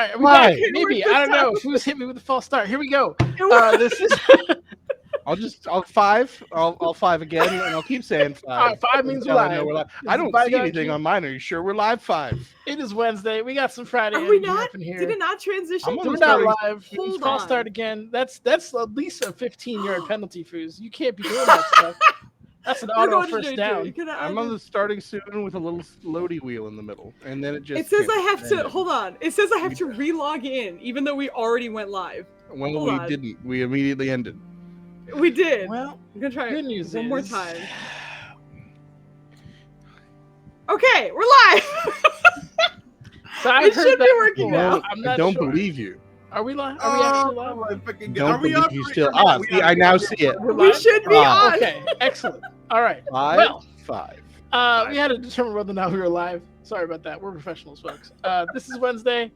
right, we Why? got maybe. I don't know. Who's hit me with a false start? Here we go. This is I'll five. I'll five again, and I'll keep saying all right. five. 5 means we're until I know live. we're live. This I is don't see Bygone anything Cube. on mine. Are you sure we're live? Five. It is Wednesday. We got some Friday Are we energy not? up in here. Did it not transition? I'm on We're the not starting. live. Hold False on. start again. That's at least a 15-yard penalty, Foos. You can't be doing that stuff. That's an We're auto going to first danger. down. Can I I'm on just- the starting soon with a little loady wheel in the middle, and then it just. It says can't I have end to it. hold on. It says I have to re-log in, even though we already went live. Well, hold we on. didn't. We immediately ended. We did. Well, I'm gonna try good it news one is more time. Okay, we're live. So I It heard should be that working before. now. I'm I not don't sure. believe you. Are we live? Are we actually live? my fucking Don't Are we believe up? you Are we- still. are we- See, I now see it. We're We live? should be on. Okay, excellent. All right. Five. Well, Five. we had to determine whether or not we were live. Sorry about that. We're professionals, folks. This is Wednesday.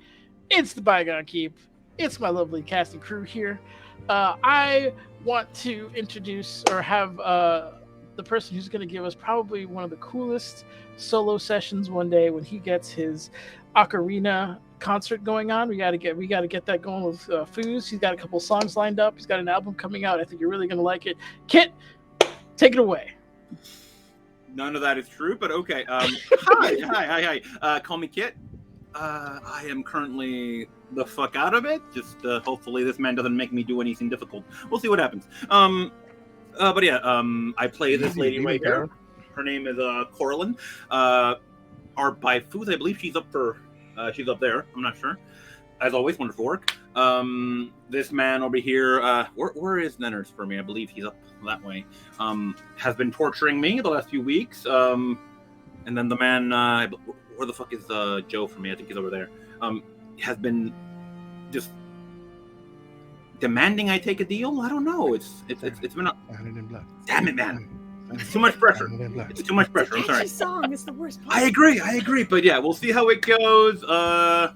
It's the Bygone Keep. It's my lovely casting crew here. I want to introduce or have the person who's going to give us probably one of the coolest solo sessions one day when he gets his ocarina concert going on. We got to get that going with Foos. He's got a couple songs lined up. He's got an album coming out. I think you're really going to like it. Kit, take it away. None of that is true, but okay. Hi. Call me Kit. I am currently the fuck out of it. Just hopefully this man doesn't make me do anything difficult. We'll see what happens. But yeah, I play this lady right here. Her name is Coraline. Or by Food, I believe she's up for. She's up there. I'm not sure. As always, wonderful work. This man over here, where is Nenners for me? I believe he's up that way. Has been torturing me the last few weeks. And then the man, where the fuck is Joe for me? I think he's over there. Has been just demanding I take a deal. I don't know. It's been a... Damn it, man. It's too much pressure. It's too much pressure. I'm sorry. Catchy song is the worst part. I agree. But yeah, we'll see how it goes. I've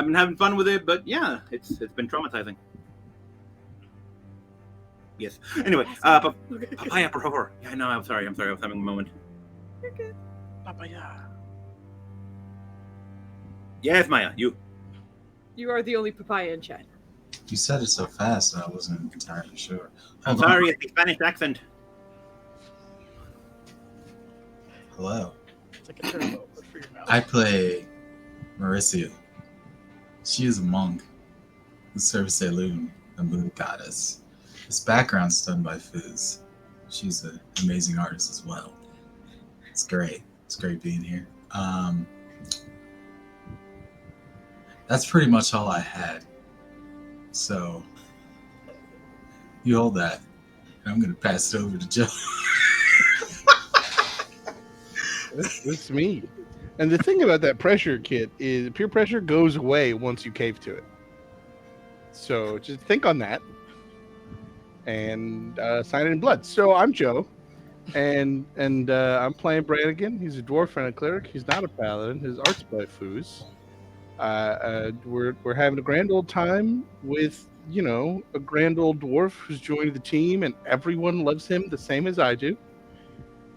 been having fun with it, but yeah, it's been traumatizing. Yes. Anyway, papaya, por favor. Yeah, no, I'm sorry. I was having a moment. You're good. Papaya. Yes, Maya, you. You are the only papaya in chat. You said it so fast, I wasn't entirely sure. I'm Hold on. sorry, it's a Spanish accent. Hello. It's like a turbo, but for your mouth. I play Mauricia. She is a monk who serves Elune, the moon goddess. This background's done by Fizz. She's an amazing artist as well. It's great. It's great being here. That's pretty much all I had. So, you hold that. And I'm going to pass it over to Joe. It's me. And the thing about that pressure, Kit, is peer pressure goes away once you cave to it. So just think on that. And sign it in blood. So I'm Joe. And I'm playing Brannigan. He's a dwarf and a cleric. He's not a paladin. His art's by Foos. We're having a grand old time with, a grand old dwarf who's joined the team, and everyone loves him the same as I do.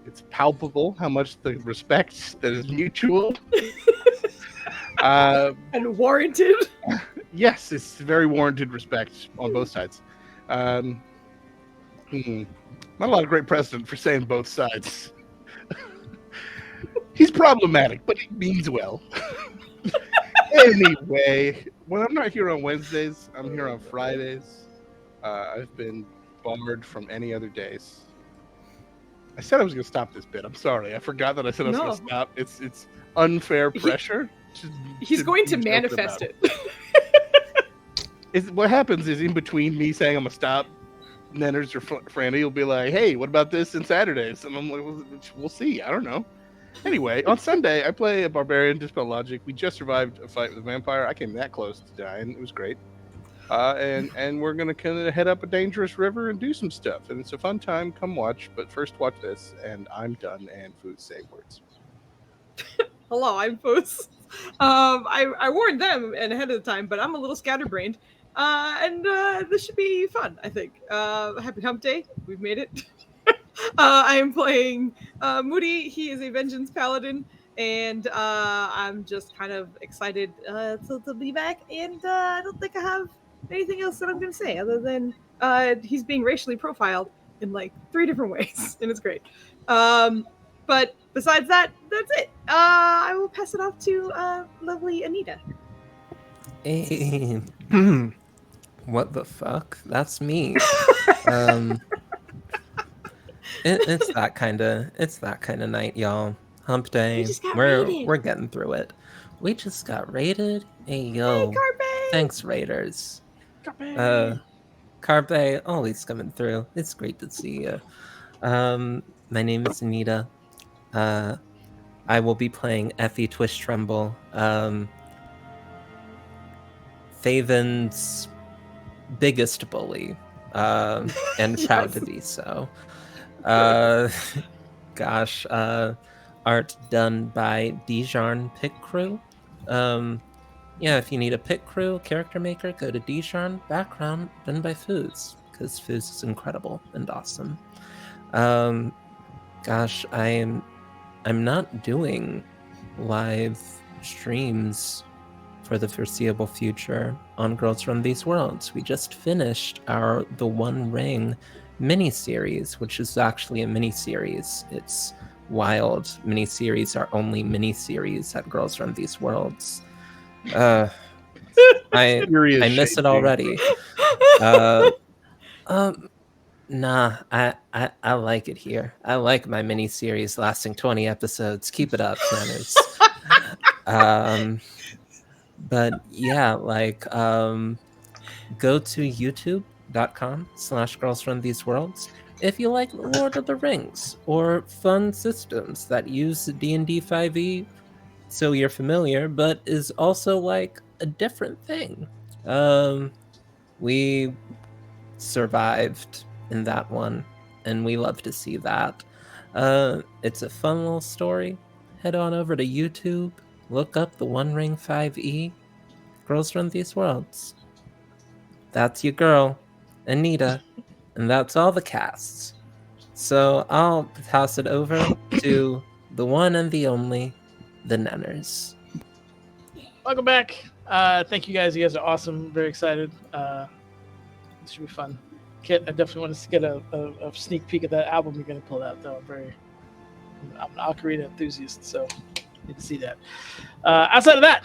It's palpable how much the respect that is mutual. And warranted. Yes, it's very warranted respect on both sides. Not a lot of great precedent for saying both sides. He's problematic, but he means well. Anyway, when I'm not here on Wednesdays, I'm here on Fridays. I've been barred from any other days. I said I was going to stop this bit. I'm sorry. I forgot that I said I was going to stop. It's unfair pressure. He's going to manifest it. What happens is in between me saying I'm going to stop, Nenners or Franny will be like, hey, what about this on Saturdays? And I'm like, we'll see. I don't know. Anyway, on Sunday, I play a barbarian, Dispel Logic. We just survived a fight with a vampire. I came that close to dying. It was great. And we're going to kind of head up a dangerous river and do some stuff. And it's a fun time. Come watch. But first, watch this. And I'm done. And Food say words. Hello, I'm Foos. I warned them and ahead of the time, but I'm a little scatterbrained. And this should be fun, I think. Happy Hump Day. We've made it. I am playing Moody. He is a Vengeance Paladin. and I'm just kind of excited to be back. And I don't think I have anything else that I'm going to say other than he's being racially profiled in like 3 different ways, and it's great. But besides that, that's it. I will pass it off to lovely Anita. Hey, what the fuck? That's me. It's that kind of night, y'all. Hump day. We just got raided. We're getting through it. We just got raided. Hey yo, Hey, Carpe! thanks raiders. Carpe. Carpe always coming through. It's great to see you. My name is Anita. I will be playing Effie Twist Tremble. Thaven's biggest bully, and proud to be so. Gosh, art done by Dijon Pick Crew. Yeah, if you need a pick crew, character maker, go to Dijon. Background done by Foos, because Foos is incredible and awesome. Gosh, I'm not doing live streams for the foreseeable future on Girls Run These Worlds. We just finished The One Ring mini-series, which is actually a mini-series. It's wild. Mini-series are only mini-series at Girls Run These Worlds. I miss it already. Nah, I like it here. I like my mini-series lasting 20 episodes. Keep it up, Manners. But yeah, like, go to youtube.com/girlsruntheseworlds if you like Lord of the Rings or fun systems that use D&D 5e, so you're familiar, but is also like a different thing. We survived in that one, and we love to see that. It's a fun little story. Head on over to YouTube, look up The One Ring 5e, Girls Run These Worlds. That's your girl, Anita, and that's all the casts. So I'll toss it over to the one and the only, the Nenners. Welcome back. Thank you guys. You guys are awesome. Very excited. This should be fun. Kit, I definitely want to get a sneak peek at that album you're going to pull out, though. I'm an ocarina enthusiast, so need to see that. Outside of that,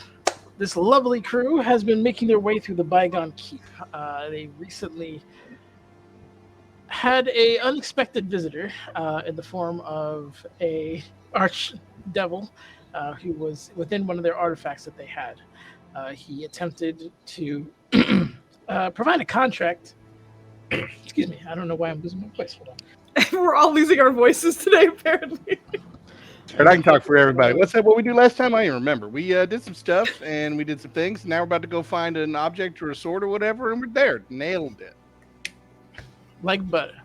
this lovely crew has been making their way through the Bygone Keep. They recently had a unexpected visitor in the form of a archdevil who was within one of their artifacts that they had. He attempted to provide a contract. Excuse me, I don't know why I'm losing my voice. Hold on. We're all losing our voices today, apparently. And I can talk for everybody. What's that? What we do last time? I don't even remember. We did some stuff and we did some things. Now we're about to go find an object or a sword or whatever, and we're there. Nailed it. Like butter.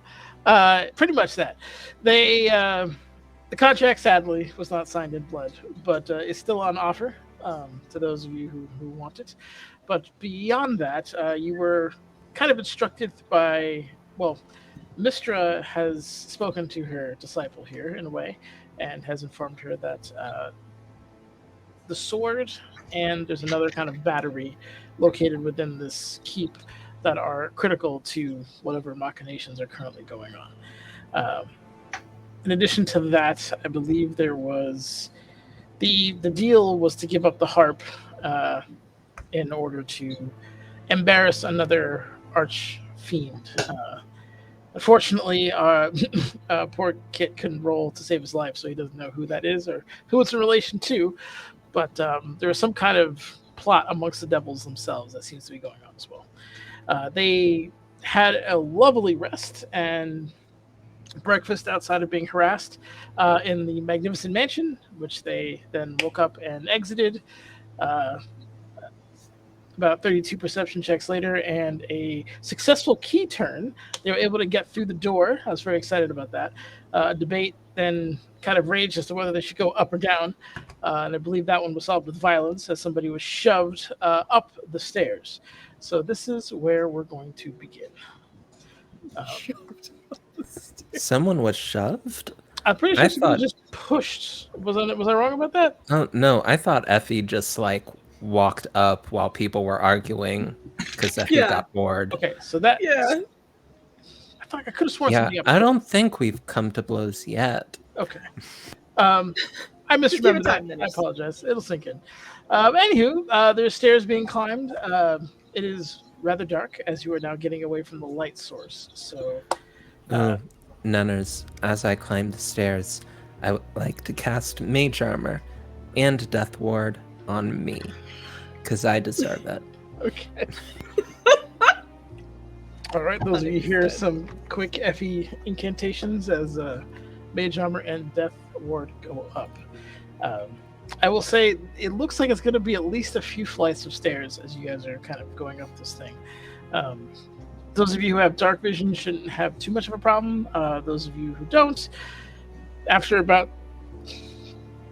Pretty much that. They the contract sadly was not signed in blood, but it's still on offer to those of you who want it. But beyond that, you were kind of instructed by, well, Mistra has spoken to her disciple here in a way and has informed her that the sword and there's another kind of battery located within this keep that are critical to whatever machinations are currently going on. In addition to that, I believe there was the deal was to give up the harp in order to embarrass another archfiend. Unfortunately, poor Kit couldn't roll to save his life, so he doesn't know who that is or who it's in relation to. But there is some kind of plot amongst the devils themselves that seems to be going on as well. They had a lovely rest and breakfast outside of being harassed in the magnificent mansion, which they then woke up and exited. About 32 perception checks later and a successful key turn, they were able to get through the door. I was very excited about that. Debate then kind of raged as to whether they should go up or down. And I believe that one was solved with violence as somebody was shoved up the stairs. So this is where we're going to begin. Someone was shoved? I'm pretty sure I people thought- just pushed. Was I wrong about that? Oh no, I thought Effie just like walked up while people were arguing because Effie Yeah. got bored. Okay, so that Yeah. I thought I could have sworn Yeah, something up. I don't think we've come to blows yet. Okay. I Just give misremembered it that. time, then. I apologize. It'll sink in. Anywho, there's stairs being climbed. It is rather dark as you are now getting away from the light source. So, Nunners, as I climb the stairs, I would like to cast Mage Armor and Death Ward on me, because I deserve it. okay. All right, those of you hear some quick FE incantations as Mage Armor and Death Ward go up. I will say it looks like it's going to be at least a few flights of stairs as you guys are kind of going up this thing. Those of you who have dark vision shouldn't have too much of a problem. Those of you who don't, after about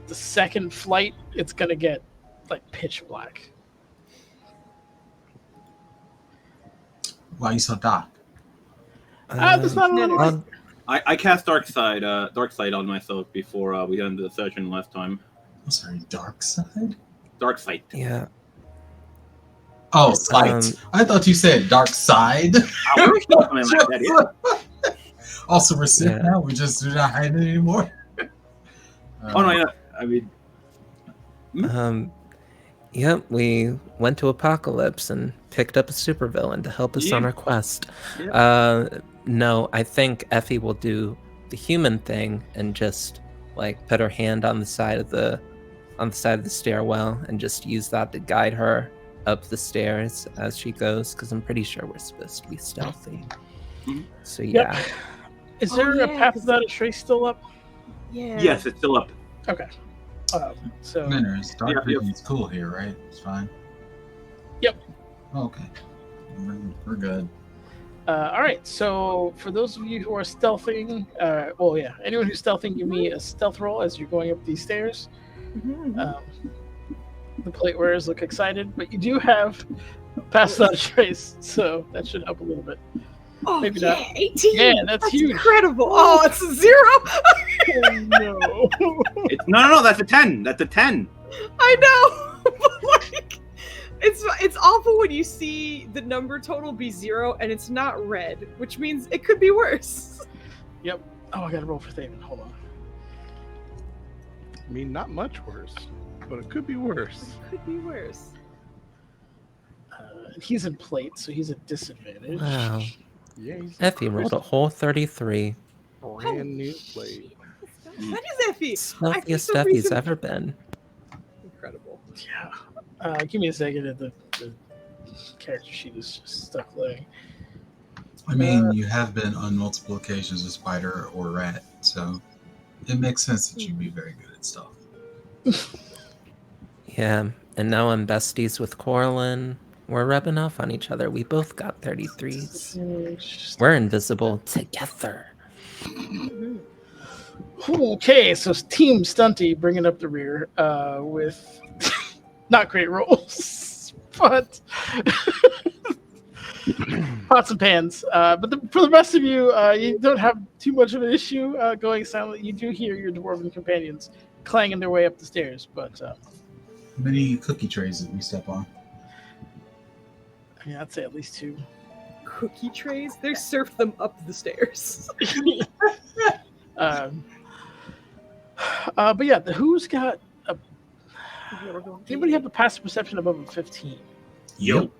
the second flight, it's going to get like pitch black. Why are you so dark? There's not a lot of light. I cast dark side on myself before we got into the session last time. I'm sorry, dark side? Dark sight. Yeah. Oh, light. I thought you said dark side. I wish something like that, yeah. Also, we're sick Yeah. now. We just do not hide it anymore. Oh no, yeah. I mean, Yep, we went to Apocalypse and picked up a supervillain to help us Yeah. on our quest. Yeah. No, I think Effie will do the human thing and just like put her hand on the side of the stairwell and just use that to guide her up the stairs as she goes, because I'm pretty sure we're supposed to be stealthy. Mhm. So Yep. yeah. Is Oh, there a yeah, path 'cause- without a trace still up? Yeah. yes, it's still up. Okay. So Manners, dark Yeah, vision is cool here, right? It's fine. Yep. Oh, okay. We're good. all right. So for those of you who are stealthing, anyone who's stealthing, give me a stealth roll as you're going up these stairs. Mhm. The plate wearers look excited, but you do have pass without a trace, so that should help a little bit. Oh, maybe yeah, not. 18. Yeah, that's huge. Incredible. Oh, it's a 0. Oh no! It's no, that's a 10. That's a 10. I know. But like, it's awful when you see the number total be 0 and it's not red, which means it could be worse. Yep. Oh, I gotta roll for Thaven. Hold on. I mean, not much worse, but it could be worse. It could be worse. He's in plate, so he's at disadvantage. Wow. Yeah, he's Effie rolled a whole 33. brand new plate. That is Effie. Stealthiest some Effie's reason- ever been. Incredible. Yeah. Give me a second. The character sheet is just stuck loading. I mean, you have been on multiple occasions a spider or rat, so it makes sense that you'd be very good at stuff. Yeah, and now I'm besties with Corlin. We're rubbing off on each other. We both got 33s. We're invisible together. Mhm. Okay, so Team Stunty bringing up the rear with not great rolls, but pots and pans. But for the rest of you, you don't have too much of an issue going silent. You do hear your dwarven companions clanging their way up the stairs, but How many cookie trays did we step on? I mean, I'd say at least 2. Cookie trays? They surfed them up the stairs. But yeah, who's got anybody have a passive perception above a 15? Yep.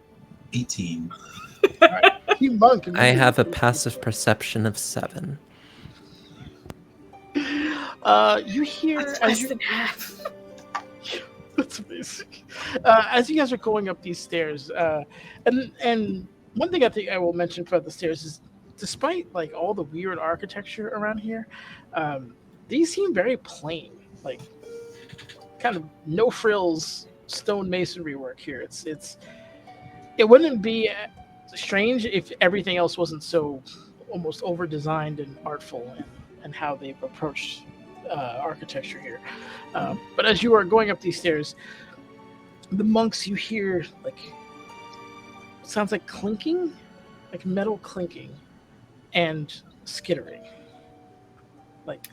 18. Team Monk. I have a passive perception of 7. You hear That's as less you, than half. that's amazing. As you guys are going up these stairs, and one thing I think I will mention about the stairs is, despite like all the weird architecture around here, these seem very plain, like kind of no frills stone masonry work here. It wouldn't be strange if everything else wasn't so almost over designed and artful and how they've approached architecture here. But as you are going up these stairs, the monks, you hear like sounds like clinking, like metal clinking and skittering, like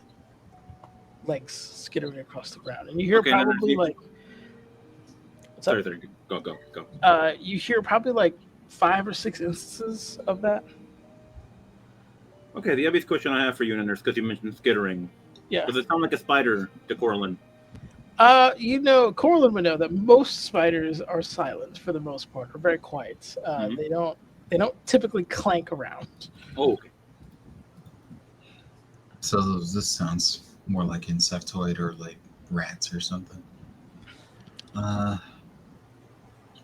legs skittering across the ground, and you hear Okay, no, no, probably you- like. What's up? Sorry. Go. You hear probably like 5 or 6 instances of that. Okay, the obvious question I have for you, Nenners, because you mentioned skittering. Yeah. Does it sound like a spider to Corlin? Corlin would know that most spiders are silent for the most part, or very quiet. They don't typically clank around. Oh, okay. So this sounds more like insectoid or like rats or something.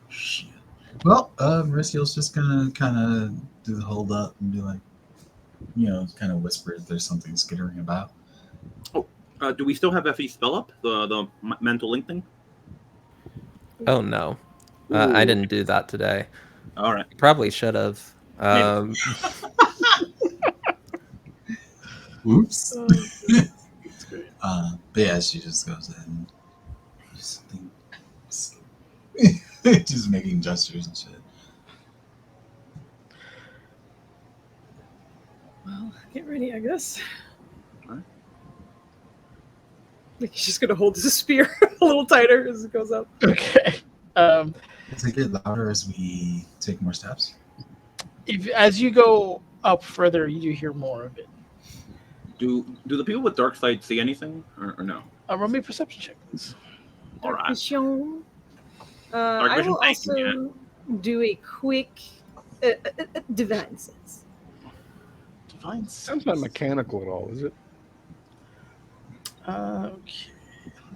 Shit. Well, Mariciel's just gonna kind of do the hold up and be like, kind of whisper if there's something skittering about. Do we still have FE spell up? The mental link thing? Oh no, I didn't do that today. All right. Probably should have. Oops. It's great. But yeah, she just goes ahead and something, just making gestures and shit. Well, get ready, I guess. Alright. Like he's just gonna hold his spear a little tighter as it goes up. Okay. Does it get louder as we take more steps? As you go up further, you do hear more of it. Do the people with dark sight see anything, or no? Roll me a perception check, please. All right. Vision. Dark I vision, will thank you, also do a quick divine sense. Divine Sounds not mechanical at all, is it? Okay.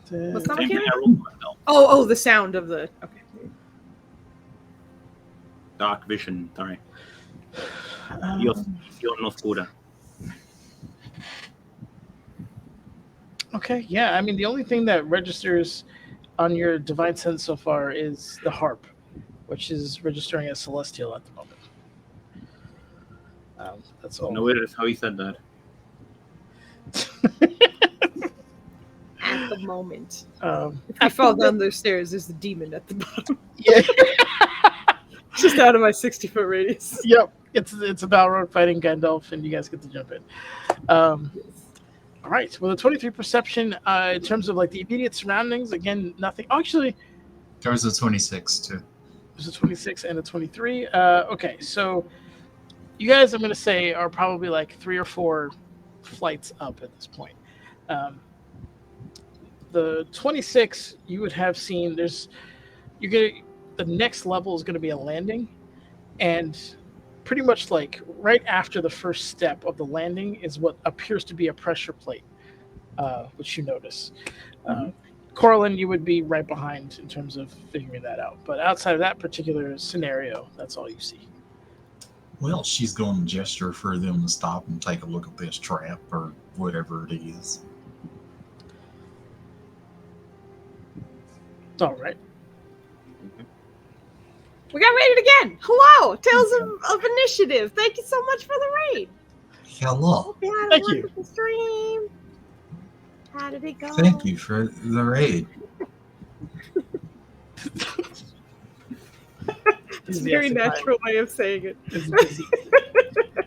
What's that Same thing mechanic? I rolled for myself. Oh, the sound of the. Okay. Dark vision. Sorry. Um, Yo no oscura. Okay, yeah. I mean, the only thing that registers on your divine sense so far is the harp, which is registering as celestial at the moment. That's all. No, it is how he said that. At the moment. Um, If I fall down those stairs, there's the demon at the bottom. yeah. Just out of my 60-foot radius. Yep. It's a Balrog fighting Gandalf, and you guys get to jump in. All right. Well, the 23 perception, in terms of like the immediate surroundings, again, nothing. Oh, actually, There was a 26 too. there's a 26 and a 23. Okay, so you guys, I'm going to say, are probably like 3 or 4 flights up at this point. The 26, you would have seen. The next level is going to be a landing, and pretty much like right after the first step of the landing is what appears to be a pressure plate, which you notice. Corlin, you would be right behind in terms of figuring that out. But outside of that particular scenario, that's all you see. Well, she's going to gesture for them to stop and take a look at this trap or whatever it is. All right. We got raided again. Hello, Tales of Initiative. Thank you so much for the raid. Hello. Hope you had a Thank you. wonderful stream. How did it go? Thank you for the raid. It's a very natural way of saying it. It's busy.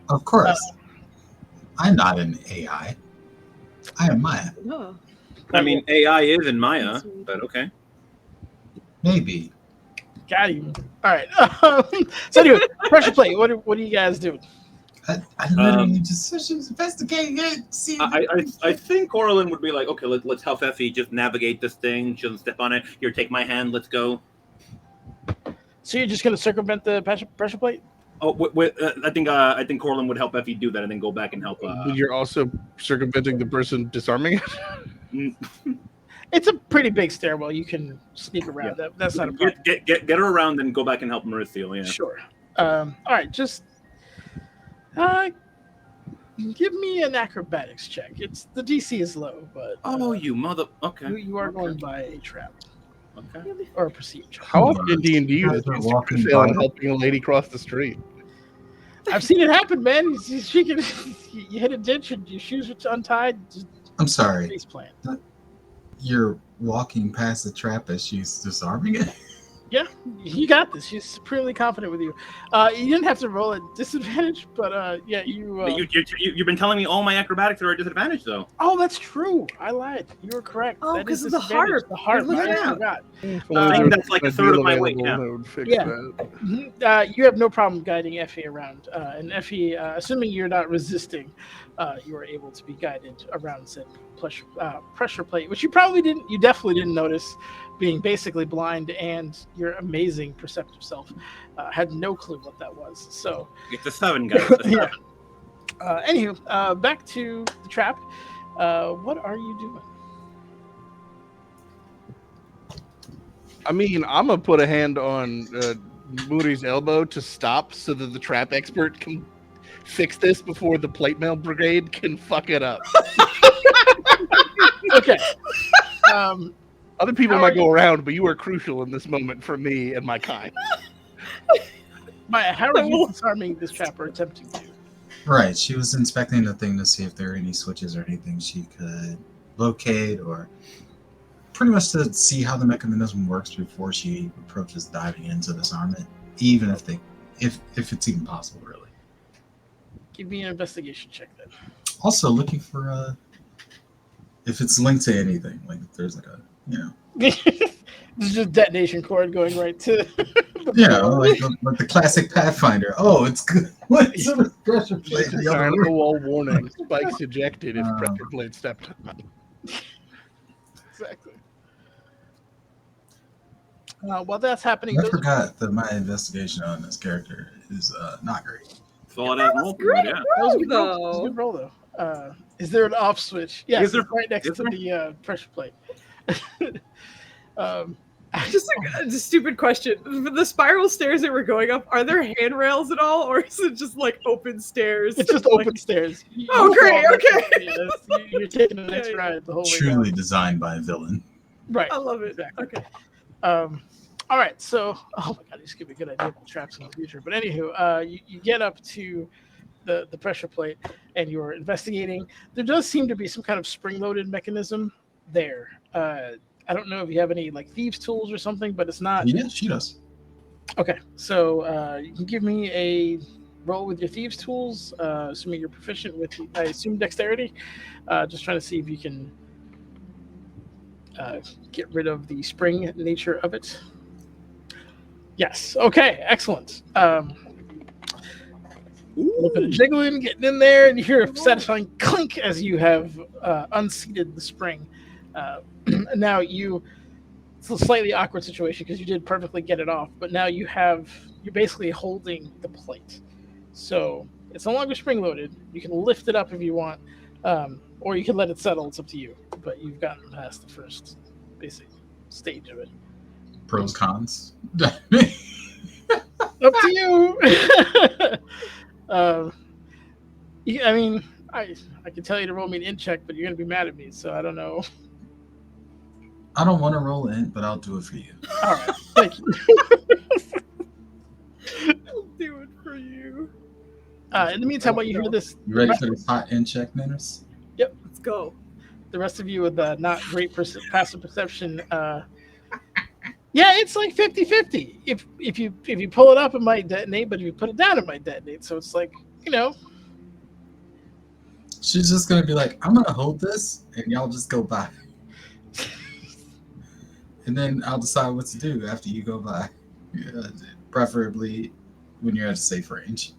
Of course. I'm not an AI. I am Maya. Oh, I mean, AI is in Maya, but okay. Maybe. Got you. All right. So anyway, pressure plate. What do you guys do? I literally just investigating it. See. I think Corlin would be like, okay, let's help Effie just navigate this thing. She doesn't step on it. Here, take my hand. Let's go. So you're just going to circumvent the pressure plate? Oh, wait, I think Corlin would help Effie do that, and then go back and help. But you're also circumventing the person disarming it? It's a pretty big stairwell. You can sneak around. Yeah. That's not a problem. Get her around, and go back and help Mauricio. Yeah. Sure. All right. Just give me an acrobatics check. The DC is low, but Oh, you mother. Okay. you are going by a trap Okay. or a perceived trap. How often in D&D You does guys are it walking fail in by. helping a lady cross the street? I've seen it happen, man. She can, you hit a ditch and your shoes are untied. Just I'm sorry. face plant. You're walking past the trap as she's disarming it? Yeah, you got this. She's supremely confident with you. You didn't have to roll at disadvantage, but yeah, you. But you've been telling me all my acrobatics are at disadvantage, though. Oh, that's true. I lied. You were correct. Oh, That is 'cause of the disadvantage. harp. The harp. Look I at that. forgot. If I only think there that's was like a a third of my deal weight, available, yeah. that would fix Yeah. that. You have no problem guiding Effie around, and Effie, assuming you're not resisting, you are able to be guided around said pressure plate, which you definitely didn't notice, being basically blind, and your amazing perceptive self had no clue what that was. So, It's a 7, guys. It's a 7. yeah. Anywho, back to the trap. What are you doing? I mean, I'm gonna put a hand on Mooney's elbow to stop so that the trap expert can fix this before the plate mail brigade can fuck it up. Okay. Other people How might are go around, but you are crucial in this moment for me and my kind. Maya, how are you disarming this trap or attempting to? Right, she was inspecting the thing to see if there are any switches or anything she could locate, or pretty much to see how the mechanism works before she approaches diving into disarm it, even if it's even possible, really. Give me an investigation check then. Also looking for if it's linked to anything, like if there's like a This is just detonation cord going right to. like the classic Pathfinder. Oh, it's good. What's the pressure plate? Just a giant wall warning. Spikes ejected if pressure plate stepped on. Exactly. While that's happening, I forgot that my investigation on this character is not great. Solid as roll. Great Yeah. that was a good roll. though. That was a good roll, though. Is there an off switch? Yes, Is there? it's right next Is to there? the pressure plate. Just a stupid question. For the spiral stairs that we're going up, are there handrails at all, or is it just like open stairs? It's just open stairs. Oh, great, okay. You're taking a nice ride the whole way down. Truly designed by a villain. Right. I love it. Exactly. Okay. All right. So, oh my God, this could be a good idea about traps in the future. But anywho, you get up to the pressure plate and you're investigating. There does seem to be some kind of spring-loaded mechanism there. I don't know if you have any like thieves' tools or something, but it's not. Yeah, she does. Okay. So you can give me a roll with your thieves' tools, assuming you're proficient with, I assume, dexterity. Just trying to see if you can get rid of the spring nature of it. Yes. Okay. Excellent. A little bit of jiggling, getting in there, and you hear a satisfying clink as you have unseated the spring. Now it's a slightly awkward situation because you did perfectly get it off, but now you're basically holding the plate. So it's no longer spring loaded. You can lift it up if you want, or you can let it settle. It's up to you. But you've gotten past the first basic stage of it. Pros, cons. Up to you. I mean, I can tell you to roll me an int check, but you're gonna be mad at me, so I don't know. I don't want to roll in, but I'll do it for you. All right, thank you. I'll do it for you. In the meantime, while you hear this, You ready for this hot in check, Manners? Let's go. the rest of you with not great passive perception, yeah, it's like 50-50. If you pull it up, it might detonate, but if you put it down, it might detonate. So it's like, She's just gonna be like, I'm gonna hold this, and y'all just go by. And then I'll decide what to do after you go by. Yeah, preferably when you're at a safe range.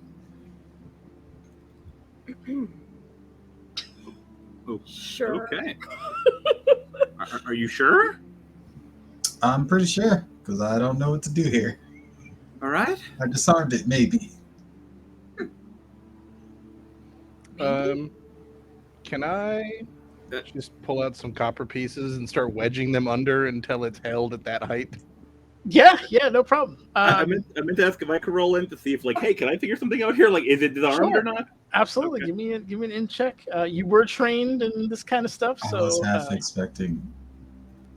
Sure. Okay. Are you sure? I'm pretty sure, because I don't know what to do here. All right. I disarmed it, maybe. Can I just pull out some copper pieces and start wedging them under until it's held at that height? Yeah, no problem. I meant to ask if I could roll in to see if, like, hey, can I figure something out here? Like, is it disarmed or not? Absolutely. Okay. Give me an in check. You were trained in this kind of stuff, so I was half expecting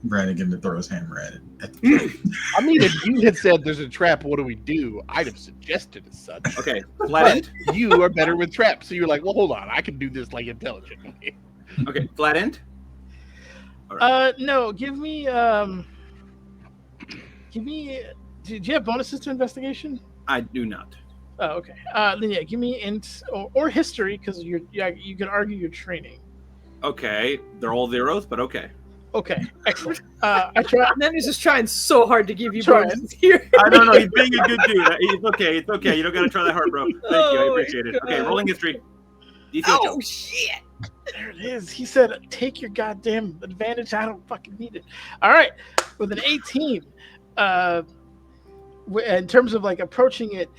Brannigan to throw his hammer at it. I mean, if you had said there's a trap, what do we do? I'd have suggested as such. Okay, flat end. You are better with traps, so you're like, well, hold on, I can do this like intelligently. Okay, flat end. No, give me Did you have bonuses to investigation? I do not. Oh, okay. Then yeah, give me int or history because you can argue your training. Okay, they're all zeros, but okay. Okay, excellent. I try. Nenny's just trying so hard to give you Trying. bonuses here. I don't know. He's being a good dude. It's okay. It's okay. You don't gotta try that hard, bro. Thank you. I Oh my appreciate it. Okay, God. rolling history. DC Oh shit! There it is. He said, "Take your goddamn advantage. I don't fucking need it." All right, with an 18. In terms of like approaching it,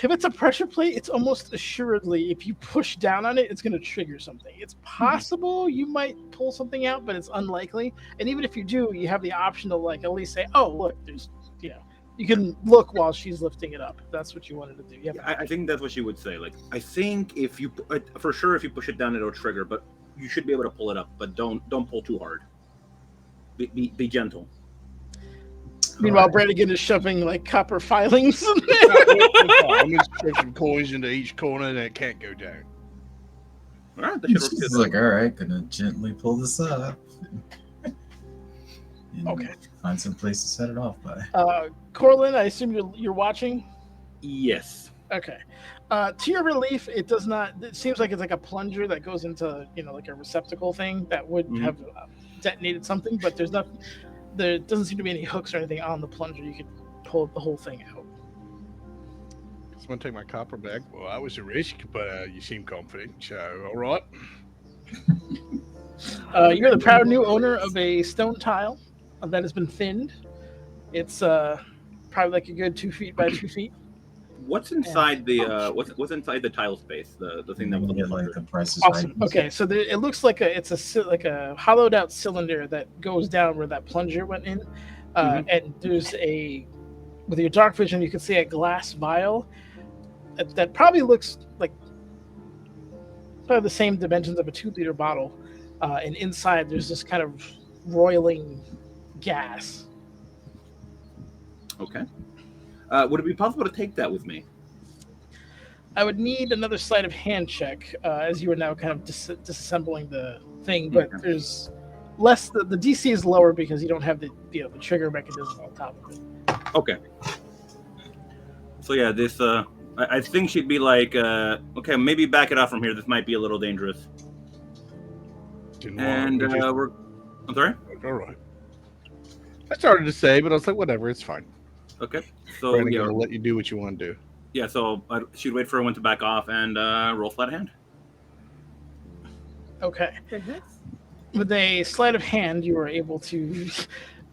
if it's a pressure plate, it's almost assuredly if you push down on it, it's going to trigger something. It's possible you might pull something out, but it's unlikely. And even if you do, you have the option to like at least say, "Oh, look, there's," you can look while she's lifting it up. If that's what you wanted to do. Yeah. I think that's what she would say. Like, I think if you, for sure, if you push it down, it'll trigger. But you should be able to pull it up. But don't pull too hard. Be gentle. Meanwhile, Brannigan is shoving like copper filings. I'm just pushing coins into each corner and it can't go down. All right, that should work She's too. like, all right, gonna gently pull this up. And Okay. Find some place to set it off by. Corlin, I assume you're watching. Yes. Okay. To your relief, it does not. It seems like it's like a plunger that goes into like a receptacle thing that would have detonated something, but there's nothing. There doesn't seem to be any hooks or anything on the plunger. You could pull the whole thing out. Just want to take my copper back. Well, that was a risk, but you seem confident, so all right. You're the proud new owner of a stone tile that has been thinned. It's probably like a good 2 feet by 2 feet. What's inside the what's inside the tile space? The thing that was Get like the price is Awesome. right. Okay, so it looks like like a hollowed out cylinder that goes down where that plunger went in, and there's with your dark vision you can see a glass vial that probably looks like probably the same dimensions of a 2-liter bottle, and inside there's this kind of roiling gas. Okay. Would it be possible to take that with me? I would need another sleight of hand check, as you are now kind of disassembling the thing, but there's less. The DC is lower because you don't have the trigger mechanism on top of it. Okay. So yeah, this I think she'd be like, okay, maybe back it off from here. This might be a little dangerous. And we're. I'm sorry. All right. I started to say, but I was like, whatever, it's fine. Okay. So I'm yeah, gonna let you do what you want to do. yeah. So she'd wait for everyone to back off and roll flat hand. Okay. With a sleight of hand, you are able to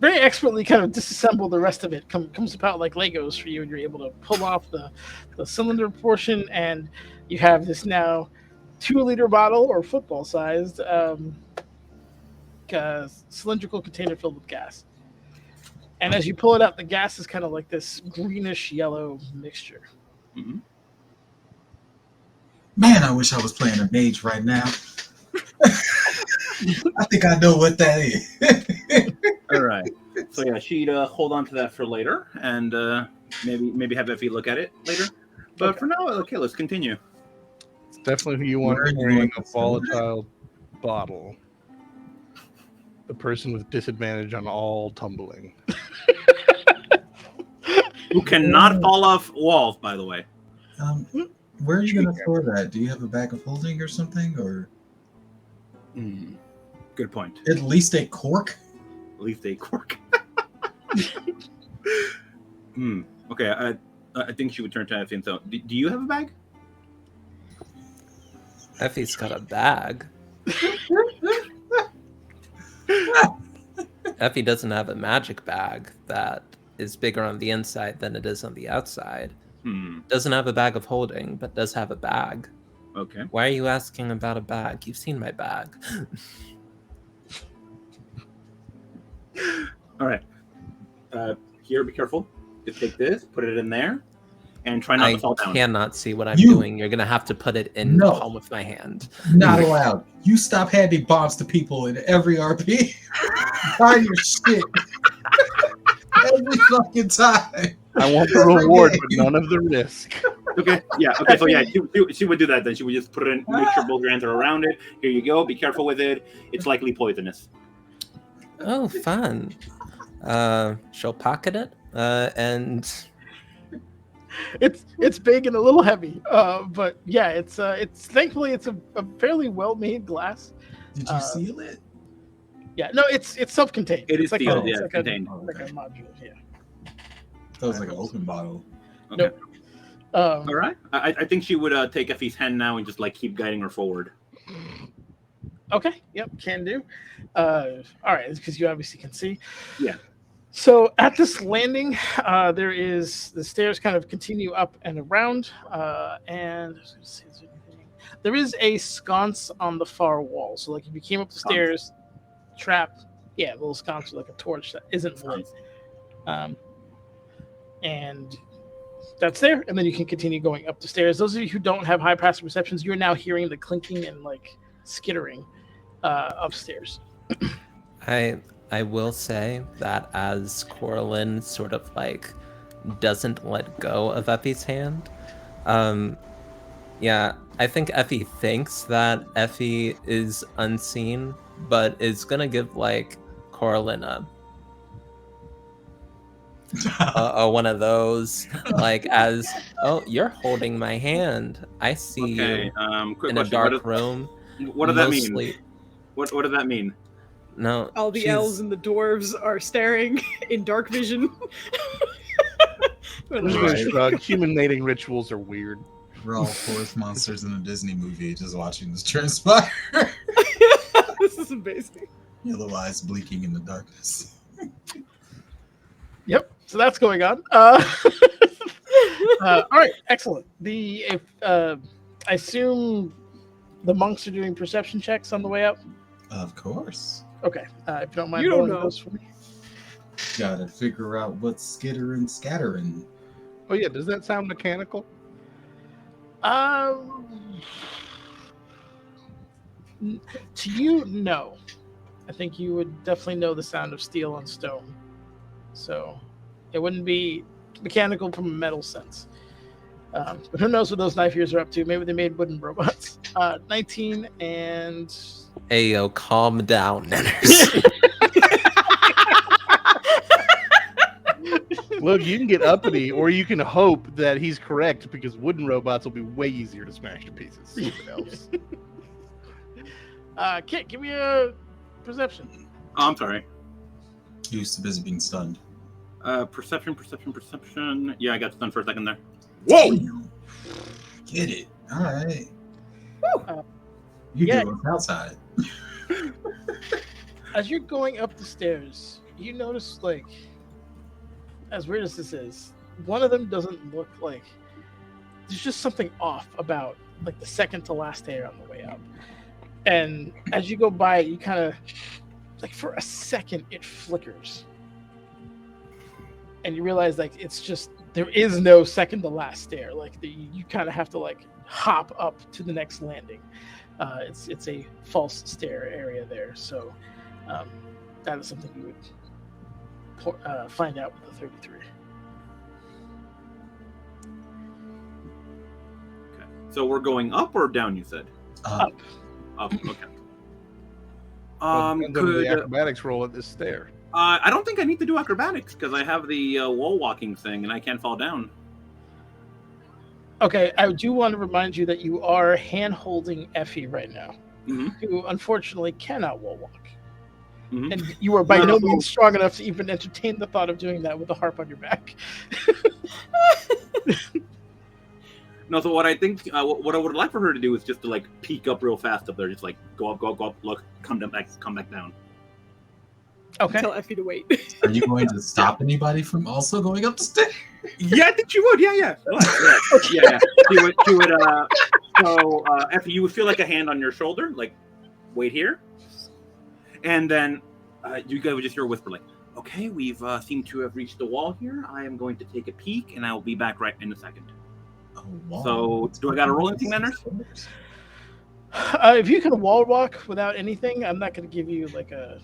very expertly kind of disassemble the rest of it. Comes about like Legos for you, and you're able to pull off the cylinder portion, and you have this now 2-liter bottle or football-sized cylindrical container filled with gas. And as you pull it out, the gas is kind of like this greenish yellow mixture. Mm-hmm. Man, I wish I was playing a mage right now. I think I know what that is. All right. So yeah, she'd hold on to that for later, and maybe have Effie look at it later. But for now, okay, let's continue. It's definitely who you want Where are you carrying going a to store it? volatile bottle. The person with disadvantage on all tumbling. Who cannot fall off walls, by the way. Where are you going to store that? Do you have a bag of holding or something, or Good point. at least a cork? At least a cork. Okay, I think she would turn to Effie and so. Do you have a bag? Effie's got a bag. Effie doesn't have a magic bag that is bigger on the inside than it is on the outside. Doesn't have a bag of holding, but does have a bag. Okay. Why are you asking about a bag? You've seen my bag. All right. Here, be careful. Just take this, put it in there, and try not to fall I down. cannot see what I'm doing. You're gonna have to put it in the palm of my hand. Not allowed. You stop handing bombs to people in every RP. Buy your shit. Every fucking time. I want the reward, but none of the risk. Okay. Yeah. Okay. So yeah, she would do that. Then she would just put it in, make sure both your hands are around it. Here you go. Be careful with it. It's likely poisonous. Oh, fun. She'll pocket it And It's big and a little heavy, but yeah, it's thankfully it's a fairly well made glass. Did you seal it? Yeah, no, it's self-contained. It is It's like sealed, it's yeah, like contained. like a module. Yeah. That was like an open bottle. Okay. Nope. All right. I think she would take Effie's hand now and just like keep guiding her forward. Okay. Yep. Can do. All right, because you obviously can see. Yeah. So at this landing, there is the stairs kind of continue up and around, and there is a sconce on the far wall. So like if you came up the stairs, trapped, yeah, a little sconce with like a torch that isn't lit, and that's there. And then you can continue going up the stairs. Those of you who don't have high passive perceptions, you're now hearing the clinking and like skittering upstairs. I will say that as Corlin sort of like doesn't let go of Effie's hand, yeah, I think Effie thinks that Effie is unseen, but is gonna give like Corlin a one of those, like as, oh, you're holding my hand. I see you Quick in question. a dark room. What does that mean? mostly- What does that mean? No, All the she's- elves and the dwarves are staring in dark vision. Right. Human mating rituals are weird. We're all forest monsters in a Disney movie just watching this transpire. This is amazing. Yellow eyes blinking in the darkness. Yep. So that's going on. All right. Excellent. I assume the monks are doing perception checks on the way up. Of course. Okay. If you don't mind, You don't rolling know. those for me. Gotta figure out what's skittering scattering. Oh yeah, does that sound mechanical? To you, no. I think you would definitely know the sound of steel on stone. So it wouldn't be mechanical from a metal sense. But who knows what those knife ears are up to? Maybe they made wooden robots. 19 and... Ayo, calm down, Nenners. Look, you can get uppity, or you can hope that he's correct because wooden robots will be way easier to smash to pieces. Stupid elves. Kit, give me a perception. Oh, I'm sorry. Used to busy being stunned. Perception. Yeah, I got stunned for a second there. Whoa! Get it. Alright. You yeah. do what's outside. As you're going up the stairs, you notice, like, as weird as this is, one of them doesn't look like... There's just something off about, like, the second to last stair on the way up. And as you go by it, you kind of... Like, for a second, it flickers. And you realize, like, it's just... There is no second to last stair. Like, you kind of have to, like, hop up to the next landing. It's a false stair area there. So that is something you would find out with the 33. Okay. So we're going up or down, you said? Up. Up, okay. Depends on the Could... acrobatics roll at this stair. I don't think I need to do acrobatics because I have the wall walking thing and I can't fall down. Okay, I do want to remind you that you are hand-holding Effie right now, who unfortunately cannot wall walk. Mm-hmm. And you are by no means strong enough to even entertain the thought of doing that with a harp on your back. No, so what I think, what I would like for her to do is just to like peek up real fast up there, just like go up, look, come back down. Okay. Tell Effie to wait. Are you going to stop anybody from also going up the stairs? Yeah, I think she would. Yeah. Yeah. She would. So, Effie, you would feel like a hand on your shoulder, like, wait here, and then you guys would just hear a whisper, like, okay, we've seemed to have reached the wall here. I am going to take a peek, and I will be back right in a second. Oh, wow. So, do I got to roll anything, Nenners? If you can wall walk without anything, I'm not going to give you like a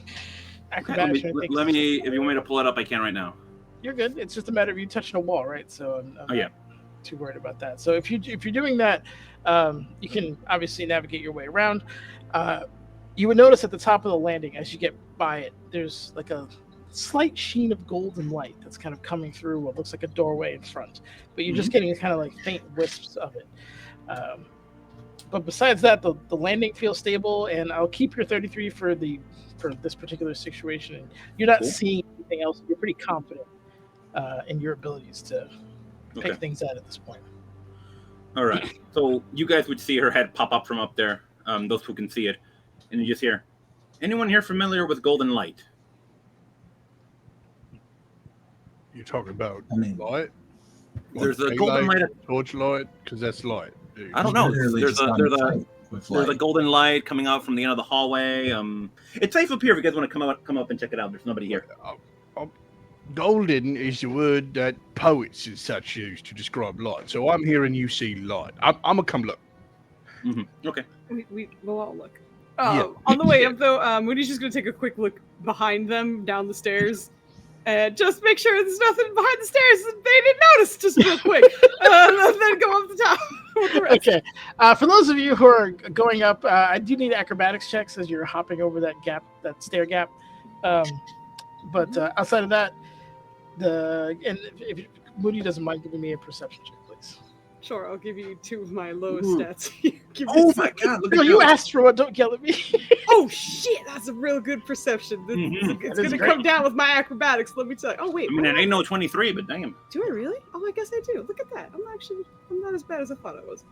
acrobatics or anything. Let me. If you want me to pull it up, I can right now. You're good. It's just a matter of you touching a wall, right? So I'm Oh, yeah. not too worried about that. So if you're doing that, you can obviously navigate your way around. You would notice at the top of the landing, as you get by it, there's like a slight sheen of golden light that's kind of coming through what looks like a doorway in front, but you're just getting kind of like faint wisps of it. But besides that, the landing feels stable, and I'll keep your 33 for this particular situation. And you're not seeing anything else. You're pretty confident in your abilities to pick things out at this point. All right. So you guys would see her head pop up from up there. Those who can see it, and you just hear, "Anyone here familiar with golden light?" You're talking about light? There's a golden light. Torchlight, because that's light. Dude. I don't know. There's a golden light coming out from the end of the hallway. It's safe up here if you guys want to come up and check it out. There's nobody here. Golden is the word that poets and such use to describe light. So I'm hearing you see light. I'm gonna come look. Okay. We'll all look. On the way up, though, Moody's just gonna take a quick look behind them down the stairs. And just make sure there's nothing behind the stairs that they didn't notice, just real quick. And then go up the top with the rest. Okay. For those of you who are going up, I do need acrobatics checks as you're hopping over that stair gap. But outside of that, if Moody doesn't mind giving me a perception check, please. Sure, I'll give you 2 of my lowest stats. Oh my god! No, you asked for one. Don't yell at me. Oh shit, that's a real good perception. It's gonna come down with my acrobatics. Let me tell you. Oh wait, I mean, it ain't no 23, but damn. Do I really? Oh, I guess I do. Look at that. I'm not as bad as I thought I was.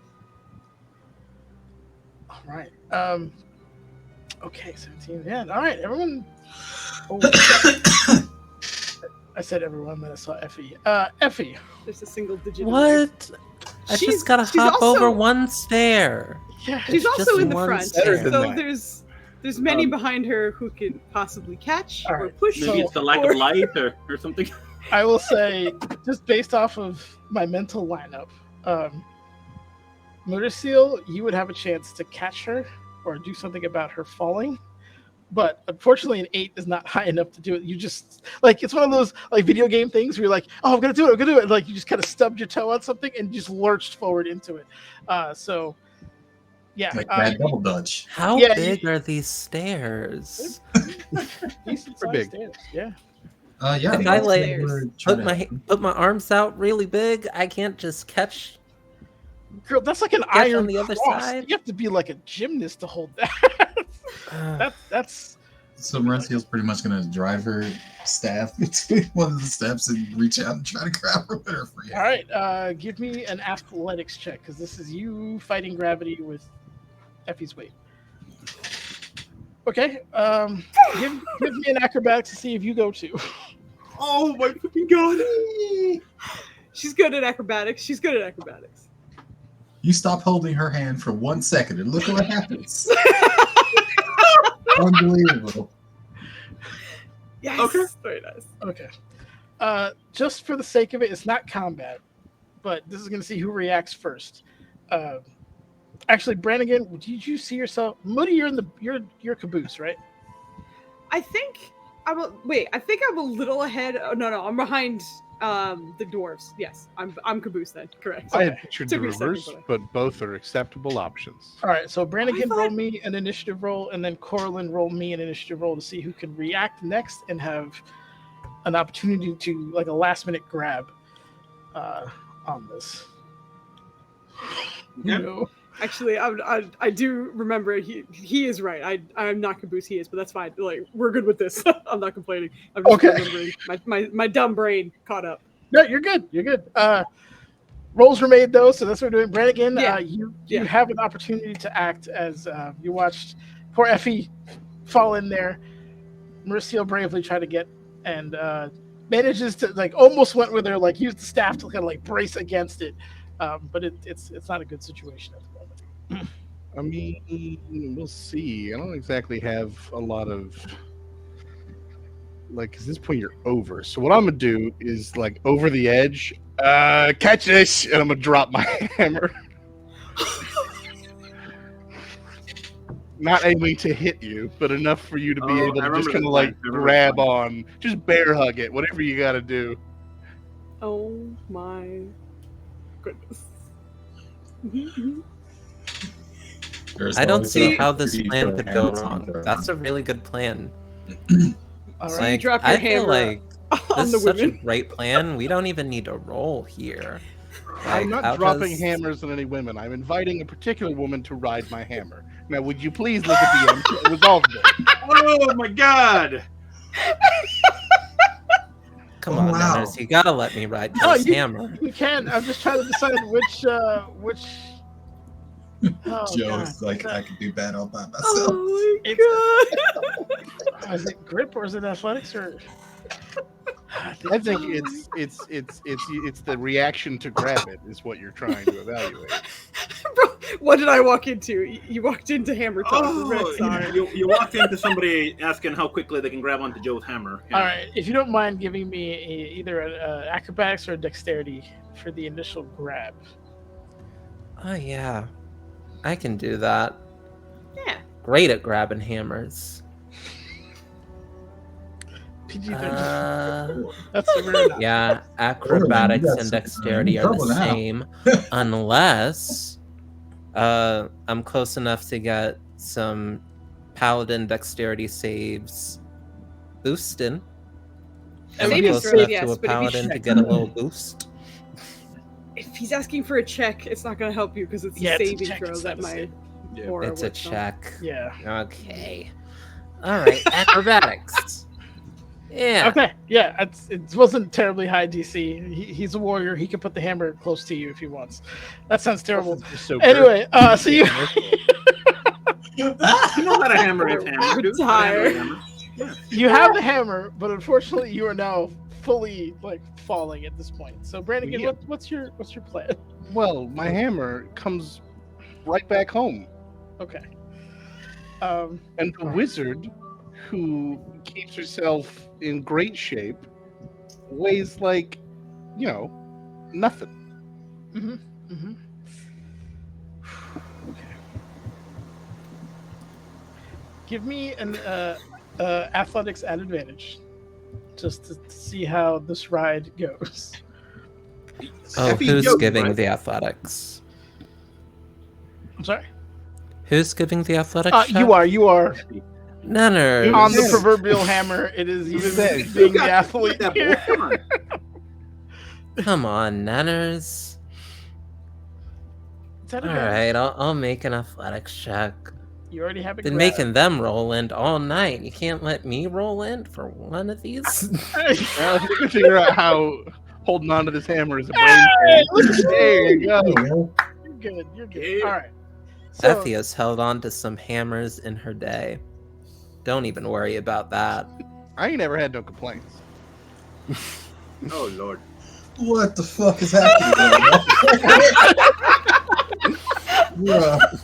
All right. Okay, 17. Yeah. All right, everyone. Oh, I said everyone, then I saw Effie. Effie. There's a single digit. What? I just gotta hop over one stair. Yeah, she's also in the front, stair. so there's many behind her who can possibly catch or push. Maybe it's the lack of light or something. I will say, just based off of my mental lineup, Motor Seal, you would have a chance to catch her or do something about her falling. But unfortunately, an 8 is not high enough to do it. You just it's one of those video game things where you're like, "Oh, I'm gonna do it! And, like you just kind of stubbed your toe on something and just lurched forward into it. So, yeah, like that double dutch. How big are these stairs? Decent They're big. stairs. Yeah. Yeah. If I put my arms out really big, I can't just catch. Girl, that's like an iron on the other cross. side. You have to be like a gymnast to hold that. That's. So Mauricio's pretty much gonna drive her staff between one of the steps and reach out and try to grab her with her free hand. All right, give me an athletics check because this is you fighting gravity with Effie's weight. Okay, give me an acrobatics to see if you go too. Oh my fucking god! She's good at acrobatics. You stop holding her hand for 1 second and look what happens. Unbelievable. Yes. Okay. Very nice. Okay. Just for the sake of it, it's not combat, but this is going to see who reacts first. Actually, Brannigan, did you see yourself? Moody, you're caboose, right? I think I'm a little ahead. Oh, no, I'm behind the dwarves. Yes, I'm caboose then. Correct. I had pictured the Took me a second, reverse, but both are acceptable options. All right, so Brannigan roll me an initiative roll, and then Corlin roll me an initiative roll to see who can react next and have an opportunity to like a last minute grab on this. Yeah. No. Actually, I do remember he is right. I'm not caboose, he is, but that's fine. Like we're good with this. I'm not complaining. I'm just remembering my dumb brain caught up. No, you're good. You're good. Rolls were made though, so that's what we're doing. Brannigan, you have an opportunity to act as you watched poor Effie fall in there. Mauricio bravely tried to get and manages to like almost went with her, like used the staff to kind of like brace against it. But it's not a good situation at the moment. I mean, we'll see. I don't exactly have a lot of like, 'cause at this point you're over. So what I'm gonna do is like over the edge, catch this, and I'm gonna drop my hammer. Not aiming to hit you, but enough for you to be able to just kind of like grab on, just bear hug it, whatever you got to do. Oh my goodness. I don't see how this plan could go wrong. That's a really good plan. All So right. you drop your I feel hammer like on this the is such a women. great plan. We don't even need to roll here. I'm Like, not I'll dropping just- hammers on any women. I'm inviting a particular woman to ride my hammer. Now, would you please let the DM resolve this? Oh my god! Come Oh, on, wow. Nanners, you gotta let me ride No, Joe's hammer. You can. I'm just trying to decide which. Oh, Joe's God. like, I could do bad all by myself. Oh my It's- Is it grip or is it athletics or? I think it's the reaction to grab it is what you're trying to evaluate. god! Bro, what did I walk into? You walked into hammer talk. Oh, Sorry. you walked into somebody asking how quickly they can grab onto Joe's hammer. Yeah. All right. If you don't mind giving me either an acrobatics or a dexterity for the initial grab. Oh yeah, I can do that. Yeah. Great at grabbing hammers. PG-13. That's a rare. Yeah, acrobatics got and some- dexterity you're in are the trouble now. same, unless I'm close enough to get some paladin dexterity saves boosted. Am I Saving close throw, enough yes, to a but if you paladin to check- get a little boost? If he's asking for a check, it's not going to help you because it's Yeah, a it's a saving check, throw it's that not a my save. Yeah. aura It's a works on. check. Yeah. Okay. All right, acrobatics. Yeah. Okay. Yeah. It wasn't terribly high DC. He's a warrior. He can put the hammer close to you if he wants. That sounds terrible. Just so Anyway, so you. You know how to hammer is hammer, dude. You know how to Retire. hammer. You have the hammer, but unfortunately, you are now fully falling at this point. So, Brannigan, Yeah. what's your plan? Well, my hammer comes right back home, Okay. and the wizard, who keeps herself in great shape, weighs like, nothing. Okay. Give me an athletics at advantage, just to see how this ride goes. Oh, Effie who's Joe, giving right? the athletics? I'm sorry. Who's giving the athletics? You are Nanners. on the Yes. proverbial hammer. It is you Yes. being the Look athlete. at that boy. Come on. Come on, Nanners. Is that All advantage? right, I'll make an athletics check. You already have it. Been making them roll in all night. You can't let me roll in for one of these. Well, if you can figure out how holding on to this hammer is a brain Hey, thing. look at There you go. There you go. You're good. You're good. Yeah. All right. So, Effie has held on to some hammers in her day. Don't even worry about that. I ain't ever had no complaints. Oh lord. What the fuck is happening? Bruh.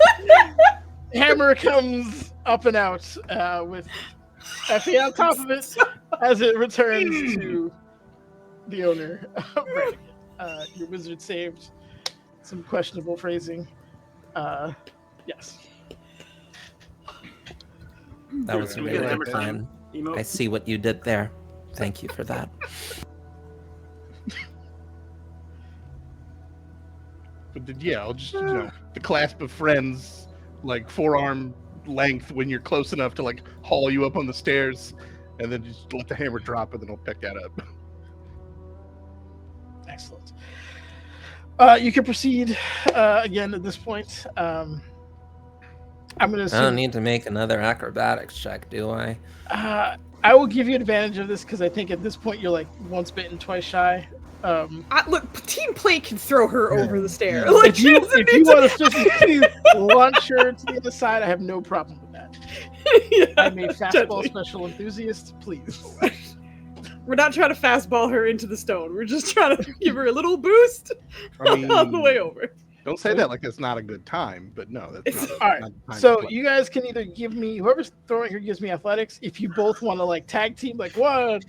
hammer comes up and out with Effie on top of it as it returns to the owner. Your wizard saved some questionable phrasing. Yes. That was a Can we really get good hammer plan. time? Emo? I see what you did there. Thank you for that. But I'll just, the clasp of friends, like forearm length when you're close enough to like haul you up on the stairs, and then just let the hammer drop, and then I'll pick that up. Excellent. You can proceed again at this point. I'm going to I assume don't need to make another acrobatics check, do I? I will give you advantage of this because I think at this point you're like once bitten, twice shy. Look, team play can throw her Yeah, over the stair. yeah. Like, If you she if you want to specifically launch her to the other side, I have no problem with that. I'm a fastball gently. special enthusiast. Please. We're not trying to fastball her into the stone. We're just trying to give her a little boost I mean, on the way over. Don't say that like that's not a good time, but no, that's It's- not. All right. not the time to So play. you guys can either give me whoever's throwing her gives me athletics. If you both want to like tag team, like 1,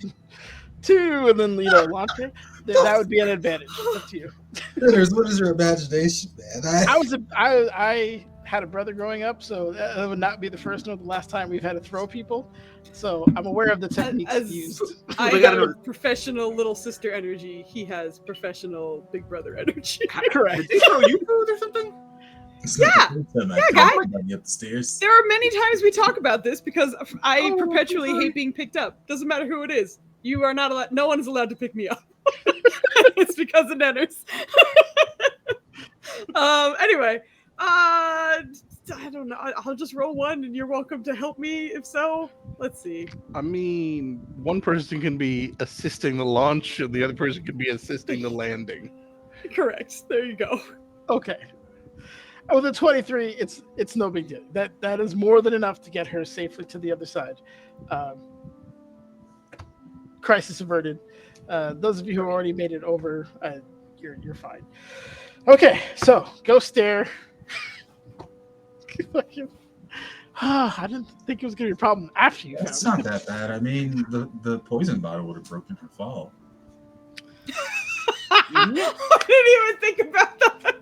2, and then launch her, then that would be an advantage. It's up to you. Critters, what is your imagination, man? I had a brother growing up, so that would not be the first nor the last time we've had to throw people. So I'm aware of the techniques As- used. I We gotta have know- professional little sister energy. He has professional big brother energy. Correct. Did they throw you food or something? It's not Yeah. the first time I Yeah, come guy. running up the stairs. There are many times we talk about this because I Oh, perpetually God. hate being picked up. Doesn't matter who it is. You are not allowed. No one is allowed to pick me up. It's because of Nenners. Anyway, I don't know. I'll just roll one, and you're welcome to help me if so. Let's see. I mean, one person can be assisting the launch, and the other person can be assisting the landing. Correct. There you go. Okay. With a 23, it's no big deal. That is more than enough to get her safely to the other side. Crisis averted. Those of you who already made it over, you're fine. Okay, so go stare. I didn't think it was gonna be a problem after you It's found not that bad. I mean, the poison bottle would have broken her fall. I didn't even think about that.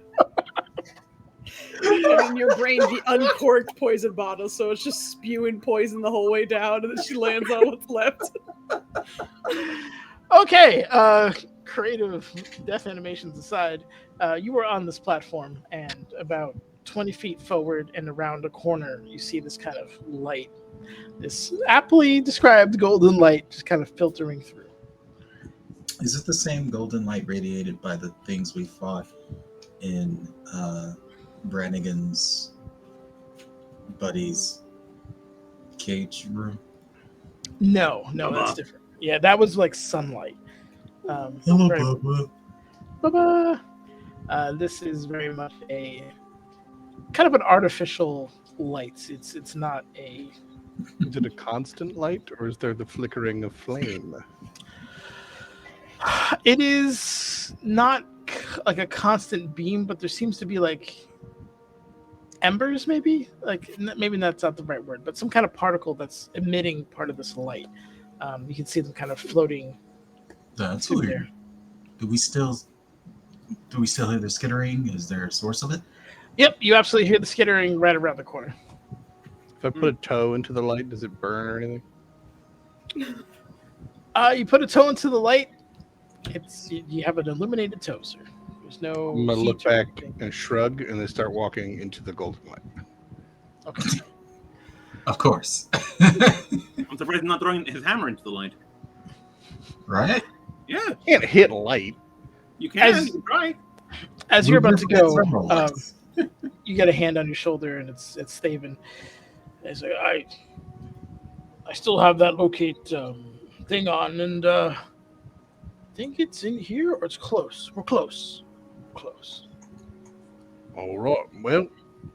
And in your brain, the uncorked poison bottle, so it's just spewing poison the whole way down, and then she lands on what's left. Okay, creative death animations aside, you are on this platform, and about 20 feet forward and around a corner, you see this kind of light, this aptly described golden light just kind of filtering through. Is it the same golden light radiated by the things we fought in Brannigan's buddy's cage room? No, that's different. Yeah, that was like sunlight. Hello, very- Bubba. Bye-bye. This is very much a kind of an artificial light. It's not a. Is it a constant light, or is there the flickering of flame? It is not like a constant beam, but there seems to be like embers, maybe maybe that's not the right word, but some kind of particle that's emitting part of this light. You can see them kind of floating. That's through weird. Do we still hear the skittering? Is there a source of it? Yep, you absolutely hear the skittering right around the corner. If I put a toe into the light, does it burn or anything? You put a toe into the light. You have an illuminated toe, sir. There's no. I'm gonna look heat or back anything. and shrug, and then start walking into the golden light. Okay. Of course. I'm surprised he's not throwing his hammer into the light. Right? Yeah, You can't hit light. you can. As- You can try. As you're about to go, Lights. you get a hand on your shoulder, and it's Staven. It's like, I still have that locate thing on, and I think it's in here or it's close. We're close. Close. All right. Well,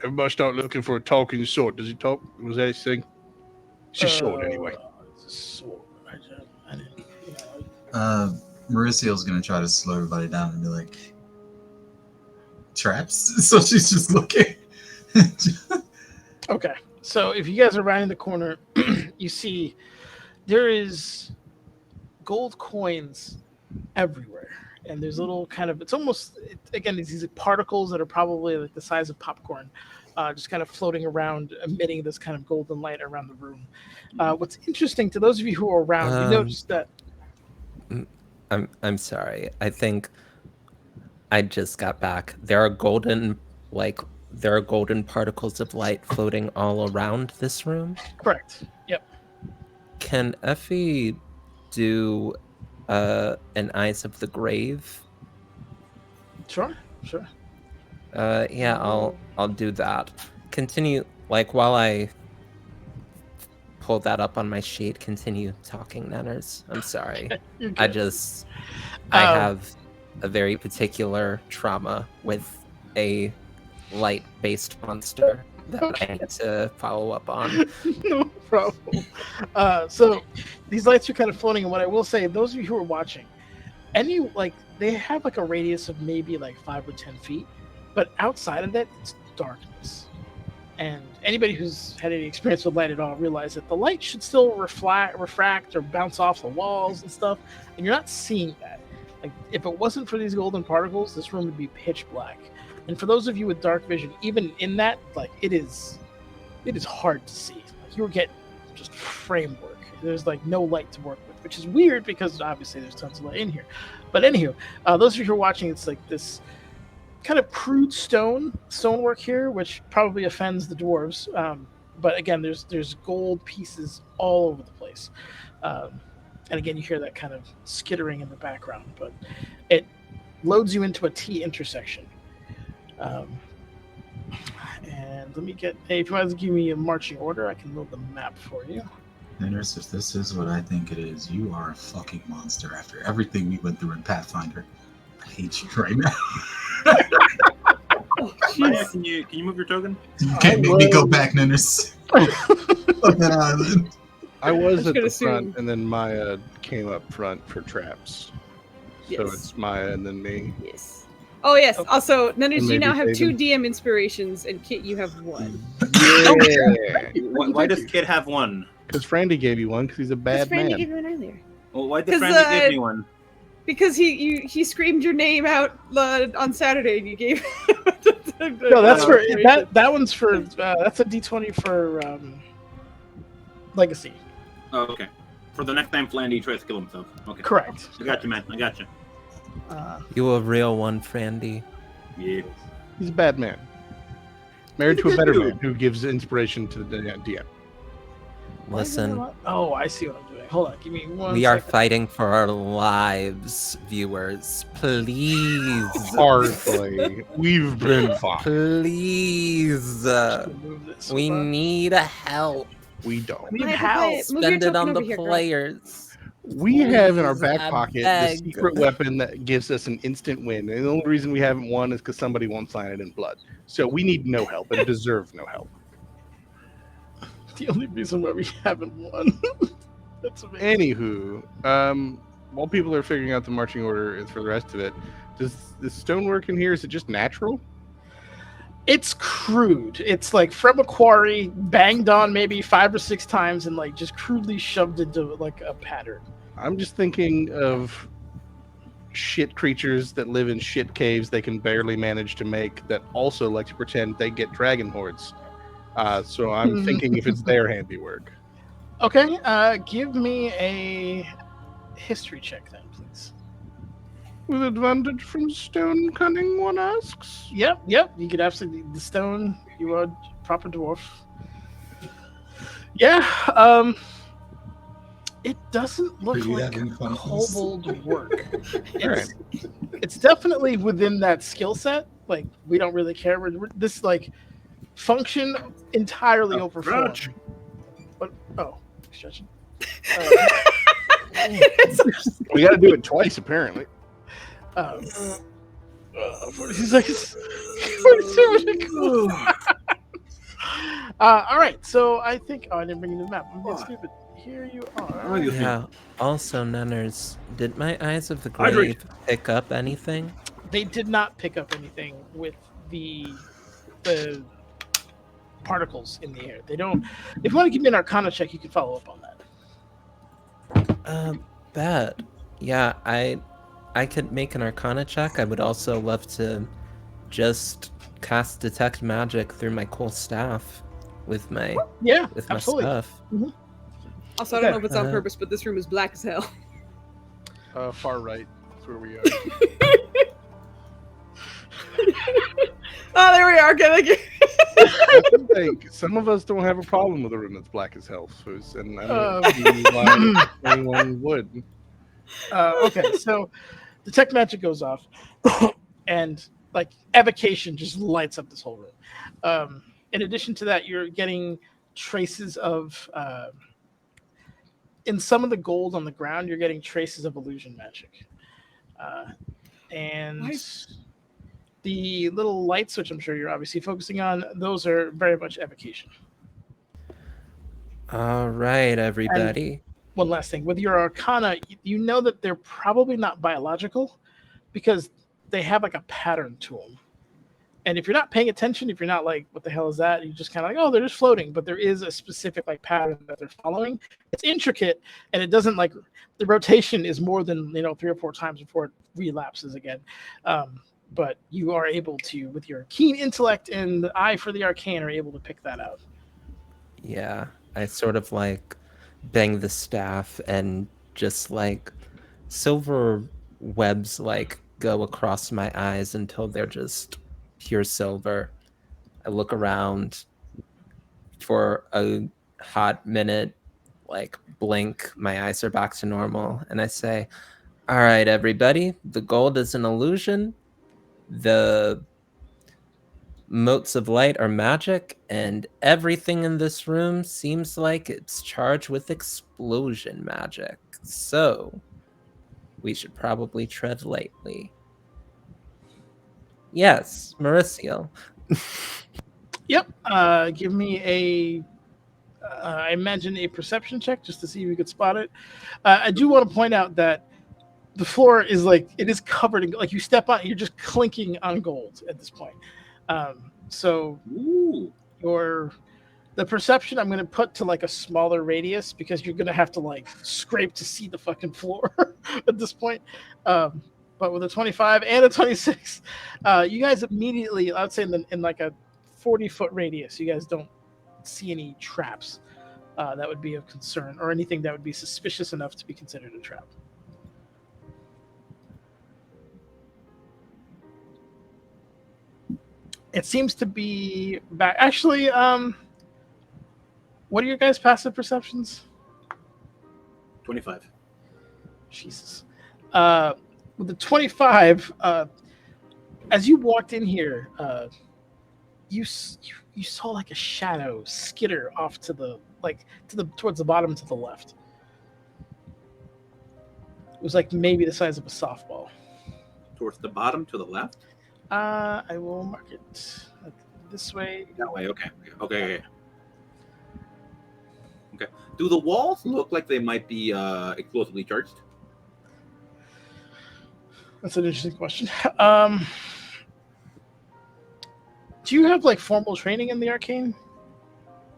everybody start looking for a talking sword. Does he talk? Was that his thing? It's just short anyway. It's a sword. I didn't, you know, Mauricio's gonna try to slow everybody down and be like, traps? So she's just looking. Okay, so if you guys are rounding the corner, you see there is gold coins everywhere, and there's little kind of, it's almost, again, these particles that are probably like the size of popcorn, just kind of floating around, emitting this kind of golden light around the room. What's interesting to those of you who are around, you notice that. I'm sorry. I think I just got back. There are golden particles of light floating all around this room. Correct. Yep. Can Effie do an Eyes of the Grave? Sure. Yeah, I'll do that. Continue, like, while I pull that up on my sheet, continue talking, Nenners. I'm sorry. You're good. I have a very particular trauma with a light-based monster that I need to follow up on. No problem. So these lights are kind of floating, and what I will say, those of you who are watching, they have like a radius of maybe like 5 or 10 feet, but outside of that, it's darkness. And anybody who's had any experience with light at all realize that the light should still refract or bounce off the walls and stuff, and you're not seeing that. Like, if it wasn't for these golden particles, this room would be pitch black. And for those of you with dark vision, even in that, like, it is hard to see. Like, you'll get just framework. There's like no light to work with, which is weird because obviously there's tons of light in here. But anywho, those of you who are watching, it's like this kind of crude stonework here, which probably offends the dwarves. But again, there's gold pieces all over the place. And again, you hear that kind of skittering in the background, but it loads you into a T intersection. And let me get. Hey, if you want to give me a marching order, I can load the map for you. Nanners, if this is what I think it is, you are a fucking monster after everything we went through in Pathfinder. I hate you right now. Oh, Maya, jeez. can you move your token? You can't make me go back, Nanners. Fuck that island. I was I at should the assume. front, and then Maya came up front for traps. So Yes. it's Maya and then me. Yes. Oh yes. Okay. Also, Nanners, And you now maybe have 2 Faden. DM inspirations, and Kit, you have 1. Yeah. Why does Kid have one? Because Frandy gave you one because he's a Because bad Frandy man. gave you one earlier. Well, why did 'Cause, Frandy give me one? Because he screamed your name out on Saturday, and you gave. No, that's for inspiration. that one's for that's a D20 for legacy. Oh, okay. For the next time Flandy tries to kill himself. Okay. Correct. I got you, man. I got you. You a real one, Frandy. Yeah. He's a bad man. Married He's a to a good better dude. man who gives inspiration to the DM. Listen, Oh, I see what I'm doing. Hold on, give me one. we are second. fighting for our lives, viewers. Please. Hardly. We've been fine. Please. Just gonna move this We over. need help. We don't. We need Maya, help. Move your Spend it token on the over here, girl. players. We have in our Please, back I pocket the beg. secret weapon that gives us an instant win. And the only reason we haven't won is because somebody won't sign it in blood. So we need no help and deserve no help. The only reason why we haven't won. That's amazing. Anywho, while people are figuring out the marching order for the rest of it, does the stonework in here, is it just natural? It's crude. It's like from a quarry, banged on maybe 5 or 6 times, and like just crudely shoved into like a pattern. I'm just thinking of shit creatures that live in shit caves they can barely manage to make that also like to pretend they get dragon hordes. So I'm thinking if it's their handiwork. Okay, give me a history check then, please. With advantage from stone cunning, one asks. Yep. You could absolutely the stone. You are proper dwarf. Yeah. It doesn't look Are you like having fun? kobold work. Alright. It's definitely within that skill set. Like we don't really care. This like function entirely over form. Stretch. But stretching. We got to do it twice, apparently. 46 seconds. 42 all right, so I think I didn't bring you the map. I'm being stupid. Here you are. Yeah. Also, Nunners, did my Eyes of the Hydrate. Grave pick up anything? They did not pick up anything with the particles in the air. They don't. If you want to give me an Arcana check, you can follow up on that. Bad. Yeah, I could make an Arcana check. I would also love to just cast Detect Magic through my cool staff with my Yeah, with my absolutely. stuff. Also, I don't know if it's on Uh, purpose, but this room is black as hell. Far right. That's where we are. Oh, there we are. I think some of us don't have a problem with a room that's black as hell, Foos, and I don't see why anyone would. Okay, so Detect Magic goes off, and like evocation just lights up this whole room. In addition to that, you're getting traces of in some of the gold on the ground. You're getting traces of illusion magic, and Nice. the little lights, which I'm sure you're obviously focusing on, those are very much evocation. All right, everybody. One last thing with your Arcana, you know that they're probably not biological because they have like a pattern to them. And if you're not paying attention, if you're not like, what the hell is that? You just kind of like, oh, they're just floating. But there is a specific like pattern that they're following. It's intricate, and it doesn't like the rotation is more than 3 or 4 times before it relapses again. But you are able to, with your keen intellect and the eye for the arcane, are able to pick that out. Yeah, I sort of like bang the staff and just like silver webs like go across my eyes until they're just pure silver. I look around for a hot minute, like blink, my eyes are back to normal, and I say, all right, everybody, the gold is an illusion. The motes of light are magic, and everything in this room seems like it's charged with explosion magic. So we should probably tread lightly. Yes, Mauricio. Yep. Give me I imagine a perception check just to see if you could spot it. I do want to point out that the floor is it is covered in, like, you step on, you're just clinking on gold at this point. So Ooh. the perception I'm going to put to like a smaller radius, because you're going to have to like scrape to see the fucking floor at this point. But with a 25 and a 26, you guys immediately, I would say in like a 40-foot radius, you guys don't see any traps that would be of concern, or anything that would be suspicious enough to be considered a trap. It seems to be back. Actually, what are your guys' passive perceptions? 25. Jesus. With the 25, as you walked in here, you saw like a shadow skitter off towards the bottom to the left. It was like maybe the size of a softball. Towards the bottom to the left? I will mark it this way. That way, okay. Okay. Do the walls look like they might be explosively charged? That's an interesting question. Do you have like formal training in the arcane?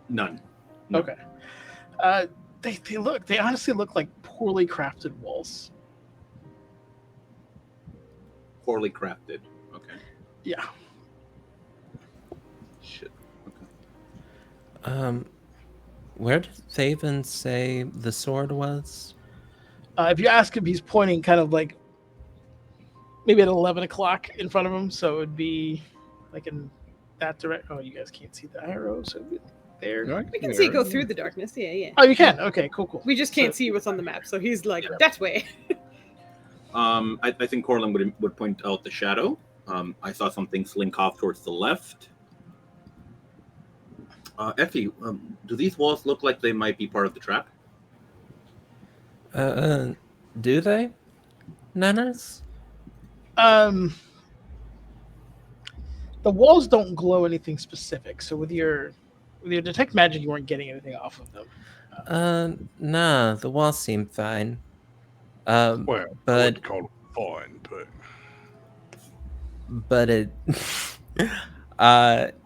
None. No. Okay. They honestly look like poorly crafted walls. Poorly crafted. Okay. Yeah. Shit. Okay. Where did Thaven say the sword was? If you ask him, he's pointing kind of like maybe at 11 o'clock in front of him, so it would be like in that direction. Oh, you guys can't see the arrow, so it'd be there. No, We can see it go through the darkness. Yeah. Oh, you can. Okay, cool. We just can't see what's on the map, so he's like that way. I think Corlin would point out the shadow. I saw something slink off towards the left. Effie, do these walls look like they might be part of the trap? Do they? Nanas? The walls don't glow anything specific, so with your detect magic, you weren't getting anything off of them. Nah, the walls seem fine. Well, I but wouldn't call it fine, but it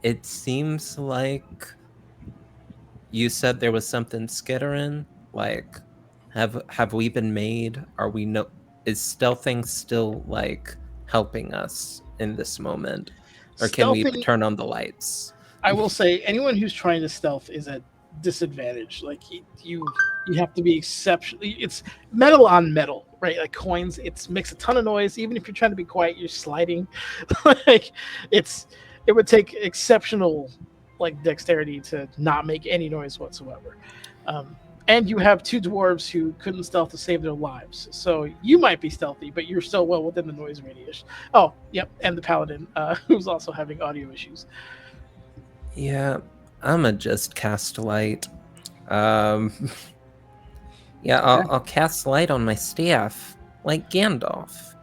it seems like you said there was something skittering. Like, have we been made? Are we is stealthing still like helping us in this moment, or can we turn on the lights? I will say anyone who's trying to stealth is at disadvantage. Like you have to be exceptionally. It's metal on metal, right? Like coins. It makes a ton of noise. Even if you're trying to be quiet, you're sliding. Like it would take exceptional like dexterity to not make any noise whatsoever. And you have two dwarves who couldn't stealth to save their lives. So you might be stealthy, but you're still well within the noise radius. Oh, yep. And the paladin, who's also having audio issues. Yeah, I'ma just cast light. Yeah, I'll cast light on my staff, like Gandalf.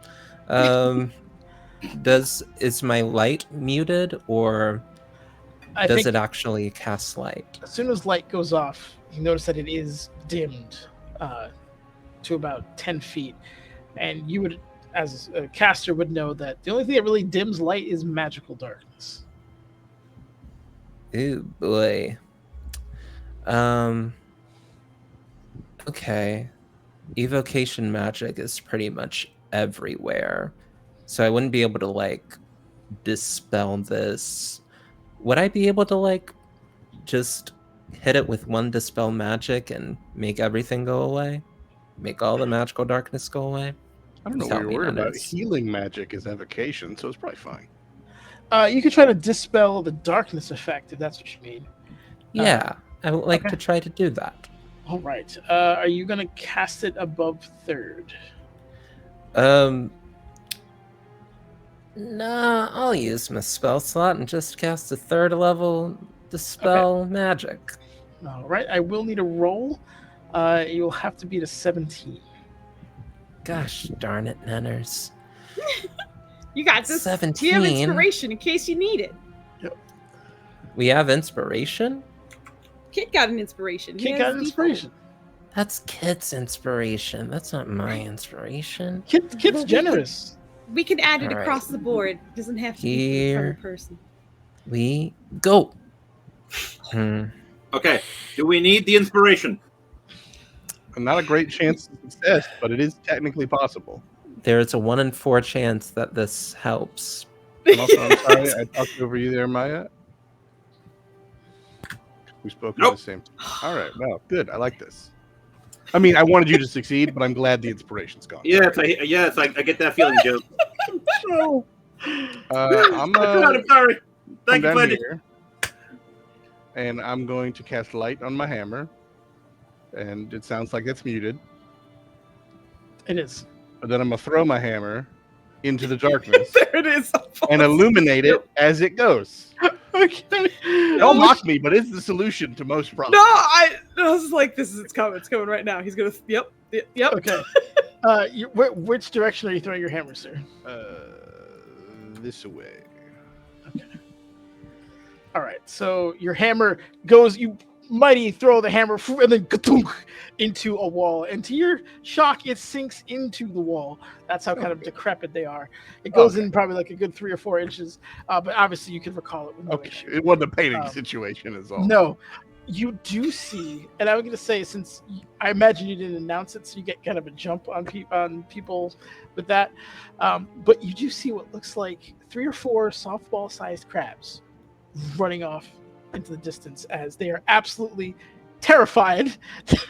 Is my light muted, or does it actually cast light? As soon as light goes off, you notice that it is dimmed to about 10 feet. And you would, as a caster, would know that the only thing that really dims light is magical darkness. Ooh, boy. Okay. Evocation magic is pretty much everywhere. So I wouldn't be able to, like, dispel this. Would I be able to, like, just hit it with one dispel magic and make everything go away? Make all the magical darkness go away? I don't know what Tell you're me, worried about. Nanners. Healing magic is evocation, so it's probably fine. You could try to dispel the darkness effect if that's what you mean. Yeah, I would like okay. to try to do that. All right. Are you gonna cast it above third? Nah, I'll use my spell slot and just cast a 3rd level dispel magic. All right. I will need a roll. You'll have to beat a 17. Gosh darn it, Nenners. You got this. 17. We have inspiration in case you need it. We have inspiration? Kit got an inspiration. He Kit has got an default. inspiration. That's Kit's inspiration. That's not my inspiration. Kit's generous. We can add it All right. across the board. It doesn't have to be from Here. the person. We go. Okay. Do we need the inspiration? Not a great chance of success, but it is technically possible. There's a 1 in 4 chance that this helps. I'm sorry, I talked over you there, Maya. We spoke at Nope. the same time. All right, well, good. I like this. I mean, I wanted you to succeed, but I'm glad the inspiration's gone. Yes, I get that feeling, Joe. No. I'm I'm sorry. come Thank you, down buddy. here, and I'm going to cast light on my hammer, and it sounds like it's muted. It is. But then I'm gonna throw my hammer into the darkness There it is. and illuminate it as it goes. Okay. Don't mock me, but it's the solution to most problems. No, I was like, it's coming. It's coming right now. He's gonna. Yep. Okay. Which direction are you throwing your hammer, sir? This way. All right. So your hammer goes. You mighty throw the hammer and then ka-thunk into a wall. And to your shock, it sinks into the wall. That's how kind of decrepit they are. It goes in probably like a good 3 or 4 inches. But obviously, you can recall it with no Okay, issue. it wasn't a painting situation, is all. No, you do see, and I'm going to say, since I imagine you didn't announce it, so you get kind of a jump on people with that. But you do see what looks like 3 or 4 softball-sized crabs running off into the distance as they are absolutely terrified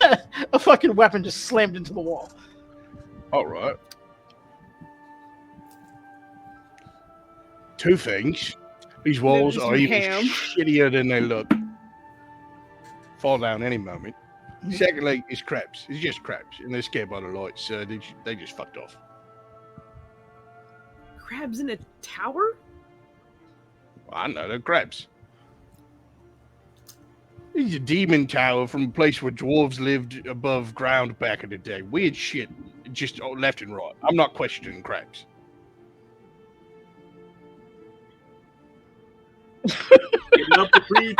that a fucking weapon just slammed into the wall. All right. 2 things. These walls There's are even ham. shittier than they look. Fall down any moment. Secondly, it's crabs. It's just crabs, and they're scared by the lights, so they just fucked off. Crabs in a tower? Well, I know, they're crabs. It's a demon tower from a place where dwarves lived above ground back in the day. Weird shit, just left and right. I'm not questioning crabs. Getting up the creek.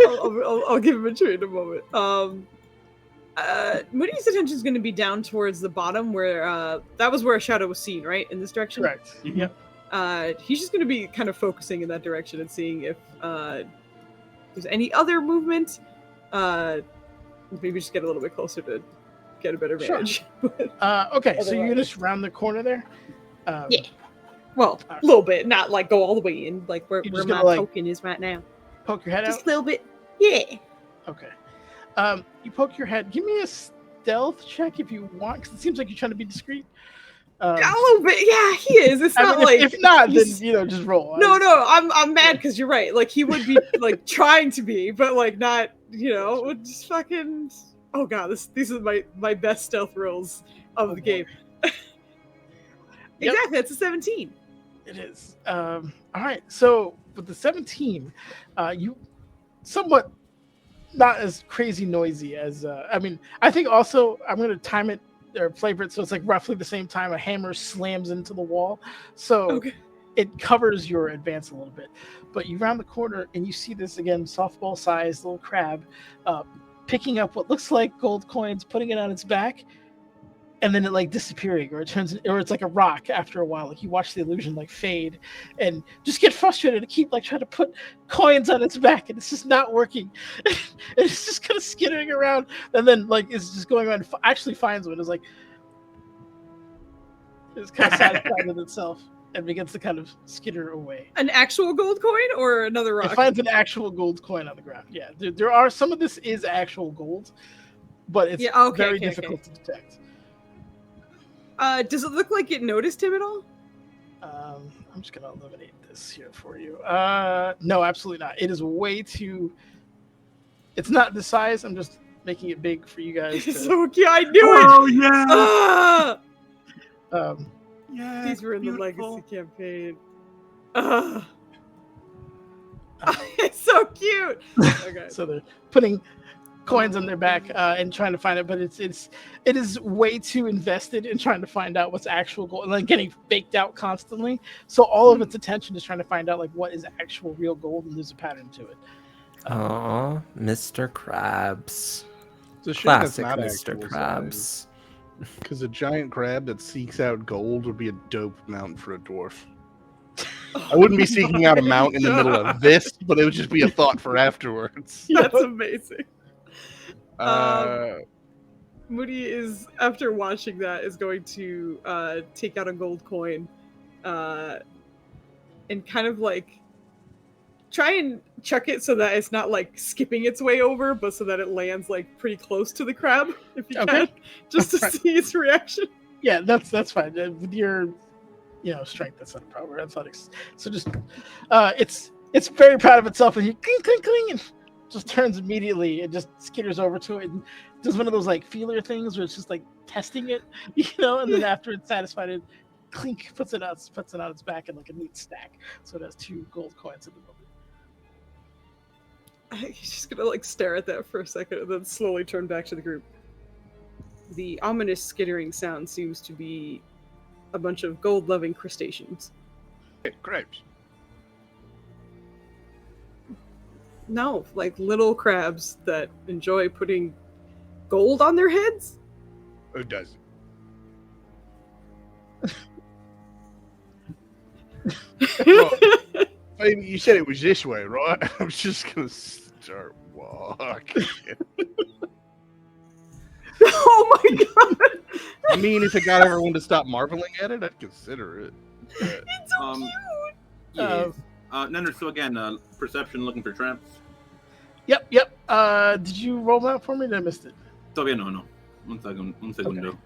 I'll give him a treat in a moment. Moody's attention is going to be down towards the bottom where that was where a shadow was seen, right? In this direction? Correct. Yep. He's just going to be kind of focusing in that direction and seeing if there's any other movement. Maybe just get a little bit closer to get a better vantage. Okay, so you're just round the corner there? Yeah. Well, a little bit, not like go all the way in, like where You're just my gonna, like, token is right now. Poke your head Just out? a little bit. Yeah. Okay. You poke your head. Give me a stealth check if you want, because it seems like you're trying to be discreet. A little bit. Yeah, he is. It's not mean, like if not, then he's- just roll. No, I'm mad because you're right. Like he would be like trying to be, but like not. Just fucking. Oh god, these are my best stealth rolls of the game. Exactly, it's a 17. It is. All right. So with the 17, you somewhat not as crazy noisy as I think also I'm going to time it or flavor it so it's like roughly the same time a hammer slams into the wall, so it covers your advance a little bit. But you round the corner and you see this again, softball-sized little crab, picking up what looks like gold coins, putting it on its back, and then it like disappearing, or it's like a rock after a while. Like you watch the illusion like fade and just get frustrated to keep like trying to put coins on its back, and it's just not working. It's just kind of skittering around, and then like it's just going around, actually finds one. It's like it's kind of satisfied with itself and begins to kind of skitter away. An actual gold coin or another rock? It finds an actual gold coin on the ground. Yeah, there are some of this is actual gold, but it's very difficult to detect. Does it look like it noticed him at all? I'm just gonna eliminate this here for you. No, absolutely not. It is way too. It's not the size. I'm just making it big for you guys. To, So yeah, I knew Oh it. yeah. Ah! Yeah. These were in the beautiful. legacy campaign. Ah. It's so cute. Okay. So they're putting coins on their back and trying to find it, but it is way too invested in trying to find out what's actual gold and like getting faked out constantly. So all of its attention is trying to find out like what is actual real gold, and there's a pattern to it. Aw, Mr. Krabs. It's a shame that's Classic not Mr. actual Krabs. Because a giant crab that seeks out gold would be a dope mount for a dwarf. I wouldn't be seeking out a mount in the middle of this, but it would just be a thought for afterwards. That's amazing. Uh, Moody is, after watching that, is going to take out a gold coin and kind of like try and chuck it so that it's not like skipping its way over, but so that it lands like pretty close to the crab, if you can, just to see its reaction. Yeah, that's fine. With your strength, that's not a problem. Athletics. So just it's very proud of itself, and you cling cling cling and just turns immediately and just skitters over to it and does one of those like feeler things where it's just like testing it, and then after it's satisfied, it clink puts it on its back in like a neat stack. So it has 2 gold coins at the moment. He's just gonna like stare at that for a second and then slowly turn back to the group. The ominous skittering sound seems to be a bunch of gold-loving crustaceans. crabs. No, like little crabs that enjoy putting gold on their heads. Who doesn't? Well, baby, you said it was this way, right? I'm just gonna start walking. Oh my god! I mean, if it got everyone to stop marveling at it, I'd consider it. But It's so cute! Yes. Nenner, so again, perception looking for traps. Yep. Did you roll that for me? Did I missed it? Todavía no. One segundo.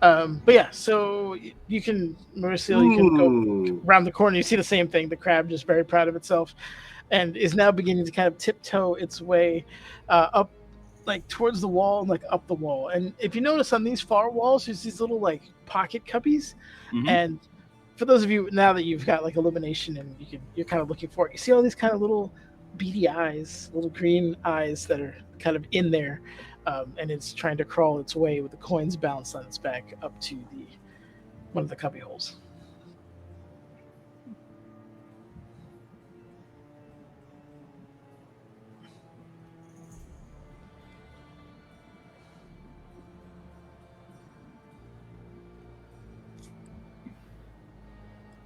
Okay. But yeah, so you can, Maricel, you can go around the corner. You see the same thing. The crab just very proud of itself, and is now beginning to kind of tiptoe its way up, like towards the wall and like up the wall. And if you notice on these far walls, there's these little like pocket cubbies. Mhm. And for those of you now that you've got like illumination and you're kind of looking for it, you see all these kind of little beady eyes, little green eyes that are kind of in there. And it's trying to crawl its way with the coins balanced on its back up to one of the cubby holes.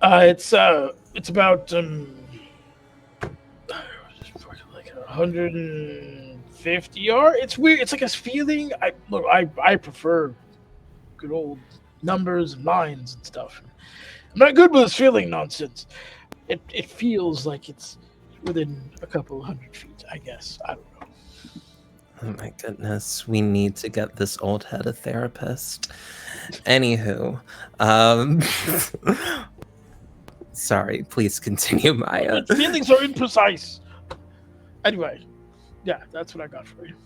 It's about like 150 yards. It's weird. It's like a feeling. I prefer good old numbers and lines and stuff. I'm not good with this feeling nonsense. It feels like it's within a couple 100 feet. I guess I don't know. Oh my goodness, we need to get this old head a therapist. Anywho, sorry, please continue, Maya. Feelings are imprecise. Anyway, yeah, that's what I got for you.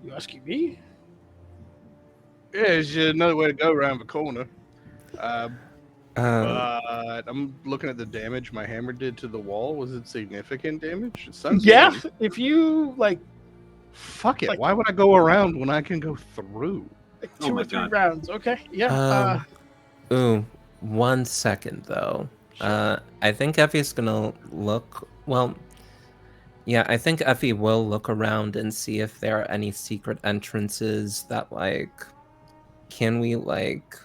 You asking me? yeah, it's just another way to go around the corner. Um, But I'm looking at the damage my hammer did to the wall. Was it significant damage? It sounds Yeah, good. if you like Fuck it. Like- Why would I go around when I can go through? two my or three God. rounds, okay? Yeah. Ooh, 1 second though. I think Effie's gonna look. Well, yeah, I think Effie will look around and see if there are any secret entrances that, like, can we, like,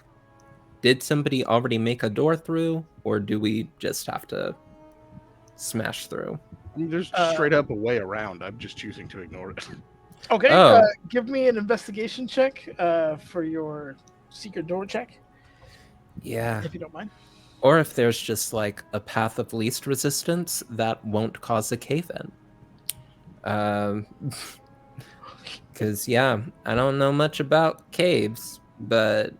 did somebody already make a door through, or do we just have to smash through? I mean, there's straight up a way around. I'm just choosing to ignore it. Okay, Oh. give me an investigation check for your secret door check, Yeah. if you don't mind. Or if there's just, like, a path of least resistance that won't cause a cave-in. Because Because, yeah, I don't know much about caves, but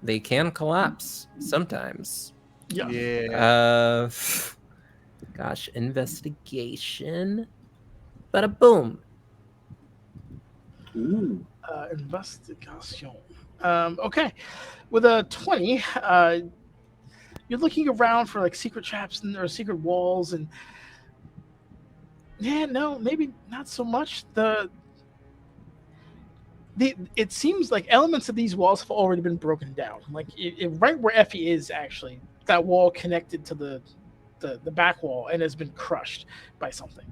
they can collapse sometimes. Yeah. Gosh, investigation. Bada boom. Ooh. Investigation. Okay. With a 20, you're looking around for like secret traps or secret walls, and yeah, no, maybe not so much. It seems like elements of these walls have already been broken down. Like right where Effie is, actually, that wall connected to the back wall and has been crushed by something.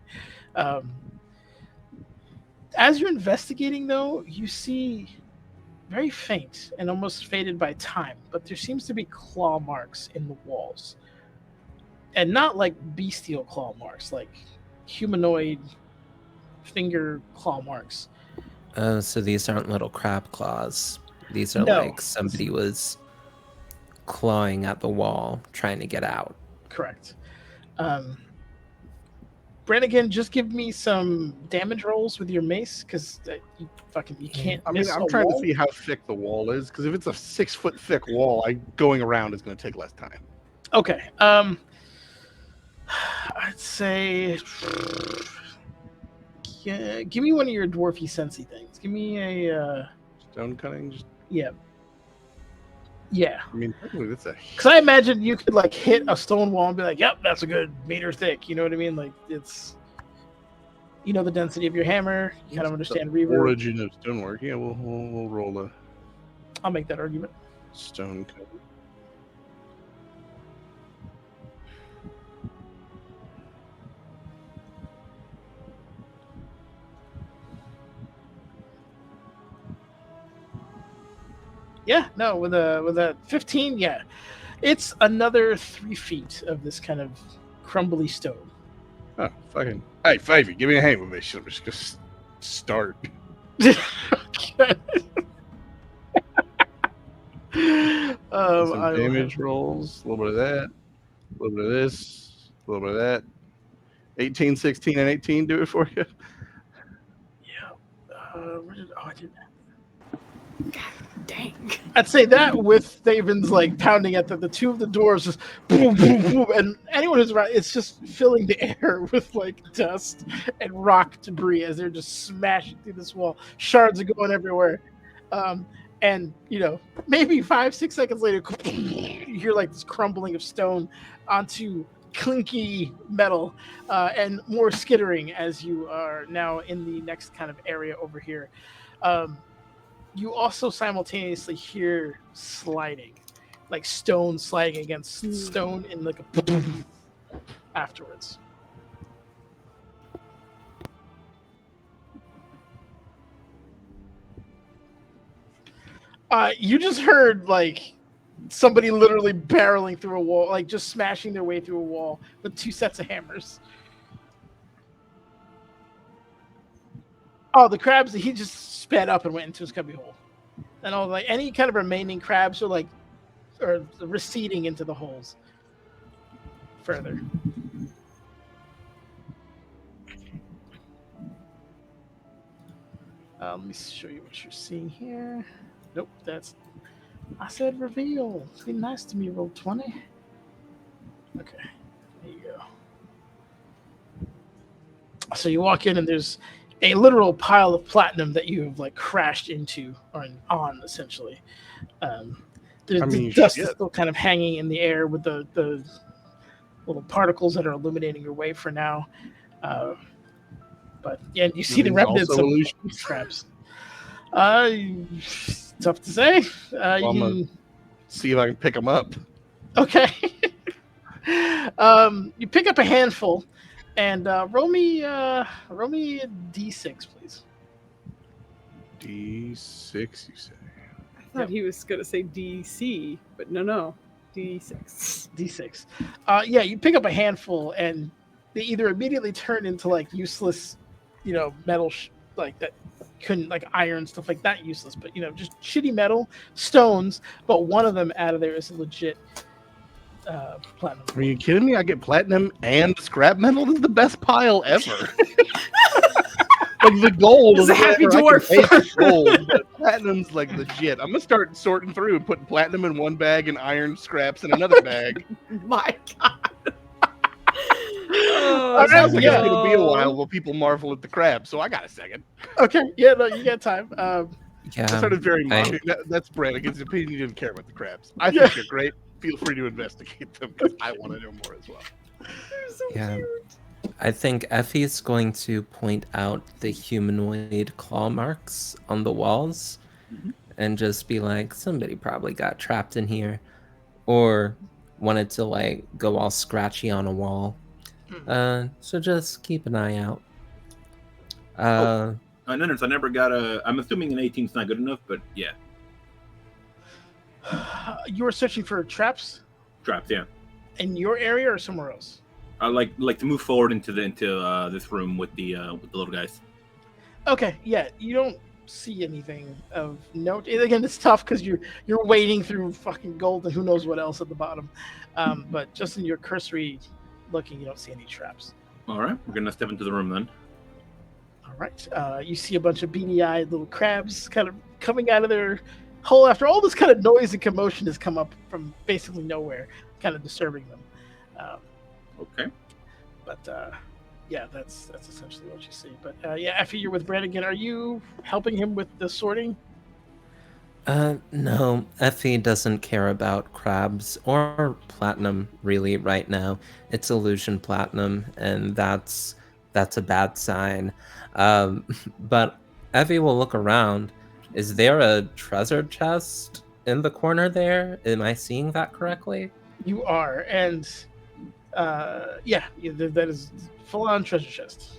As you're investigating, though, you see very faint and almost faded by time, but there seems to be claw marks in the walls, and not like bestial claw marks, like humanoid finger claw marks. So these aren't little crab claws. These are No. like somebody was clawing at the wall trying to get out. Correct. Brannigan, just give me some damage rolls with your mace, because you can't. I mean, miss I'm a trying to wall. see how thick the wall is, because if it's a 6 foot thick wall, going around is going to take less time. Okay. I'd say. Yeah, give me one of your dwarfy sensey things. Give me a. Stone cutting. Yeah. I mean, technically, that's a. Because I imagine you could like hit a stone wall and be like, "Yep, that's a good meter thick." You know what I mean? Like it's. You know the density of your hammer. You kind of understand reverb. Origin of stonework. Yeah, we'll roll a I'll make that argument. stone cut. Yeah, no, with a 15, yeah, it's another 3 feet of this kind of crumbly stone. Oh, fucking. Hey, Favy, give me a hand with this. I'm just going to start. Okay. Some I will damage have- rolls. A little bit of that. A little bit of this. A little bit of that. 18, 16, and 18 do it for you. Yeah. I did that. God dang. I'd say that with Davin's like pounding at the two of the doors, just boom, boom, boom, and anyone who's around, it's just filling the air with like dust and rock debris as they're just smashing through this wall. Shards are going everywhere, and maybe 5-6 seconds later, you hear like this crumbling of stone onto clinky metal, and more skittering as you are now in the next kind of area over here. You also simultaneously hear sliding, like stone sliding against stone in like a afterwards. You just heard like somebody literally barreling through a wall, like just smashing their way through a wall with 2 sets of hammers. Oh, the crabs, he just sped up and went into his cubbyhole. And all like any kind of remaining crabs are receding into the holes further. Let me show you what you're seeing here. Nope, I said reveal. Be nice to me, roll 20. Okay, there you go. So you walk in and there's a literal pile of platinum that you have like crashed into or on essentially. The dust is still kind of hanging in the air with the little particles that are illuminating your way for now. But yeah, you see the remnants of crabs. Tough to say. I'm gonna see if I can pick them up. Okay. You pick up a handful. And roll me a D6, please. D6, you say? I thought he was going to say DC, but no. D6. D6. Yeah, you pick up a handful, and they either immediately turn into like useless, metal, like that couldn't like iron stuff like that useless, but just shitty metal stones. But one of them out of there is a legit. Platinum. Are you kidding me? I get platinum and scrap metal. This is the best pile ever. Like the gold This is is a happy whatever, I dwarf. can pay for gold, but platinum's like legit. I'm gonna start sorting through and putting platinum in one bag and iron scraps in another bag. My God. All It right, sounds like yeah. it's gonna be a while while people marvel at the crab, so I got a second. Okay, yeah, no, you got time. I Yeah, started very I- mocking. That's Brad. Against his opinion, he didn't care about the crabs. I Yeah. think they're great. Feel free to investigate them because I want to know more as well. They're so Yeah. cute. I think Effie's going to point out the humanoid claw marks on the walls Mhm. and just be like, somebody probably got trapped in here or wanted to like go all scratchy on a wall. So just keep an eye out. No, I never got a. I'm assuming an 18's not good enough, but yeah, You were searching for traps traps. Yeah, in your area or somewhere else? I like to move forward into this room with the little guys. Okay, yeah, you don't see anything of note. Again, it's tough because you're wading through fucking gold and who knows what else at the bottom. But just in your cursory looking, you don't see any traps. All right, we're gonna step into the room then. All right, you see a bunch of beady-eyed little crabs kind of coming out of their hole after all this kind of noise and commotion has come up from basically nowhere, kind of disturbing them. Okay. But yeah, that's essentially what you see. But yeah, after you're with Brad again, are you helping him with the sorting? No, Effie doesn't care about crabs or platinum really right now. It's illusion platinum, and that's a bad sign. But Effie will look around. Is there a treasure chest in the corner there? Am I seeing that correctly? You are, and yeah, that is full-on treasure chest.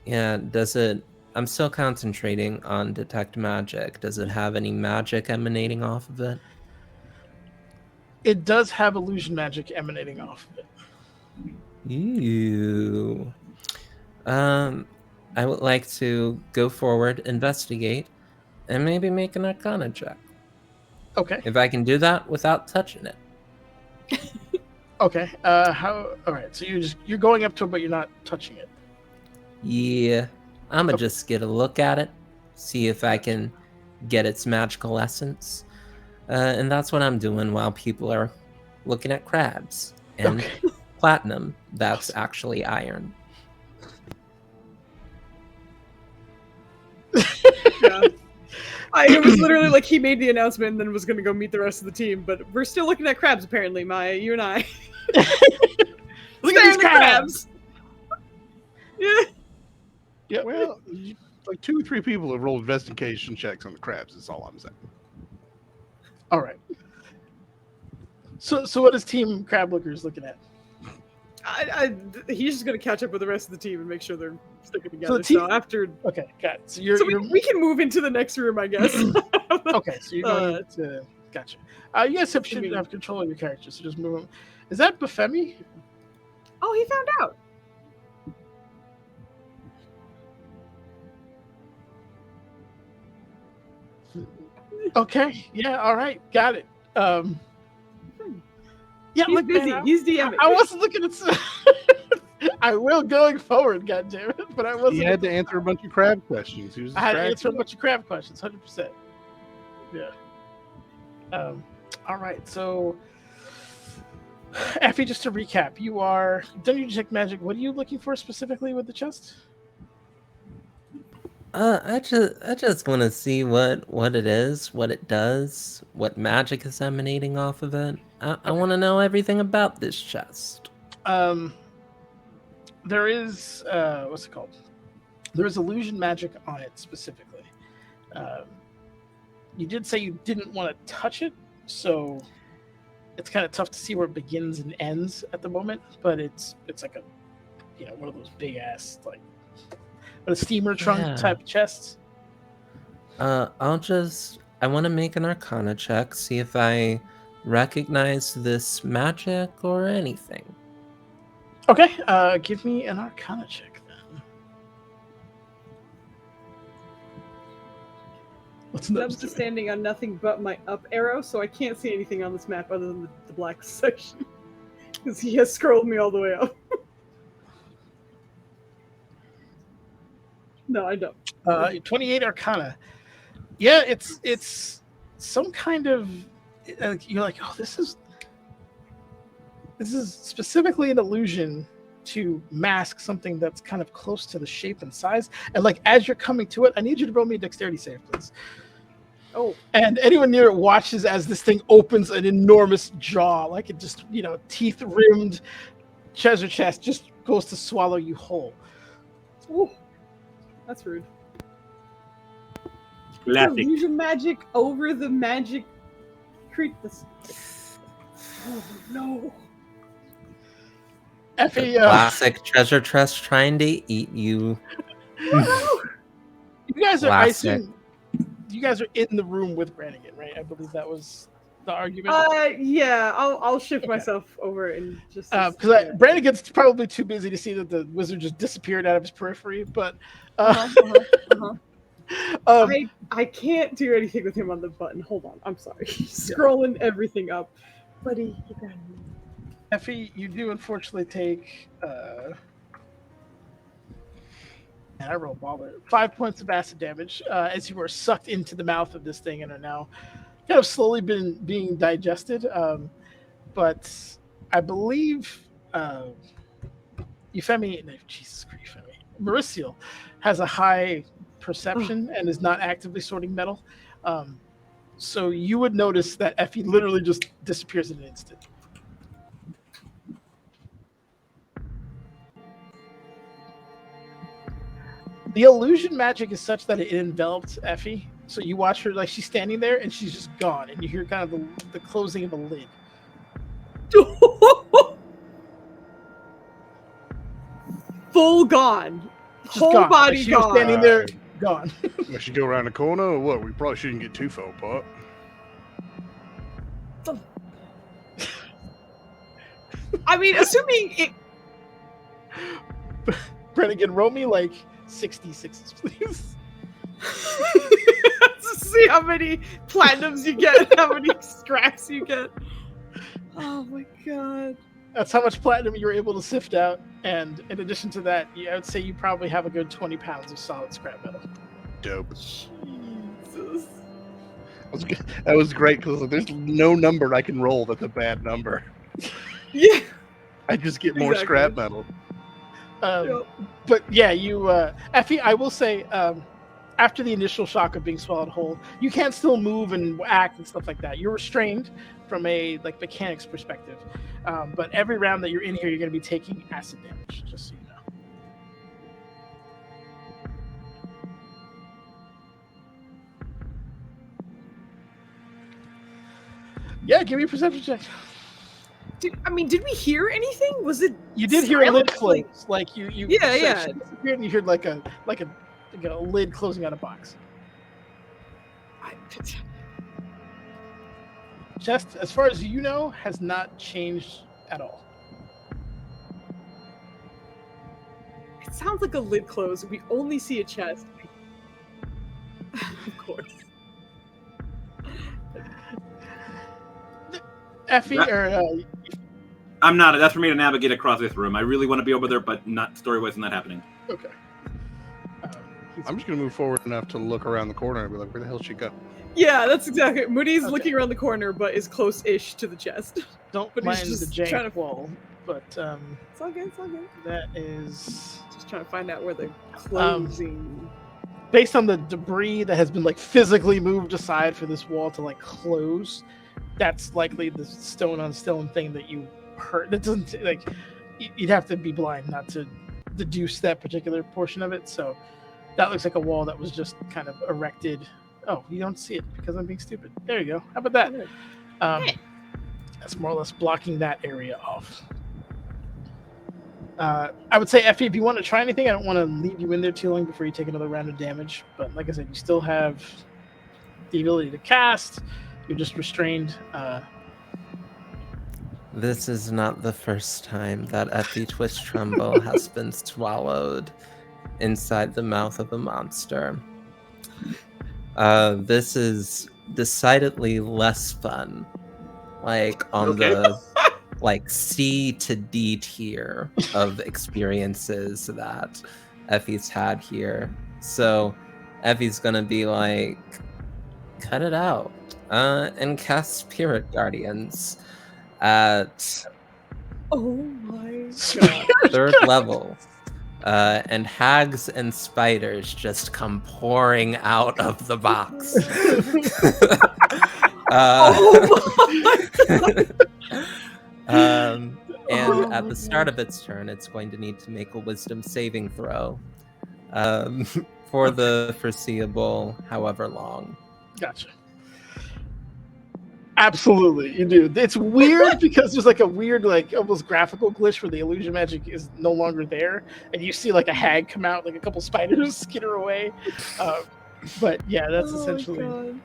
Yeah, does it... I'm still concentrating on detect magic. Does it have any magic emanating off of it? It does have illusion magic emanating off of it. Ew. I would like to go forward, investigate, and maybe make an Arcana check. Okay. If I can do that without touching it. Okay. How? All right. So you're going up to it, but you're not touching it. Yeah. I'ma Okay. just get a look at it, see if I can get its magical essence. And that's what I'm doing while people are looking at crabs and Okay. platinum. That's actually iron. Yeah. It was literally like he made the announcement and then was going to go meet the rest of the team, but we're still looking at crabs apparently, Maya, you and I. Look at these crabs! Yeah. Yeah. Well, like 2 or 3 people have rolled investigation checks on the crabs. That's all I'm saying. All right. So what is Team Crab Lookers looking at? He's just going to catch up with the rest of the team and make sure they're sticking together. the team- after, Okay, got it. So we can move into the next room, I guess. okay. So you're going to gotcha. You guys should have control of your characters. So just move them. Is that Bafemi? Oh, he found out. Okay. Yeah. All right. Got it. Yeah. He's look, busy. man, He's DMing. I wasn't looking at. I will going forward. God damn it! But I wasn't. He had to answer a bunch of crab questions. He was I had to answer a distracted. bunch of crab questions. 100%. Yeah. All right. So, Effie, just to recap, you are done your detect magic. What are you looking for specifically with the chest? I just want to see what it is, what it does, what magic is emanating off of it. I want to know everything about this chest. There is what's it called? There is illusion magic on it specifically. You did say you didn't want to touch it, so it's kind of tough to see where it begins and ends at the moment. But it's like a one of those big ass like a steamer trunk type chests. I want to make an Arcana check, see if I recognize this magic or anything. Okay, give me an Arcana check then. What's I'm Nubs just doing? standing on nothing but my up arrow, so I can't see anything on this map other than the black section. Because he has scrolled me all the way up. No, I don't. 28 Arcana. Yeah, it's some kind of you're like, oh, this is specifically an illusion to mask something that's kind of close to the shape and size. And like as you're coming to it, I need you to roll me a dexterity save, please. Oh, And anyone near it watches as this thing opens an enormous jaw, like it just, teeth rimmed treasure chest just goes to swallow you whole. ooh, that's rude. Classic. Illusion magic over the magic creature. Oh no. Effie, Classic treasure chest trying to eat you. you guys are, I Classic. assume, you guys are in the room with Brannigan, right? I believe that was the argument. Yeah, I'll shift Okay. myself over and just Because Brannigan's probably too busy to see that the wizard just disappeared out of his periphery, but I can't do anything with him on the button. Hold on, I'm sorry. Scrolling everything up, buddy. You gotta move. Effie, you do unfortunately take and I rolled baller 5 points of acid damage as you were sucked into the mouth of this thing and are now kind of slowly being digested. But I believe Mauricio has a high perception and is not actively sorting metal. So you would notice that Effie literally just disappears in an instant. The illusion magic is such that it enveloped Effie. So you watch her, like she's standing there and she's just gone. And you hear kind of the closing of a lid. Full gone. Just Whole gone. body Like she was gone. standing there, gone. I should go around the corner or what? We probably shouldn't get too far apart. I mean, assuming it. Brannigan, roll me like 66s, please. To see how many platinums you get, how many scraps you get. Oh my god. That's how much platinum you were able to sift out. And in addition to that, I would say you probably have a good 20 pounds of solid scrap metal. Dope. Jesus. That was great because there's no number I can roll that's a bad number. Yeah. I just get more Exactly. scrap metal. Yep. But yeah, you, Effie, I will say, after the initial shock of being swallowed whole, you can still move and act and stuff like that. You're restrained from a mechanics perspective, but every round that you're in here, you're going to be taking acid damage. Just so you know. Yeah, give me a perception check. Did we hear anything? Was it? You did hear a lid silent? close, like you. Yeah, yeah. She disappeared and you heard like a lid closing on a box. Chest, as far as you know, has not changed at all. It sounds like a lid close. We only see a chest. Of course. Effie, or I'm not. That's for me to navigate across this room. I really want to be over there, but not story-wise, not happening. okay. I'm just gonna move forward enough to look around the corner and be like, where the hell she go? Yeah, that's exactly it. Moody's Okay. looking around the corner, but is close-ish to the chest. Don't But he's mind the just jank trying to- wall, but It's all good. It's all good. that is Just trying to find out where the closing. based on the debris that has been physically moved aside for this wall to close. That's likely the stone on stone thing that you heard. That doesn't you'd have to be blind not to deduce that particular portion of it. So that looks like a wall that was just kind of erected. Oh, you don't see it because I'm being stupid. There you go. How about that? That's more or less blocking that area off. I would say, Effie, if you want to try anything, I don't want to leave you in there too long before you take another round of damage. But like I said, you still have the ability to cast. You're just restrained. This is not the first time that Effie Twist Trumbo has been swallowed inside the mouth of a monster. This is decidedly less fun. On the C to D tier of experiences that Effie's had here. So Effie's gonna be like, cut it out, and cast Spirit Guardians at Oh my god. 3rd level. And hags and spiders just come pouring out of the box. And at the start of its turn, it's going to need to make a wisdom saving throw for the foreseeable however long. Gotcha. Absolutely, you do. It's weird because there's like a weird, like almost graphical glitch where the illusion magic is no longer there, and you see like a hag come out, like a couple spiders skitter away. But yeah, that's essentially. God.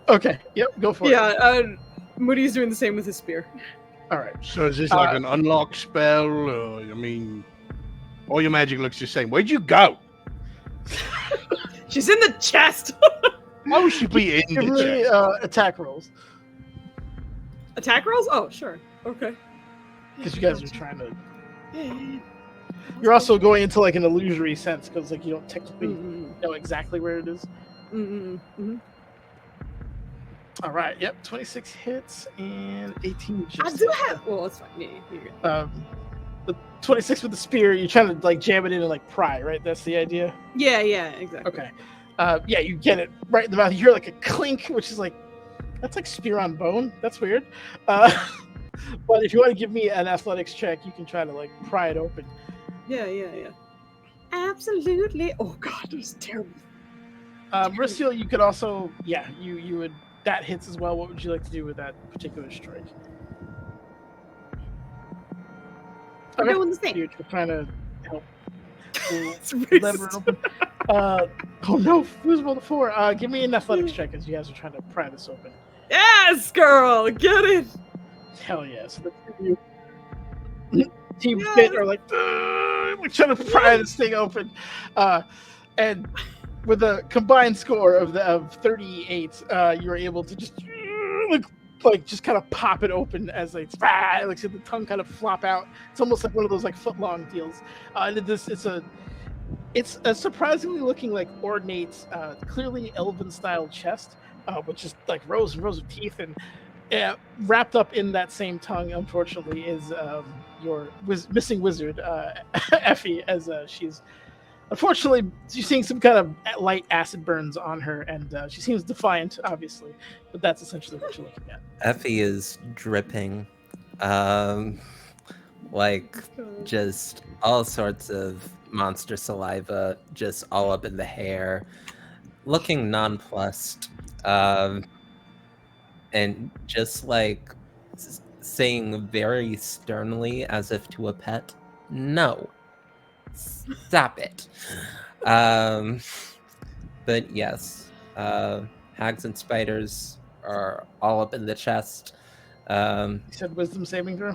Okay. Yep. Go for it. Yeah, Moody's doing the same with his spear. All right. So is this like an unlock spell? Or, I mean, all your magic looks the same. Where'd you go? She's in the chest. Why would she be in Give the me chest? attack rolls Attack rolls? Oh, sure. Okay. because you guys are trying to. You're also going into like an illusory sense because like you don't technically know exactly where it is. All right. Yep. 26 hits and 18 just. I do have. Well, it's fine. Yeah, you're good. The 26 with the spear. You're trying to like jam it in and like pry, right? That's the idea. Yeah, exactly. Okay. Yeah, you get it right in the mouth. You hear like a clink, which is like that's like spear on bone. That's weird. But if you want to give me an athletics check, you can try to like pry it open. Yeah. Absolutely. Oh god, that was terrible. Mauricio, you could also, you would. That hits as well. What would you like to do with that particular strike? I'm doing the same. You're trying to help. It's Let it open. Oh no, who's rolled a 4? Give me an athletics check as you guys are trying to pry this open. Yes, girl, get it. Hell yes. Yeah. Team Fit are like, we're trying to pry this thing open. And with a combined score of 38, you're able to just like just kind of pop it open as like see the tongue kind of flop out. It's almost like one of those like foot long deals. It's a surprisingly looking like ornate, clearly elven style chest, with just like rows and rows of teeth, and wrapped up in that same tongue, unfortunately, is your missing wizard, Effie, as she's unfortunately you're seeing some kind of light acid burns on her, and she seems defiant, obviously, but that's essentially what you're looking at. Effie is dripping, like just all sorts of monster saliva, just all up in the hair, looking nonplussed, and just like saying very sternly, as if to a pet, "No, stop it." But yes, hags and spiders are all up in the chest. You said wisdom saving throw?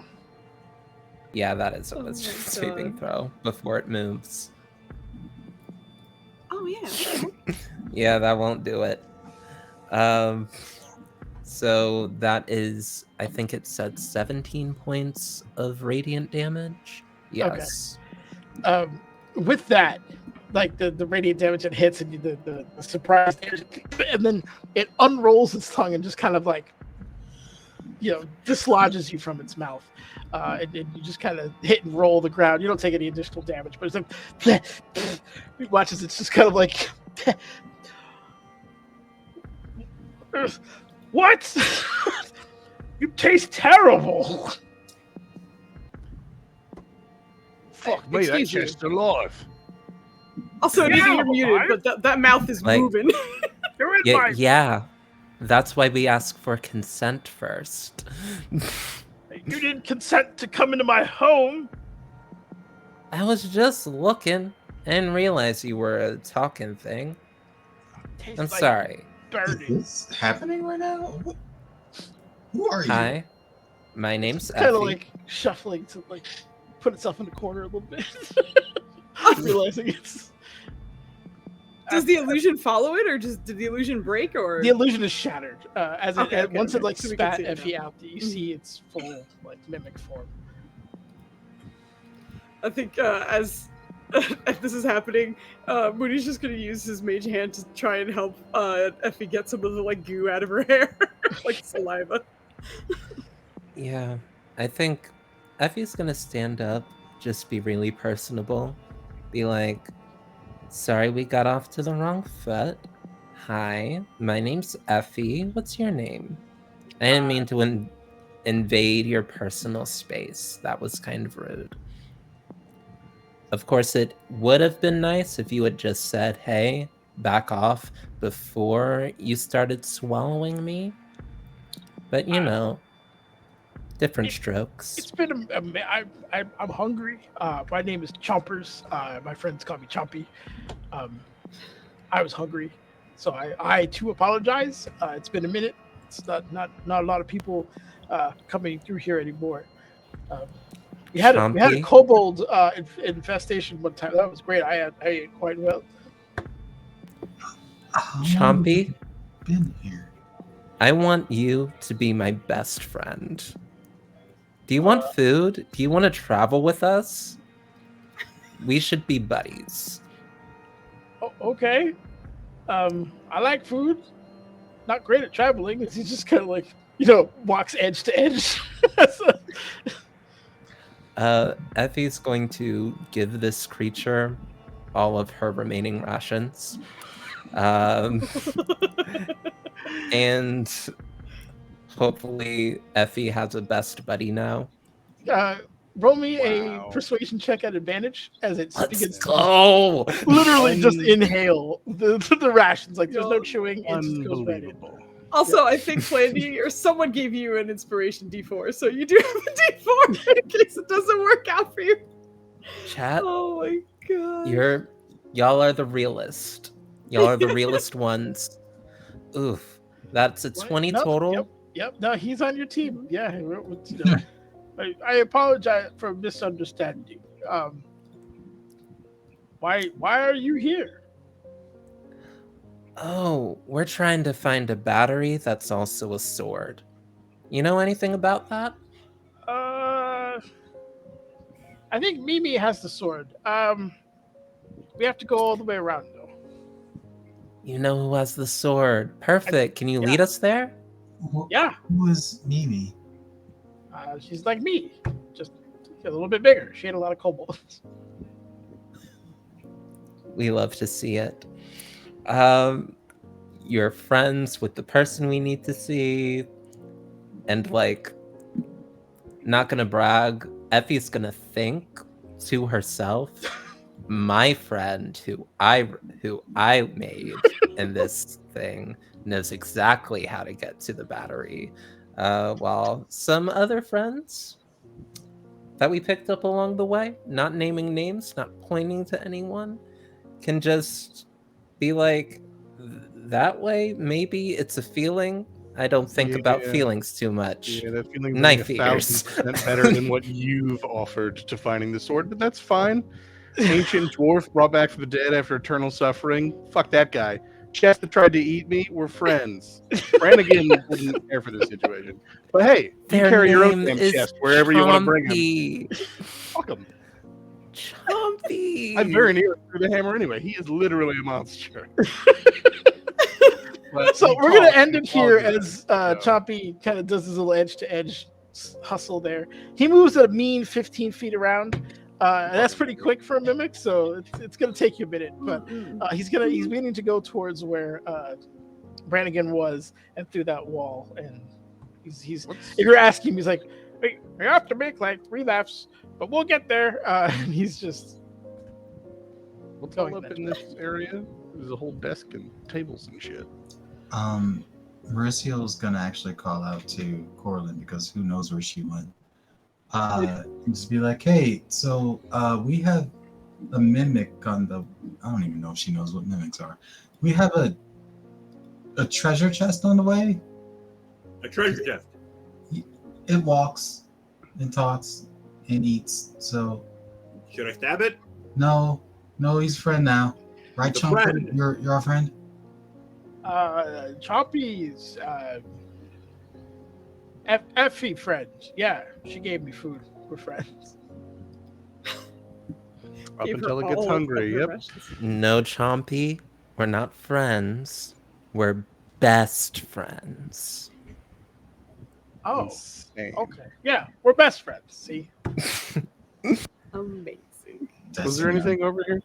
Yeah, that is a wisdom saving throw before it moves. Oh yeah. Yeah, that won't do it. So that is, I think it said 17 points of radiant damage. Yes. Okay. With that, like the radiant damage it hits, and the surprise damage, and then it unrolls its tongue and just kind of like, dislodges you from its mouth. And you just kind of hit and roll the ground. You don't take any additional damage, but it's like he watches. It's just kind of like, what? You taste terrible. Fuck me, that chest's alive. Also, you're muted, but that mouth is like, moving. You're in my... Yeah, that's why we ask for consent first. You didn't consent to come into my home. I was just looking and realized you were a talking thing. Tastes I'm like sorry. Is this happening right now? Who are you? Hi, my name's kind Effie. of like shuffling to like put itself in the corner a little bit, realizing it's. Does the illusion follow it, or did the illusion break, or The illusion is shattered. Once it like so we can spat see it Effie now. out, you see its full like mimic form. I think as this is happening, Moody's just gonna use his mage hand to try and help Effie get some of the like goo out of her hair, like saliva. Yeah, I think Effie's gonna stand up, just be really personable, be like, sorry we got off to the wrong foot. Hi, my name's Effie. What's your name? I didn't mean to invade your personal space. That was kind of rude. Of course, it would have been nice if you had just said, hey, back off before you started swallowing me. But you know, different strokes. It's been I'm hungry. My name is Chompers. My friends call me Chompy. I was hungry, so I too apologize. It's been a minute. It's not a lot of people coming through here anymore. We had a kobold infestation one time. That was great. I ate quite well. Chompy, been here. I want you to be my best friend. Do you want food? Do you want to travel with us? We should be buddies. Okay. I like food. Not great at traveling. He's just kind of like, walks edge to edge. Effie's going to give this creature all of her remaining rations. And hopefully Effie has a best buddy now. Roll me a persuasion check at advantage as it begins to literally just inhale the rations. Like there's no chewing. It just goes right in. Also, I think Flandy or someone gave you an inspiration D4, so you do have a D4 in case it doesn't work out for you. Chat. Oh my god. Y'all are the realist. Y'all are the realist ones. Oof. That's a 20 total. Yep. No, he's on your team. Yeah. I apologize for misunderstanding. Why are you here? Oh, we're trying to find a battery that's also a sword. You know anything about that? I think Mimi has the sword. We have to go all the way around though. You know who has the sword. Perfect. Can you lead us there? Yeah. Who is Mimi? She's like me, just a little bit bigger. She ate a lot of kobolds. We love to see it. You're friends with the person we need to see, and not gonna brag, Effie's gonna think to herself, my friend who I made in this thing knows exactly how to get to the battery. While some other friends that we picked up along the way, not naming names, not pointing to anyone, can just be like, that way, maybe it's a feeling. I don't think about feelings too much. Yeah, that feeling's Knife like ears. 1,000% better than what you've offered to finding the sword, but that's fine. Ancient dwarf brought back from the dead after eternal suffering. Fuck that guy. Chest that tried to eat me, we're friends. Brannigan wouldn't care for this situation. But hey, you carry your own damn chest wherever you want to bring him. Fuck him. Chompy. I'm very near through the hammer anyway. He is literally a monster. So we're gonna end it here as Chompy kind of does his little edge-to-edge hustle there. He moves a mean 15 feet around. That's pretty quick for a mimic, so it's gonna take you a minute. But he's meaning to go towards where Brannigan was and through that wall. And he's if you're asking, he's like, "Wait, we have to make like 3 laps, but we'll get there." And he's just what's all up in this area? There's a whole desk and tables and shit. Mauricio's gonna actually call out to Corlin because who knows where she went. Just be like, hey, so we have a mimic on the. I don't even know if she knows what mimics are. We have a treasure chest on the way. A treasure chest. It walks and talks and eats. So should I stab it? No, he's a friend now. Right, Chompy? You're our friend? Chompy's Effie friend. Yeah, she gave me food. We're friends. Up Gave her until it gets all of hungry. her Yep. rations. No, Chompy, we're not friends. We're best friends. Oh, Insane. okay. Yeah, we're best friends. See. Amazing. Was there anything over here?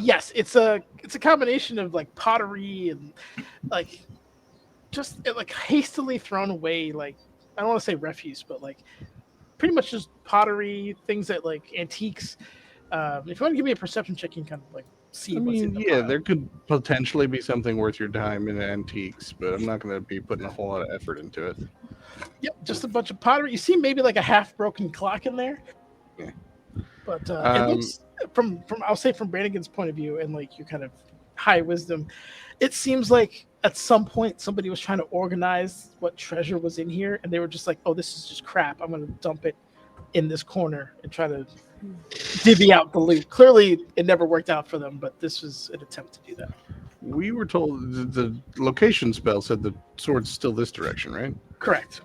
Yes, it's a combination of like pottery and like just like hastily thrown away, like I don't want to say refuse, but like pretty much just pottery, things that like antiques. If you want to give me a perception check, you can kind of like see I what's in mean, the yeah, pile. there could potentially be something worth your time in antiques, but I'm not going to be putting a whole lot of effort into it. Yep, just a bunch of pottery. You see maybe like a half broken clock in there. Yeah. But it looks from I'll say from Brannigan's point of view and like your kind of high wisdom, it seems like at some point somebody was trying to organize what treasure was in here, and they were just like, "Oh, this is just crap. I'm going to dump it in this corner and try to divvy out the loot." Clearly, it never worked out for them, but this was an attempt to do that. We were told the location spell said the sword's still this direction, right? Correct.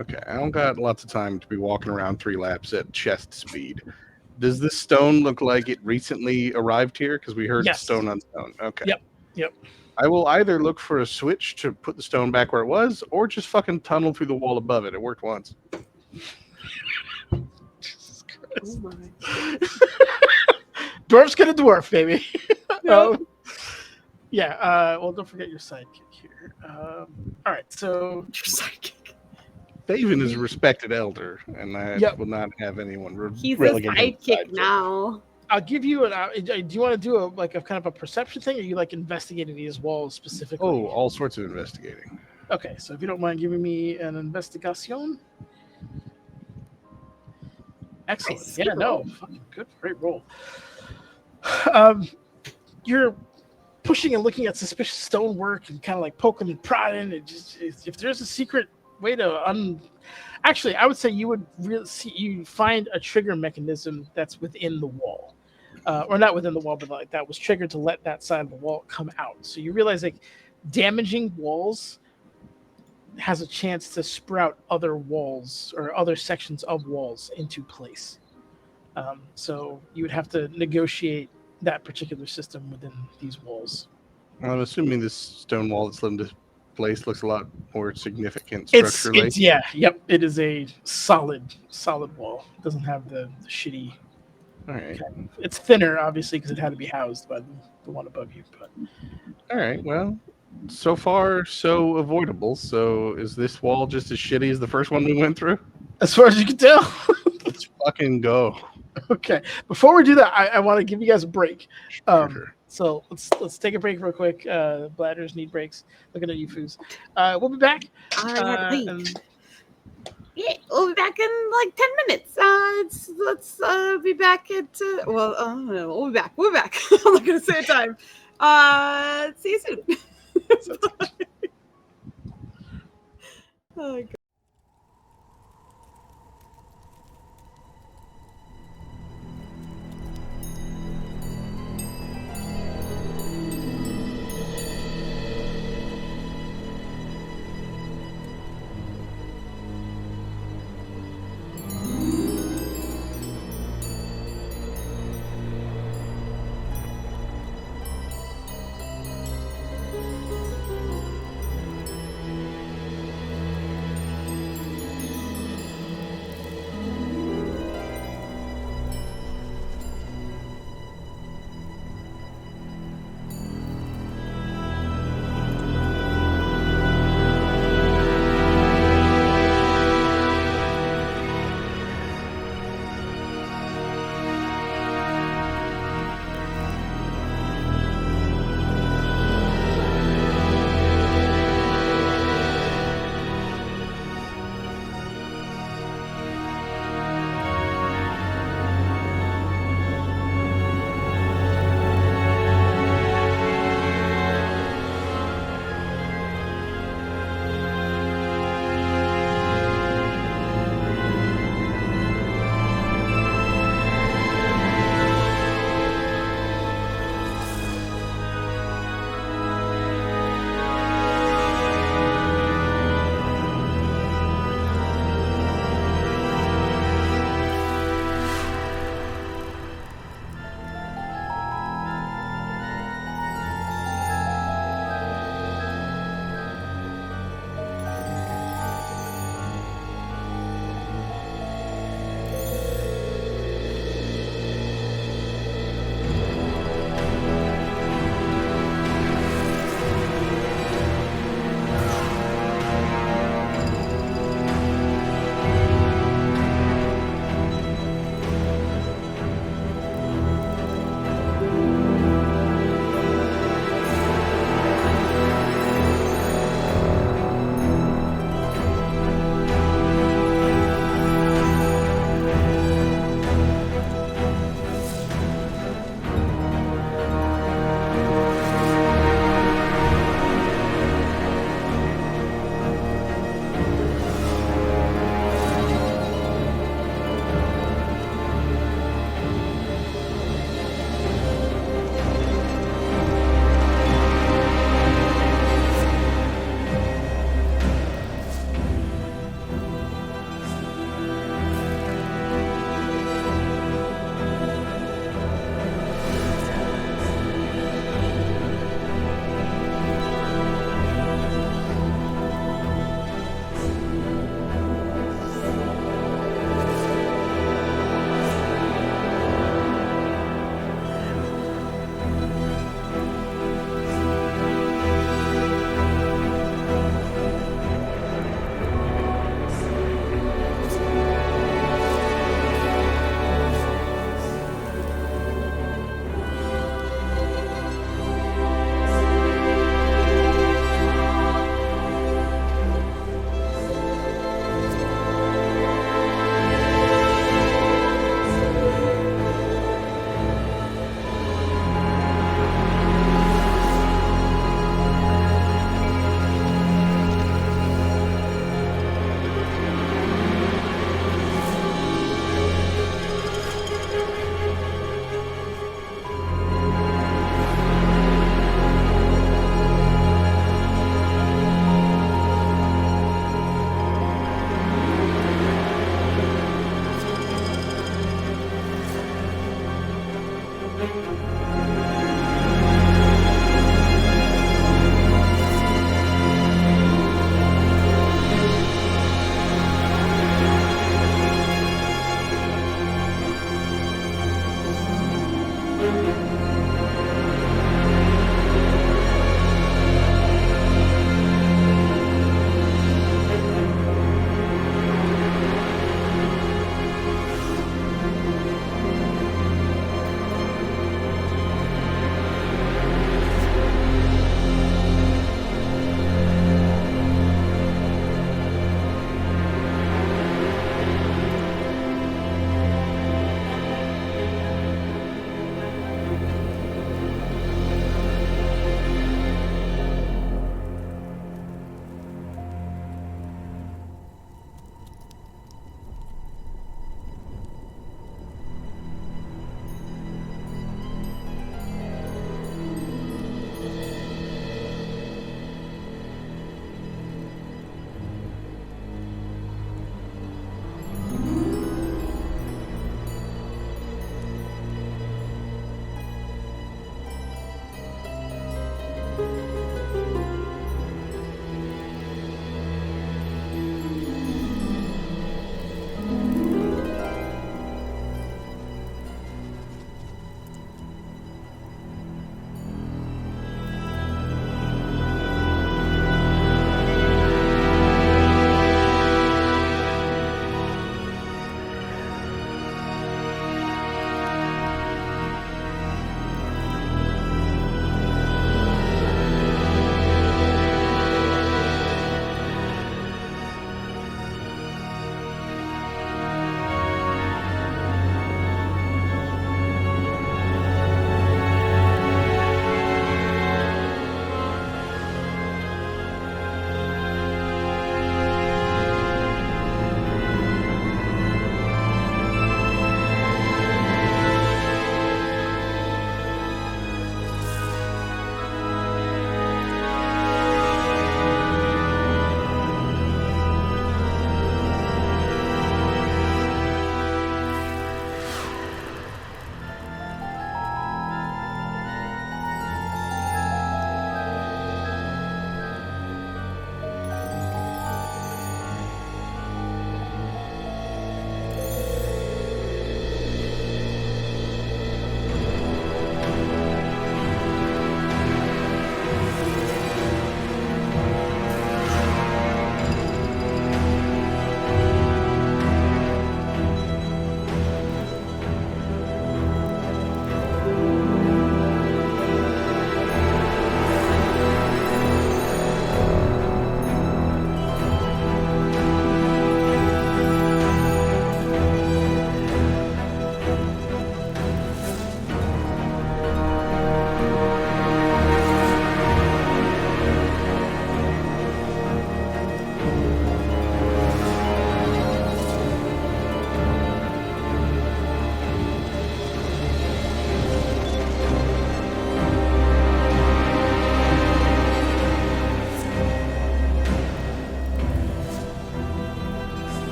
Okay, I don't got lots of time to be walking around 3 laps at chest speed. Does this stone look like it recently arrived here? Because we heard Yes. stone on stone. Okay. Yep. I will either look for a switch to put the stone back where it was, or just fucking tunnel through the wall above it. It worked once. Jesus Christ. Oh my. Dwarf's gonna dwarf, baby. Yep. Yeah. Well, don't forget your sidekick here. All right. So Your sidekick. Daven is a respected elder, and I Yep. will not have anyone He's a relegate him to sidekick now. I'll give you an. Do you want to do a kind of a perception thing, or you like investigating these walls specifically? Oh, all sorts of investigating. Okay. So if you don't mind giving me an investigation. Excellent. Nice. Yeah. Good No. roll. Fucking good. Great roll. You're pushing and looking at suspicious stonework and kind of like poking and prodding. If there's a secret way to actually, I would say you would really see you find a trigger mechanism that's within the wall, or not within the wall, but like that was triggered to let that side of the wall come out. So you realize like damaging walls has a chance to sprout other walls or other sections of walls into place. So you would have to negotiate that particular system within these walls. I'm assuming this stone wall that's in this place looks a lot more significant structurally. It is a solid wall. It doesn't have the shitty. All right. It's thinner, obviously, because it had to be housed by the one above you. But All right. Well, so far so avoidable. So is this wall just as shitty as the first one we went through? as far as you can tell. Let's fucking go. Okay. Before we do that, I want to give you guys a break. Sure. So let's take a break real quick. Bladders need breaks. Looking at you, Foos. We'll be back. I gotta leave. And Yeah, we'll be back in like 10 minutes. Let's be back at we'll be back. We'll be back. I'm not gonna say a time. See you soon. Oh, God.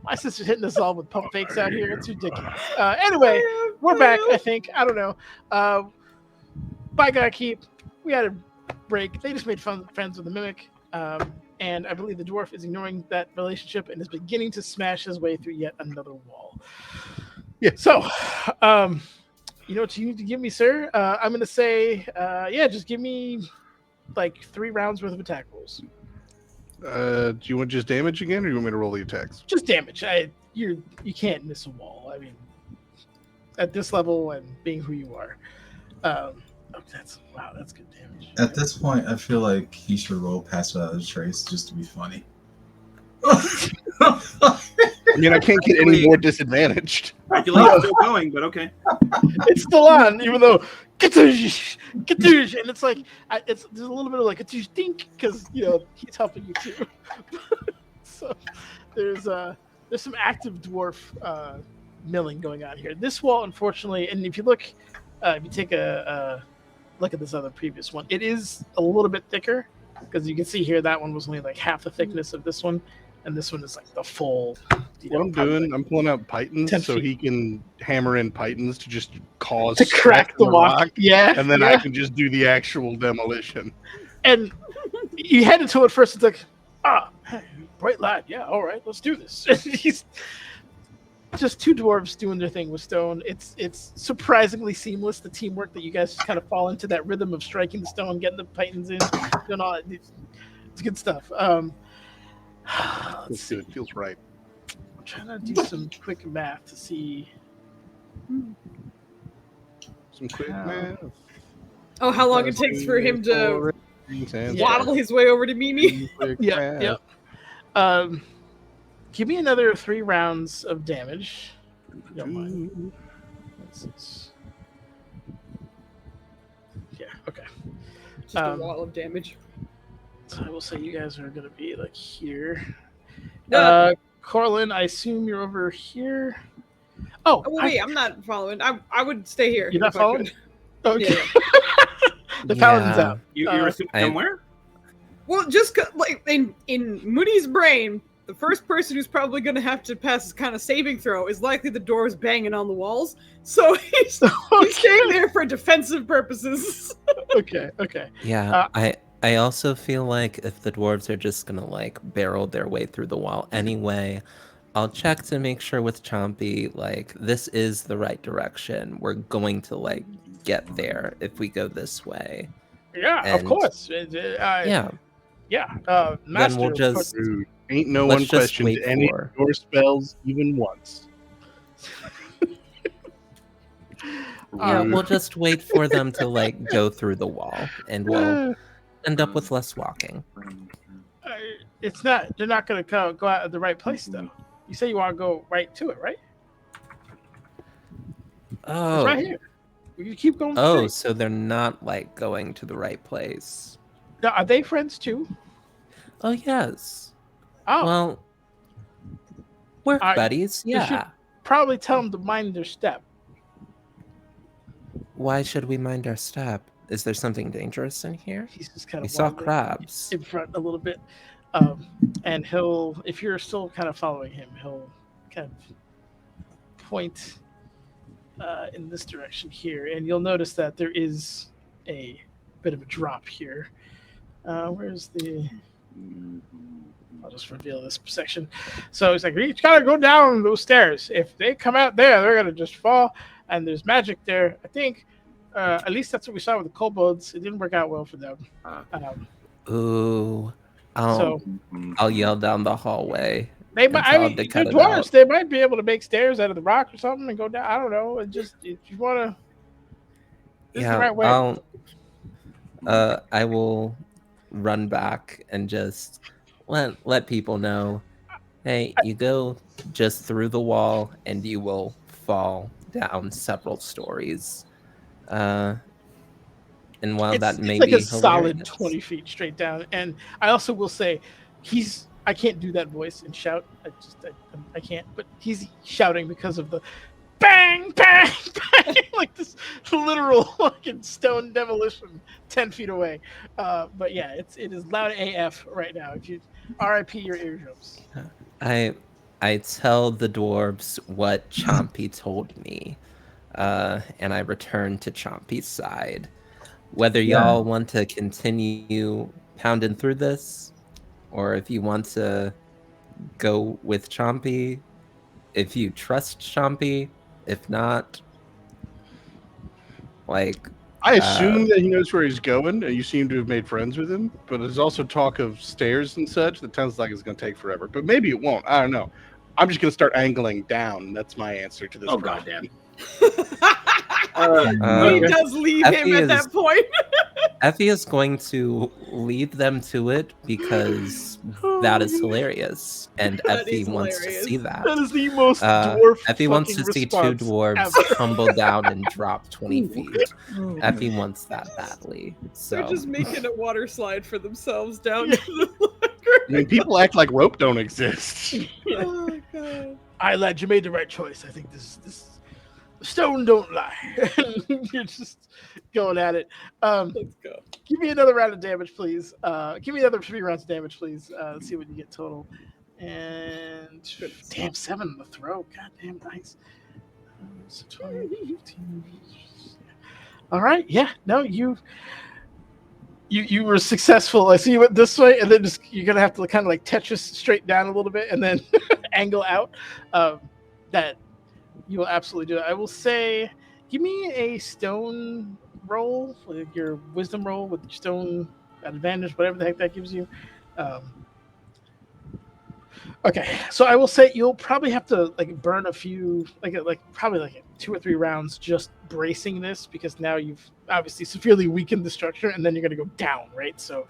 My sister's hitting us all with pump fakes out here. It's ridiculous. Anyway, we're back, I think. I don't know. Bygone Keep. We had a break. They just made friends with the Mimic. And I believe the dwarf is ignoring that relationship and is beginning to smash his way through yet another wall. Yeah. So, you know what you need to give me, sir? I'm going to say, just give me like 3 rounds worth of attack rolls. Do you want just damage again, or do you want me to roll the attacks? Just damage. You can't miss a wall. I mean, at this level and being who you are. That's good damage. At this point, I feel like he should roll Pass Without a Trace just to be funny. I mean, I can't get any more disadvantaged. Regulation's still going, but okay. It's still on, even though Katoosh, and it's like there's a little bit of like Katoosh dink because he's helping you too. So there's some active dwarf milling going on here. This wall, unfortunately, and if you look, if you take a look at this other previous one, it is a little bit thicker because you can see here that one was only like half the thickness of this one, and this one is like the full. What I'm doing, I'm pulling out 10 pythons so feet. he can hammer in pythons to just cause To crack stretch the in rock. Yeah, and then yeah. I can just do the actual demolition. And you head into it first. It's like, hey, bright light. Yeah, all right, let's do this. He's just two dwarves doing their thing with stone. It's surprisingly seamless. The teamwork that you guys just kind of fall into that rhythm of striking the stone, getting the pythons in, doing all that. It's good stuff. Let's see. It feels right. I'm trying to do some quick math to see. Some quick Wow. math. Oh, how long it takes for him to waddle his way over to Mimi? Yeah. Give me another 3 rounds of damage. If you don't mind. Yeah, okay. Just a wall of damage. So I will say you guys are going to be like here. No. Corlin, I assume you're over here. Oh, well, wait, I'm not following. I would stay here. You're not if I following? could. Okay. Yeah. The paladin's out. You're assuming I'm where? Well, just like in Moody's brain, the first person who's probably going to have to pass this kind of saving throw is likely the doors banging on the walls. So he's staying there for defensive purposes. Okay. Yeah, I also feel like if the dwarves are just gonna like barrel their way through the wall anyway, I'll check to make sure with Chompy, like, this is the right direction. We're going to like get there if we go this way. Yeah, And- of course. Yeah. Yeah. Master, Then we'll just Rude. Ain't no let's one just questioned wait any for- of your spells even once. Yeah, Rude. we'll just wait for them to like go through the wall, and we'll end up with less walking. it's not. They're not going to go out of the right place though. You say you want to go right to it, right? Oh, It's right here. You keep going. oh, straight. so they're not like going to the right place. Now, are they friends too? Oh yes. Oh, Well, we're I- buddies. you should- Yeah. probably tell them to mind their step. Why should we mind our step? Is there something dangerous in here? He's just kind We of saw wandering crabs. in front a little bit, and he'll, if you're still kind of following him, he'll kind of point in this direction here, and you'll notice that there is a bit of a drop here. Where's the? I'll just reveal this section. So he's like, you gotta go down those stairs. If they come out there, they're gonna just fall. And there's magic there. I think, at least that's what we saw with the kobolds. It didn't work out well for them. Ooh. I'll yell down the hallway. They and might. tell I them mean, to the cut it dwarves. out. They might be able to make stairs out of the rock or something and go down. I don't know. It just if you wanna. This is the Yeah, right way. I will run back and just let people know, hey, you go just through the wall and you will fall down several stories. And while that may like be a solid hilarious- 20 feet straight down. And I also will say, I can't do that voice and shout. I can't. But he's shouting because of the bang, bang, bang, like this literal fucking stone demolition 10 feet away. But yeah, it is loud AF right now. If you RIP your eardrums. I tell the dwarves what Chompy told me, and I return to Chompy's side. Whether y'all want to continue pounding through this, or if you want to go with Chompy, if you trust Chompy, if not, like... I assume that he knows where he's going, and you seem to have made friends with him. But there's also talk of stairs and such that sounds like it's going to take forever. But maybe it won't. I don't know. I'm just going to start angling down. That's my answer to this. Oh, problem. goddamn. He does leave him Effie at that point. Effie is going to lead them to it because that is hilarious, and That Effie is wants to hilarious. see that. That is the most dwarf. Effie wants to see two fucking dwarves response tumble down and drop 20 feet. Effie wants that badly. They're So just making a water slide for themselves down Yeah. to the I mean, people act like rope don't exist. Oh god. I lad, you made the right choice. I think this Stone don't lie. You're just going at it. Let's go. Give me another round of damage, please. Give me another 3 rounds of damage, please. Let's see what you get total. And damn, 7 in the throw. God damn, nice. So 20, 15. All right, yeah. No, you were successful. I see you went this way, and then just you're gonna have to kind of like Tetris straight down a little bit, and then angle out. That you will absolutely do it. I will say, give me a stone roll, like your wisdom roll with your stone advantage, whatever the heck that gives you. Okay, so I will say you'll probably have to like burn a few, like probably like 2 or 3 rounds just bracing this because now you've obviously severely weakened the structure, and then you're going to go down, right? So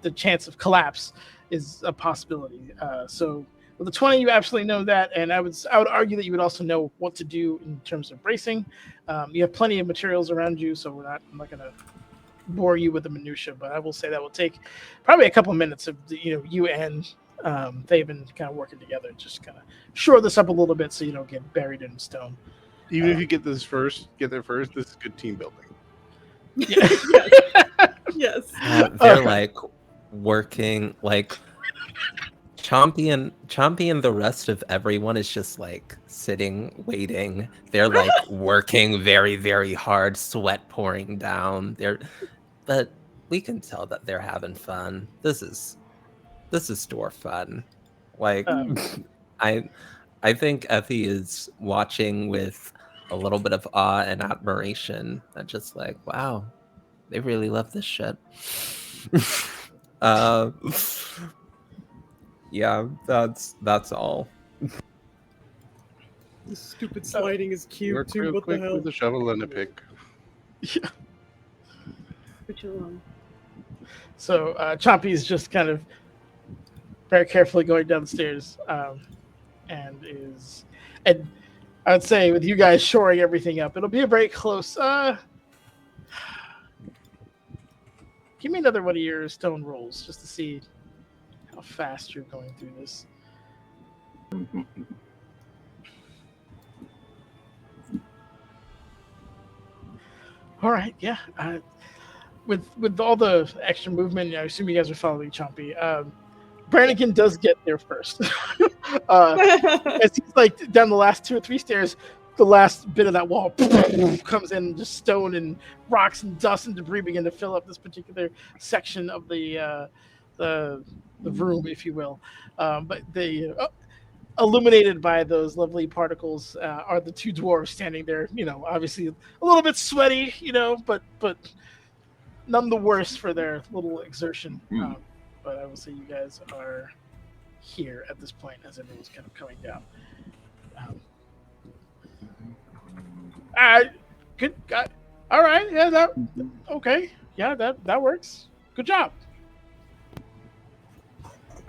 the chance of collapse is a possibility. So with the 20, you absolutely know that, and I would argue that you would also know what to do in terms of bracing. You have plenty of materials around you, so I'm not going to bore you with the minutia, but I will say that will take probably a couple of minutes of you and they've been kind of working together, just kind of shore this up a little bit so you don't get buried in stone. Even if you get there first, this is good team building. Yeah. Yes. They're like working, like Chompy and the rest of everyone is just like sitting, waiting. They're like working very, very hard, sweat pouring down. But we can tell that they're having fun. This is store fun. Like I think Effie is watching with a little bit of awe and admiration. And just like, wow, they really love this shit. Yeah, that's all. This stupid sliding is cute Work too. real What the quick hell? with a shovel and a pick. Yeah. Put you along. So Chompy is just kind of very carefully going down the stairs, and I would say with you guys shoring everything up, it'll be a very close. Give me another one of your stone rolls just to see how fast you're going through this. All right, yeah. With all the extra movement, I assume you guys are following Chompy. Brannigan does get there first. As he's like down the last 2 or 3 stairs, the last bit of that wall comes in, just stone and rocks and dust and debris begin to fill up this particular section of the room, if you will. But they illuminated by those lovely particles are the 2 dwarves standing there. Obviously a little bit sweaty, but none the worse for their little exertion. But I will say you guys are here at this point as everyone's kind of coming down. Good. All right. Yeah. Okay. Yeah. That works. Good job.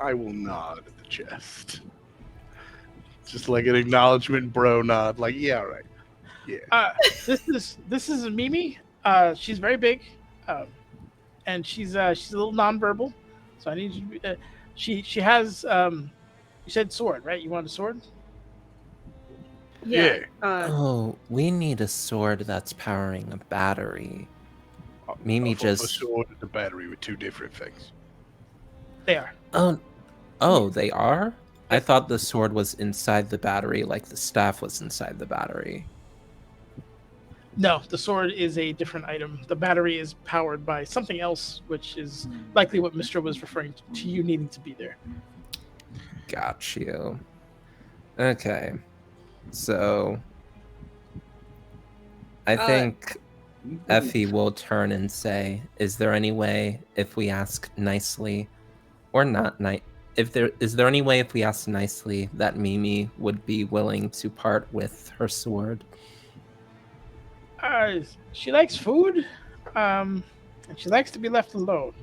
I will nod at the chest. Just like an acknowledgement bro nod. Like, yeah, all right. Yeah. This is Mimi. She's very big, and she's a little nonverbal. So I need you. She has. You said sword, right? You want a sword? Yeah. Oh, we need a sword that's powering a battery. Mimi A just. sword and a battery with 2 different things. They are. Oh, they are? I thought the sword was inside the battery, like the staff was inside the battery. No, the sword is a different item. The battery is powered by something else, which is likely what Mistra was referring to you needing to be there. Got you. Okay. So I think Effie will turn and say, is there any way if we ask nicely or not is there any way if we ask nicely that Mimi would be willing to part with her sword? She likes food, and she likes to be left alone.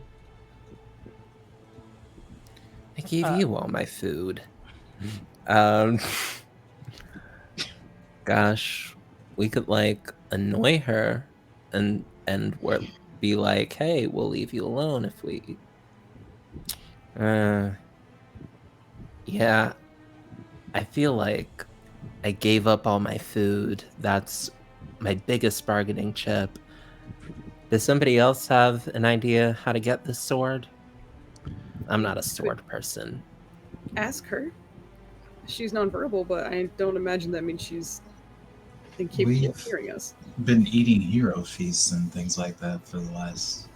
I gave you all my food. Gosh, we could like annoy her and we'll be like, hey, we'll leave you alone if we yeah, I feel like I gave up all my food. That's my biggest bargaining chip. Does somebody else have an idea how to get this sword? I'm not a sword person. Ask her. She's nonverbal, but I don't imagine that means she's incapable of hearing us. Been eating hero feasts and things like that for the last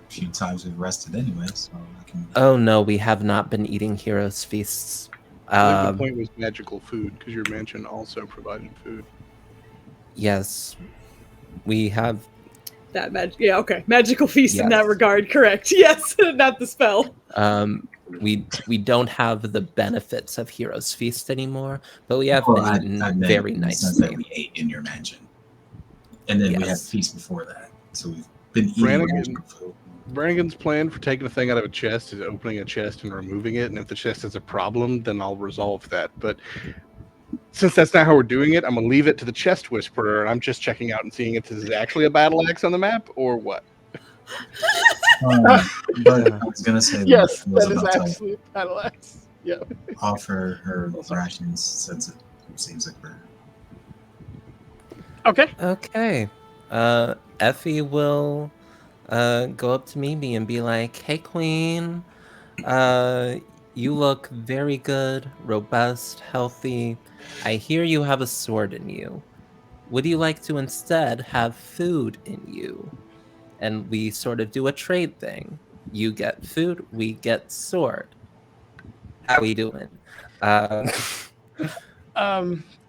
few times we've rested anyway, so I can... Oh no, we have not been eating heroes feasts. I think the point was magical food, because your mansion also provided food. Yes, we have that yeah, okay, magical feast yes. in that regard, correct? Yes, not the spell. We don't have the benefits of heroes feast anymore, but we have been eaten very nicely. That we ate in your mansion, and then we had feast before that, so we've been eating magical food. Brannigan's plan for taking a thing out of a chest is opening a chest and removing it, and if the chest has a problem, then I'll resolve that. But since that's not how we're doing it, I'm going to leave it to the chest whisperer, and I'm just checking out and seeing if this is actually a battle axe on the map, or what. But I was going to say yes, that is actually a battle axe. Yeah. Offer her rations since it seems like we're... Okay. Okay. Effie will... go up to Mimi and be like, "Hey, Queen, you look very good, robust, healthy. I hear you have a sword in you. Would you like to instead have food in you? And we sort of do a trade thing. You get food, we get sword. How we doing?"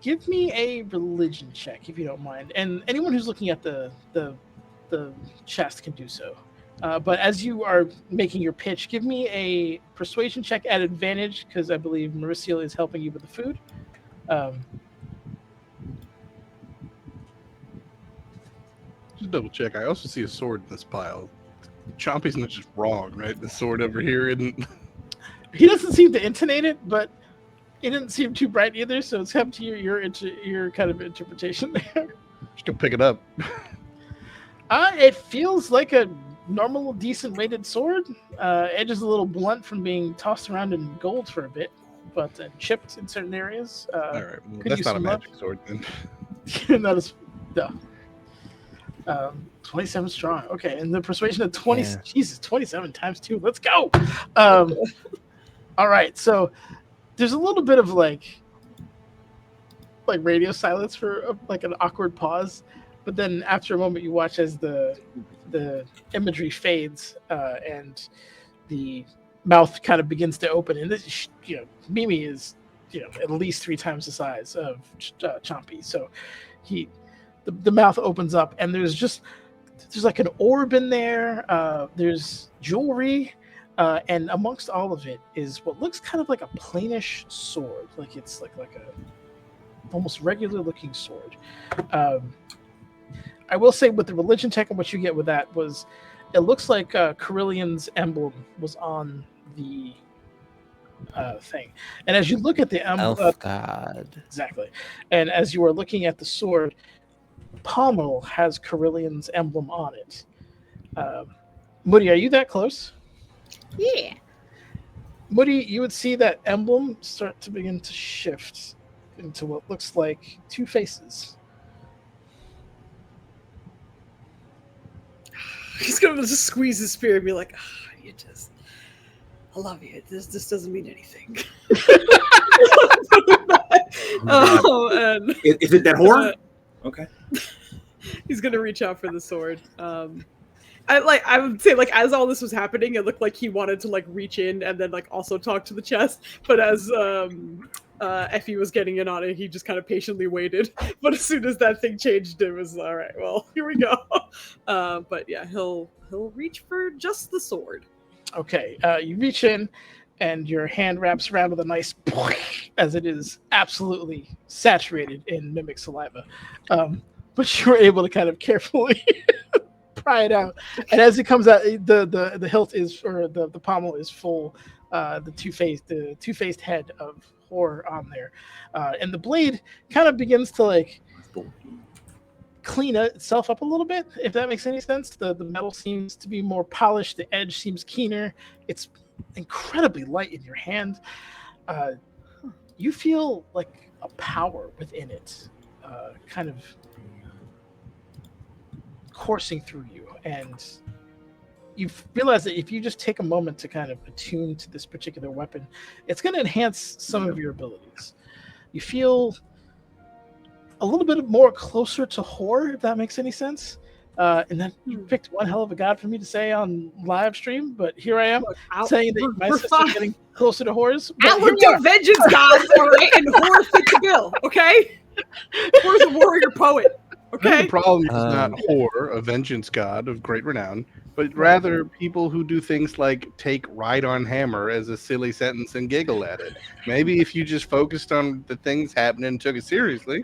Give me a religion check if you don't mind, and anyone who's looking at the chest can do so. But as you are making your pitch, give me a persuasion check at advantage, because I believe Mauricio is helping you with the food. Just double check. I also see a sword in this pile. Chompy's not just wrong, right? The sword over here isn't... He doesn't seem to intonate it, but it didn't seem too bright either, so it's up to your kind of interpretation there. Just go pick it up. It feels like a normal, decent weighted sword. Edge is a little blunt from being tossed around in gold for a bit, but chipped in certain areas. All right, well, that's not a magic sword then. That is no. 27 strong. Okay, and the persuasion of 20. Yeah. Jesus, 27 times 2. Let's go. All right, so there's a little bit of like radio silence for like an awkward pause. But then after a moment, you watch as the imagery fades and the mouth kind of begins to open. And this, Mimi is, at least 3 times the size of Chompy. So the mouth opens up, and there's like an orb in there. There's jewelry, and amongst all of it is what looks kind of like a plainish sword. Like it's like a almost regular looking sword. I will say with the religion check and what you get with that was, it looks like Carillion's emblem was on the thing. And as you look at the emblem, God, exactly. And as you are looking at the sword, pommel has Carillion's emblem on it. Moody, are you that close? Yeah. Moody, you would see that emblem start to begin to shift into what looks like 2 faces. He's gonna just squeeze his spear and be like, I love you. This doesn't mean anything. And is it that horror? Okay. He's gonna reach out for the sword. I would say, like, as all this was happening, it looked like he wanted to like reach in and then like also talk to the chest. But as Effie was getting in on it, he just kind of patiently waited. But as soon as that thing changed, it was all right. Well, here we go. But yeah, he'll reach for just the sword. Okay, you reach in, and your hand wraps around with a nice as it is absolutely saturated in mimic saliva. But you were able to kind of carefully pry it out, and as it comes out, the hilt is, or the pommel is full. The two-faced head of horror on there, and the blade kind of begins to like clean itself up a little bit, if that makes any sense. The metal seems to be more polished. The edge seems keener. It's incredibly light in your hand. You feel like a power within it, kind of coursing through you, and you realize that if you just take a moment to kind of attune to this particular weapon, it's going to enhance some of your abilities. You feel a little bit more closer to horror, if that makes any sense. And then you picked one hell of a god for me to say on live stream, but here I am saying that my sister's getting closer to horrors. Outlook of vengeance gods, all right, and horror fit the bill, okay? Horror's a warrior poet, okay? The problem is not Hor, a vengeance god of great renown, but rather people who do things like take right on hammer as a silly sentence and giggle at it. Maybe if you just focused on the things happening and took it seriously.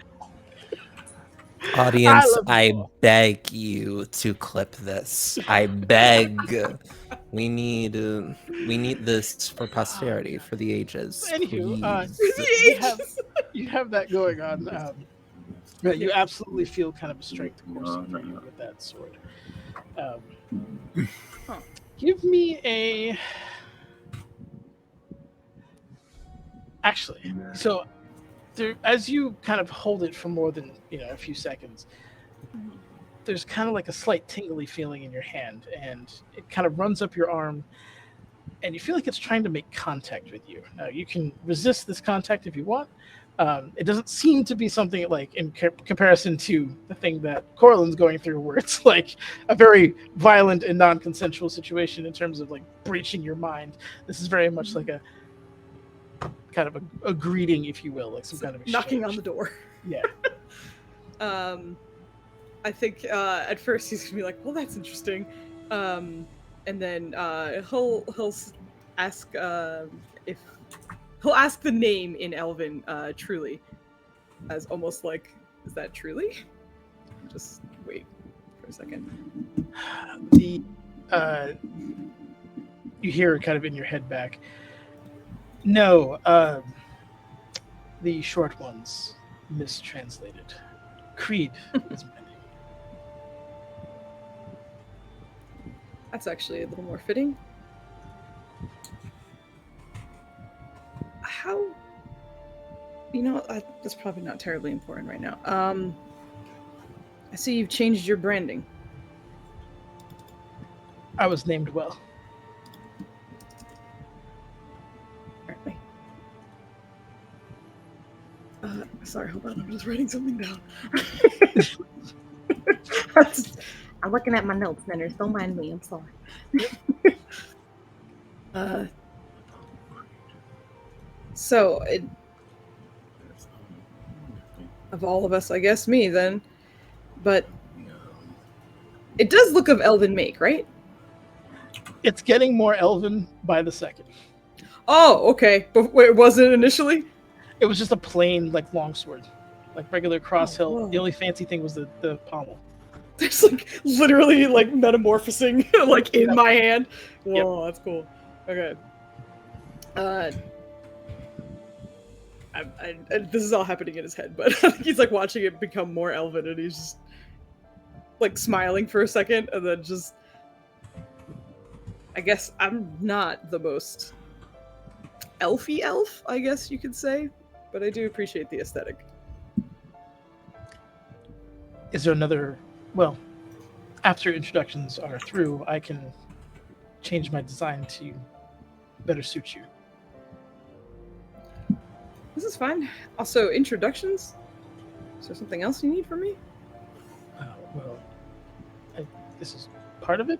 Audience, I beg you to clip this. I beg. We need this for posterity, for the ages. Anywho, you have that going on. You absolutely feel kind of a strength coursing through you with that sword. Give me a. Actually, so there, as you kind of hold it for more than a few seconds, there's kind of like a slight tingly feeling in your hand, and it kind of runs up your arm, and you feel like it's trying to make contact with you. Now you can resist this contact if you want. It doesn't seem to be something like in comparison to the thing that Corlin's going through, where it's like a very violent and non-consensual situation in terms of like breaching your mind. This is very much like a kind of a greeting, if you will, like some kind of exchange. Knocking on the door. Yeah. I think at first he's gonna be like, "Well, that's interesting," and then he'll ask if he'll ask the name in Elven, truly, as almost like, "Is that truly?" Just wait for a second. You hear it kind of in your head back. No, the short ones mistranslated. Creed is my name. That's actually a little more fitting. How? That's probably not terribly important right now. I see you've changed your branding. I was named well. Apparently. Sorry, hold on. I'm just writing something down. I'm looking at my notes, Nanners. Don't mind me. I'm sorry. So, of all of us, I guess me then. But it does look of elven make, right? It's getting more elven by the second. Oh, okay. But it wasn't initially? It was just a plain, like, longsword. Like regular cross hilt. Whoa. The only fancy thing was the pommel. There's like literally like metamorphosing like in my hand. Whoa, that's cool. Okay. This is all happening in his head, but he's like watching it become more elven, and he's just like smiling for a second, and then just. I guess I'm not the most elfy elf, I guess you could say, but I do appreciate the aesthetic. Is there another? Well, after introductions are through, I can change my design to better suit you. This is fine. Also, introductions? Is there something else you need from me? This is part of it.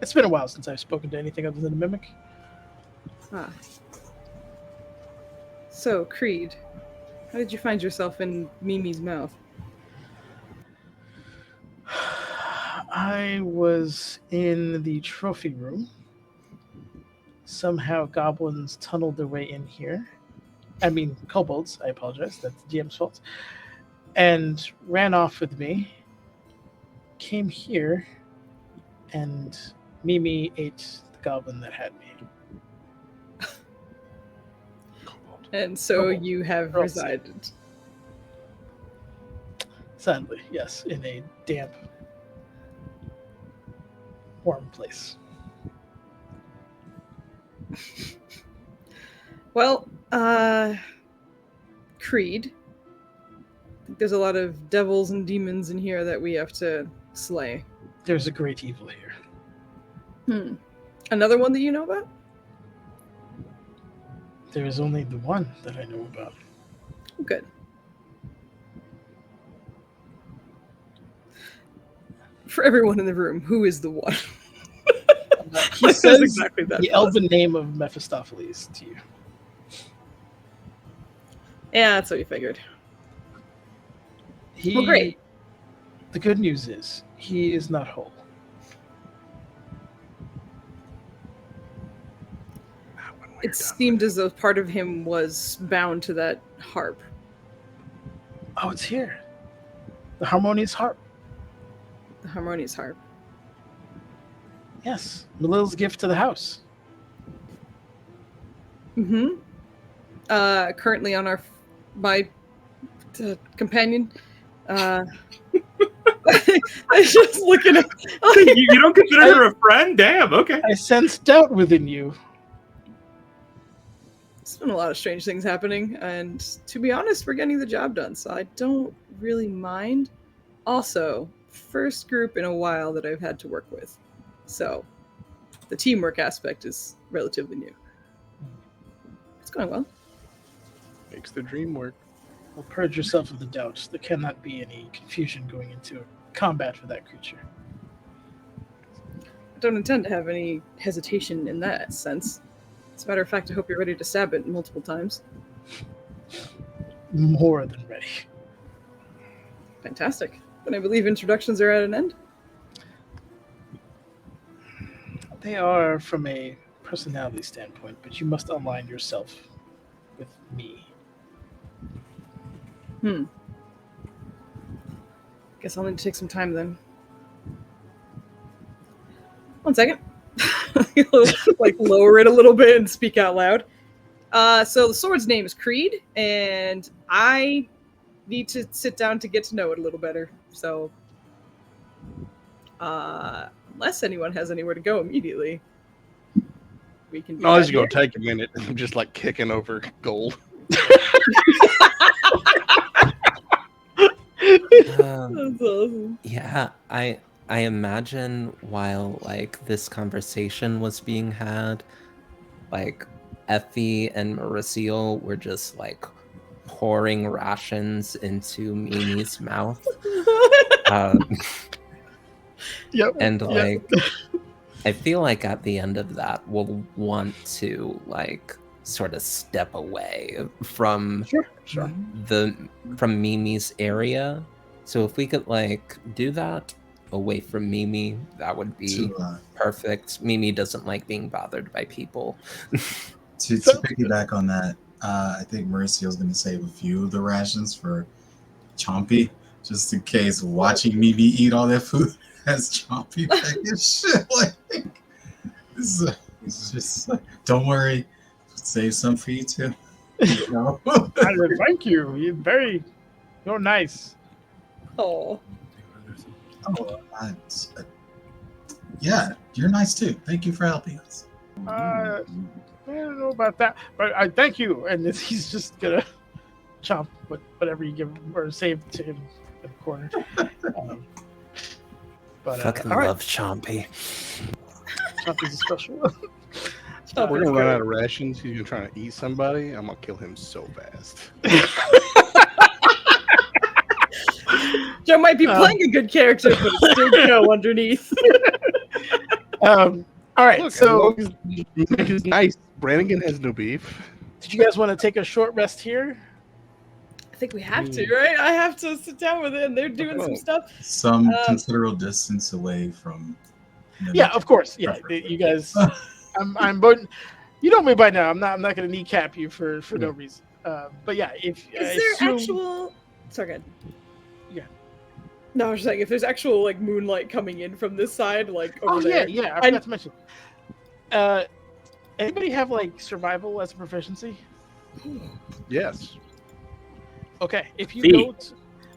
It's been a while since I've spoken to anything other than a mimic. Ah. So, Creed, how did you find yourself in Mimi's mouth? I was in the trophy room. Somehow goblins tunneled their way in here. I mean, kobolds, I apologize. That's the GM's fault. And ran off with me. Came here, and Mimi ate the goblin that had me. And so you have resided. Sadly, yes, in a damp, warm place. Well, Creed, I think there's a lot of devils and demons in here that we have to slay. There's a great evil here. Another one that you know about? There is only the one that I know about. Good. For everyone in the room, who is the one? He That's says exactly that the elven name of Mephistopheles to you. Yeah, that's what you figured. Well, great. The good news is he is not whole. It seemed as though part of him was bound to that harp. Oh, it's here. The harmonious harp. The harmonious harp. Yes, Malil's gift to the house. Currently on my companion. I was just looking at. You don't consider her a friend? Damn. Okay. I sense doubt within you. There's been a lot of strange things happening, and to be honest, we're getting the job done, so I don't really mind. Also, first group in a while that I've had to work with, so the teamwork aspect is relatively new. It's going well. Makes the dream work. Well, purge yourself of the doubts. There cannot be any confusion going into combat for that creature. I don't intend to have any hesitation in that sense. As a matter of fact, I hope you're ready to stab it multiple times. More than ready. Fantastic. Then I believe introductions are at an end. They are from a personality standpoint, but you must align yourself with me. Guess I'll need to take some time then. 1 second. Like lower it a little bit and speak out loud. So the sword's name is Creed, and I need to sit down to get to know it a little better. So unless anyone has anywhere to go immediately, we can do No, that this is gonna here. take a minute. I'm just like kicking over gold. That's awesome. Yeah, I imagine while like this conversation was being had, like Effie and Mauricio were just like pouring rations into Mimi's mouth. Yep. And like I feel like at the end of that we'll want to like sort of step away from from Mimi's area. So if we could like do that away from Mimi, that would be perfect. Mimi doesn't like being bothered by people. To piggyback on that, I think Mauricio's going to save a few of the rations for Chompy, just in case watching Mimi eat all that food has Chompy back and shit. Like, it's just like, don't worry, save some for you too. You know? Thank you. You're nice. Oh, yeah, you're nice too. Thank you for helping us. I don't know about that, but I thank you. And he's just gonna chomp whatever you give him or save to him in the corner. Fucking all right. love Chompy. Chompy's a special one. We're gonna run out of rations. He's trying to eat somebody. I'm gonna kill him so fast. Joe might be playing a good character, but it's still Joe underneath. All right, Look, so as long as you make it nice. Brannigan has no beef. did you guys want to take a short rest here? I think we have to, right? I have to sit down with it, and they're doing some stuff. Some considerable distance away from. Yeah, of course. Yeah, you guys. I'm voting. You know me by now. I'm not going to kneecap you for no reason. But yeah, if Is there actual? Sorry, go ahead. Yeah. No, I was just saying, if there's actual like moonlight coming in from this side, like over there. Yeah. I forgot to mention. Anybody have like survival as a proficiency? Yes. Okay, if you go,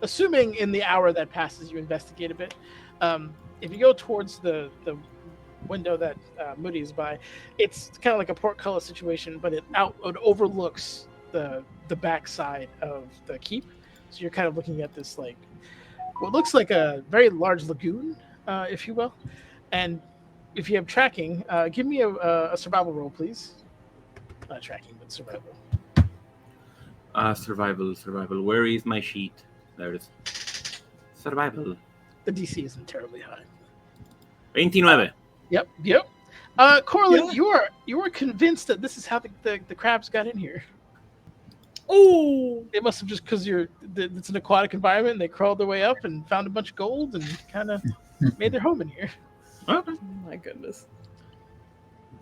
assuming in the hour that passes, you investigate a bit. If you go towards the window that Moody is by, it's kind of like a portcullis situation, but it overlooks the back side of the keep. So you're kind of looking at this like what looks like a very large lagoon, if you will. And if you have tracking, give me a survival roll, please. Not tracking, but survival. Survival. Where is my sheet? There it is. Survival. The DC isn't terribly high. 29. Yep. Corlin, you are convinced that this is how the crabs got in here. Oh, They must have just because it's an aquatic environment. And they crawled their way up and found a bunch of gold and kind of made their home in here. Okay. my goodness.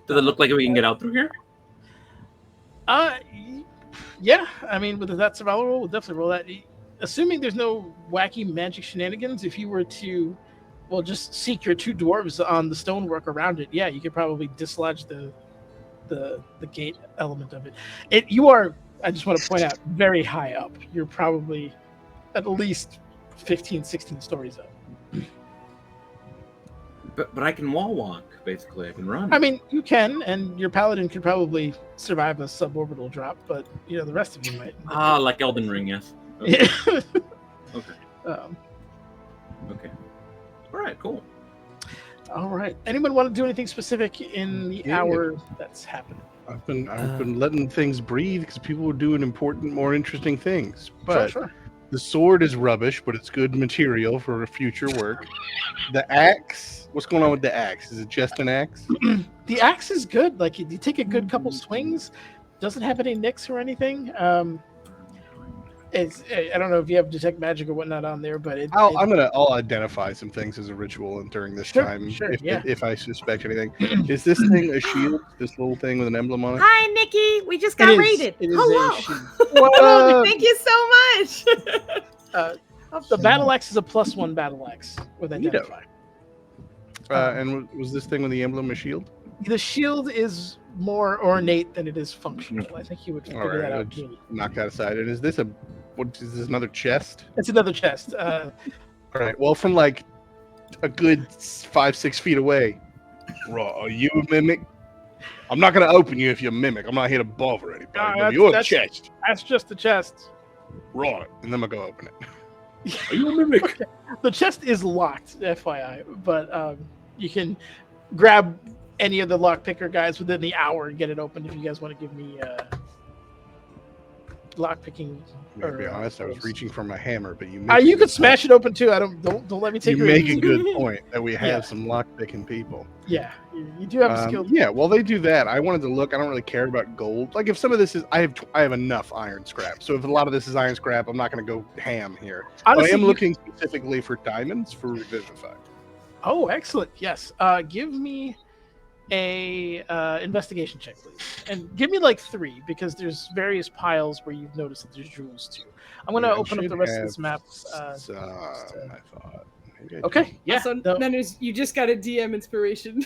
Does it look like we can get out through here? Yeah. I mean, with that survival roll, we'll definitely roll that. Assuming there's no wacky magic shenanigans, if you were to, well, just seek your 2 dwarves on the stonework around it, yeah, you could probably dislodge the gate element of it. You are, I just want to point out, very high up. You're probably at least 15, 16 stories up. But I can wall walk, basically. I can run. I mean, you can, and your paladin could probably survive a suborbital drop, but the rest of you might. Like Elden Ring, yes. Okay. Yeah. Okay. Okay. All right. Cool. All right. Anyone want to do anything specific in the hour that's happening? I've been letting things breathe because people are doing important, more interesting things. But Sure. the sword is rubbish, but it's good material for future work. The axe. What's going on with the axe? Is it just an axe? The axe is good. Like you take a good couple swings. Doesn't have any nicks or anything. I don't know if you have detect magic or whatnot on there, but I'll identify some things as a ritual and during this time if I suspect anything. Is this thing a shield? This little thing with an emblem on it? Hi, Nikki. We just got raided. Hello. Thank you so much. The battle axe is a +1 battle axe with identify. And was this thing with the emblem a shield? The shield is more ornate than it is functional. I think you would figure that out. Knock that aside. And is this another chest? It's another chest. All right. Well, from like a good 5-6 feet away, are you a mimic? I'm not going to open you if you're a mimic. I'm not here to bother anybody. You're a chest. That's just the chest. Right. And then I'm going to go open it. Are you a mimic? Okay. The chest is locked, FYI, but you can grab any of the lockpicker guys within the hour and get it open if you guys want to give me lockpicking. To be honest, I was reaching for my hammer, but you could smash it open too. Don't let me take. You make a good point that we have some lockpicking people. Yeah, you do have a skill. Yeah, well, they do that. I wanted to look. I don't really care about gold. Like if some of this is, I have enough iron scrap. So if a lot of this is iron scrap, I'm not going to go ham here. Honestly, but I am looking specifically for diamonds for Revivify. Oh, excellent! Yes, give me a investigation check, please, and give me like 3 because there's various piles where you've noticed that there's jewels too. I'm going to open up the rest of this map. I thought. Okay, yeah. So, Nanners, you just got a DM inspiration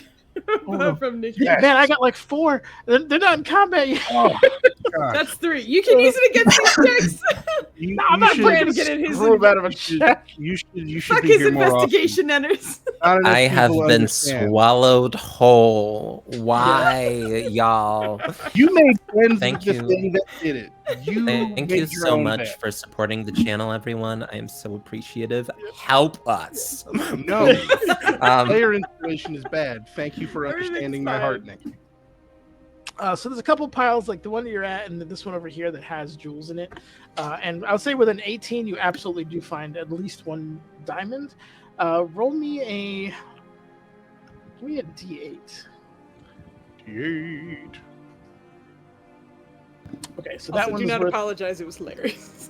from Nikki. Yeah, man, I got like 4. They're not in combat yet. Oh, that's 3. You can use it against these checks. I'm not planning to get in his room out of a check. You should Fuck his investigation, Nanners. I have been swallowed whole. Why, y'all? You made friends Thank with the thing that did it. Thank you so much for supporting the channel, everyone. I am so appreciative. Help us. No, player inspiration is bad. Thank you for understanding my heart, Nick. So there's a couple piles like the one that you're at and this one over here that has jewels in it. And I'll say with an 18, you absolutely do find at least 1 diamond. Roll me give me a D8. D8. Okay, so also, that one's do not worth, apologize. It was hilarious.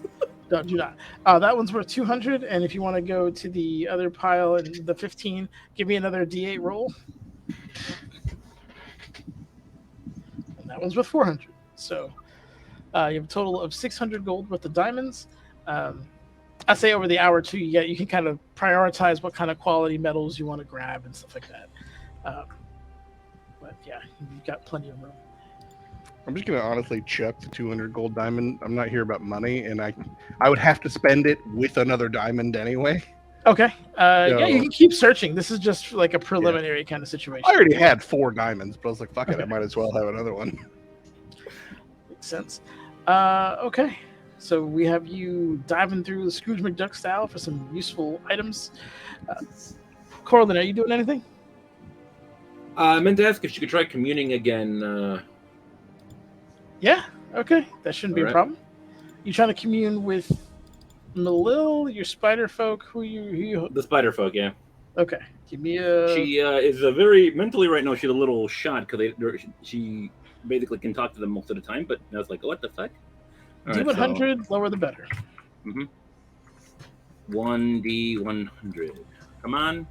No, do not. That one's worth 200. And if you want to go to the other pile and the 15, give me another D8 roll. And that one's worth 400. So you have a total of 600 gold worth of diamonds. I say over the hour too, you can kind of prioritize what kind of quality metals you want to grab and stuff like that. But yeah, you've got plenty of room. I'm just gonna honestly chuck the 200 gold diamond. I'm not here about money, and I would have to spend it with another diamond anyway. Okay. Yeah, you can keep searching. This is just like a preliminary kind of situation. I already had 4 diamonds, but I was like, fuck it, I might as well have another one. Makes sense. Okay. So we have you diving through the Scrooge McDuck style for some useful items. Corlin, are you doing anything? I meant to ask if she could try communing again. Yeah. Okay, that shouldn't be a Alright. problem. You trying to commune with Malil, your spider folk? Who you? The spider folk, yeah. Okay, give me a. She is a very mentally right now. She's a little shot because she basically can talk to them most of the time. But I was like, what the fuck? D100, lower the better. 1D100. Come on.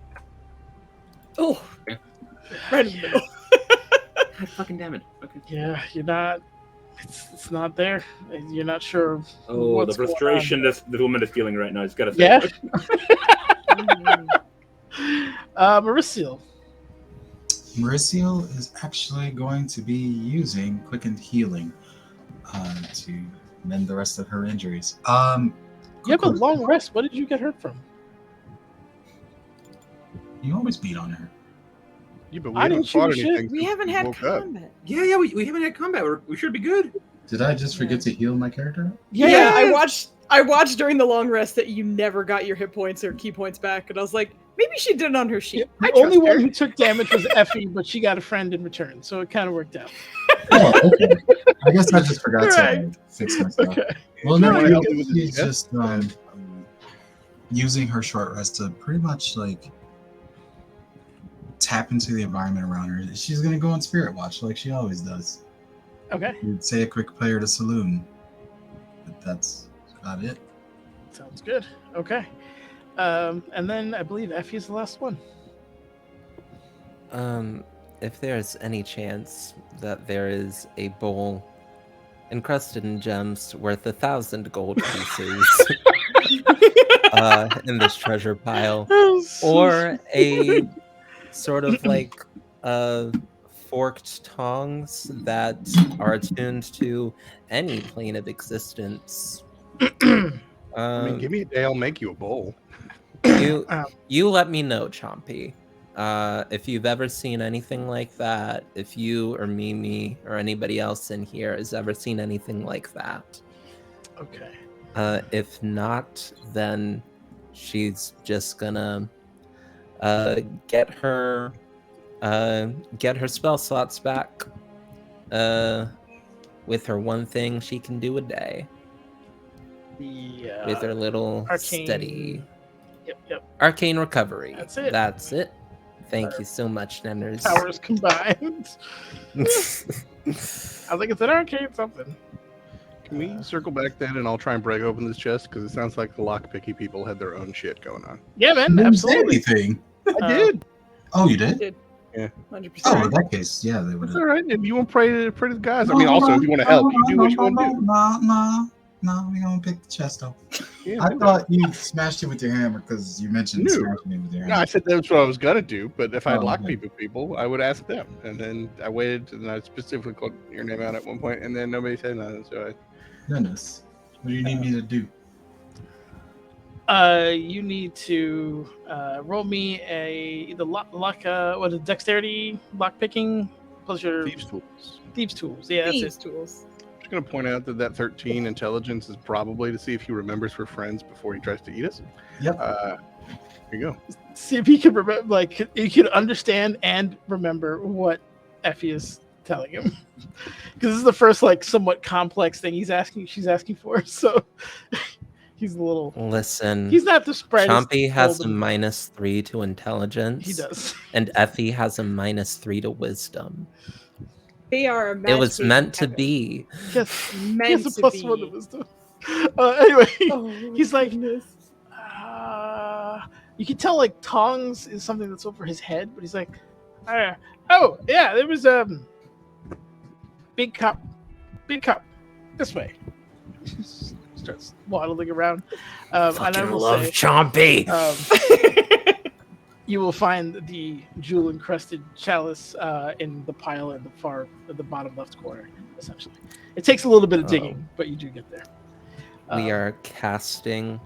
Oh, Okay. right in the middle. God fucking damn it. Okay. Yeah, you're not. It's not there. You're not sure. Oh, what's the going frustration on. this woman is feeling right now. I just gotta say. Yeah. Mhm. Mauricio. Mauricio is actually going to be using quickened healing to mend the rest of her injuries. You have a question. long rest. What did you get hurt from? You always beat on her. Yeah, but we I haven't didn't shoot fought shit. anything. We since haven't had woke up. combat. Yeah, we haven't had combat. We should be good. Did I just forget to heal my character? Yeah, I watched during the long rest that you never got your hit points or key points back, and I was like, maybe she did it on her sheet. The I only trust one her. who took damage was Effie, but she got a friend in return, so it kind of worked out. Oh, okay. I guess I just forgot Right. to fix myself. Okay. Well, You no, wanna I help guess me with she's this? just using her short rest to pretty much like tap into the environment around her. She's gonna go on Spirit Watch like she always does. Okay, You'd say a quick player to saloon, but that's about it. sounds good. Okay. And then I believe Effie is the last one. If there's any chance that there is a bowl encrusted in gems worth 1,000 gold pieces in this treasure pile, or a sort of like forked tongs that are attuned to any plane of existence. I mean, give me a day, I'll make you a bowl. You let me know, Chompy. If you've ever seen anything like that, if you or Mimi or anybody else in here has ever seen anything like that. Okay. If not, then she's just gonna get her spell slots back with her one thing she can do a day. With her little arcane- steady Yep. arcane recovery. That's it. That's it. Thank you so much, Nenners. Powers combined. I was like, it's an arcane something. Can we circle back then and I'll try and break open this chest? Because it sounds like the lockpicky people had their own shit going on. Yeah, man, You didn't say absolutely. anything. I did. Oh, you did? Yeah. 100%. Oh, in that case, yeah, they would That's have. all right. If you want to pray to the guys, I mean, also, if you want to help, you do what you want to do. No, we gonna pick the chest up. Yeah, I thought you smashed it with your hammer because you mentioned No. smashing it with your No, I hammer. said that's what I was gonna do, but if I had Oh, locked okay. people, I would ask them. And then I waited, and I specifically called your name out at one point, and then nobody said nothing. So Goodness, what do you need me to do? You need to roll me either dexterity, lock picking, plus your thieves' tools. thieves tools. Yeah, that's Thieves it. tools. I'm just gonna point out that 13 intelligence is probably to see if he remembers we're friends before he tries to eat us. Yep. Here you go. See if he can remember, like he can understand and remember what Effie is telling him, because this is the first like somewhat complex thing she's asking for. So he's a little. Listen, He's not the sprite. Chompy has a -3 to intelligence. He does. And Effie has a -3 to wisdom. They are. It was magically meant to compatible. be. Yes. He Meant has a to plus be. 1 to wisdom. Anyway, Oh, he's like, goodness. you can tell like tongs is something that's over his head, but he's like, oh yeah, there was big cup, this way. Starts waddling around. And I Fucking will love say, Chompy. you will find the jewel encrusted chalice in the pile at the bottom left corner. Essentially, it takes a little bit of digging, but you do get there. We are casting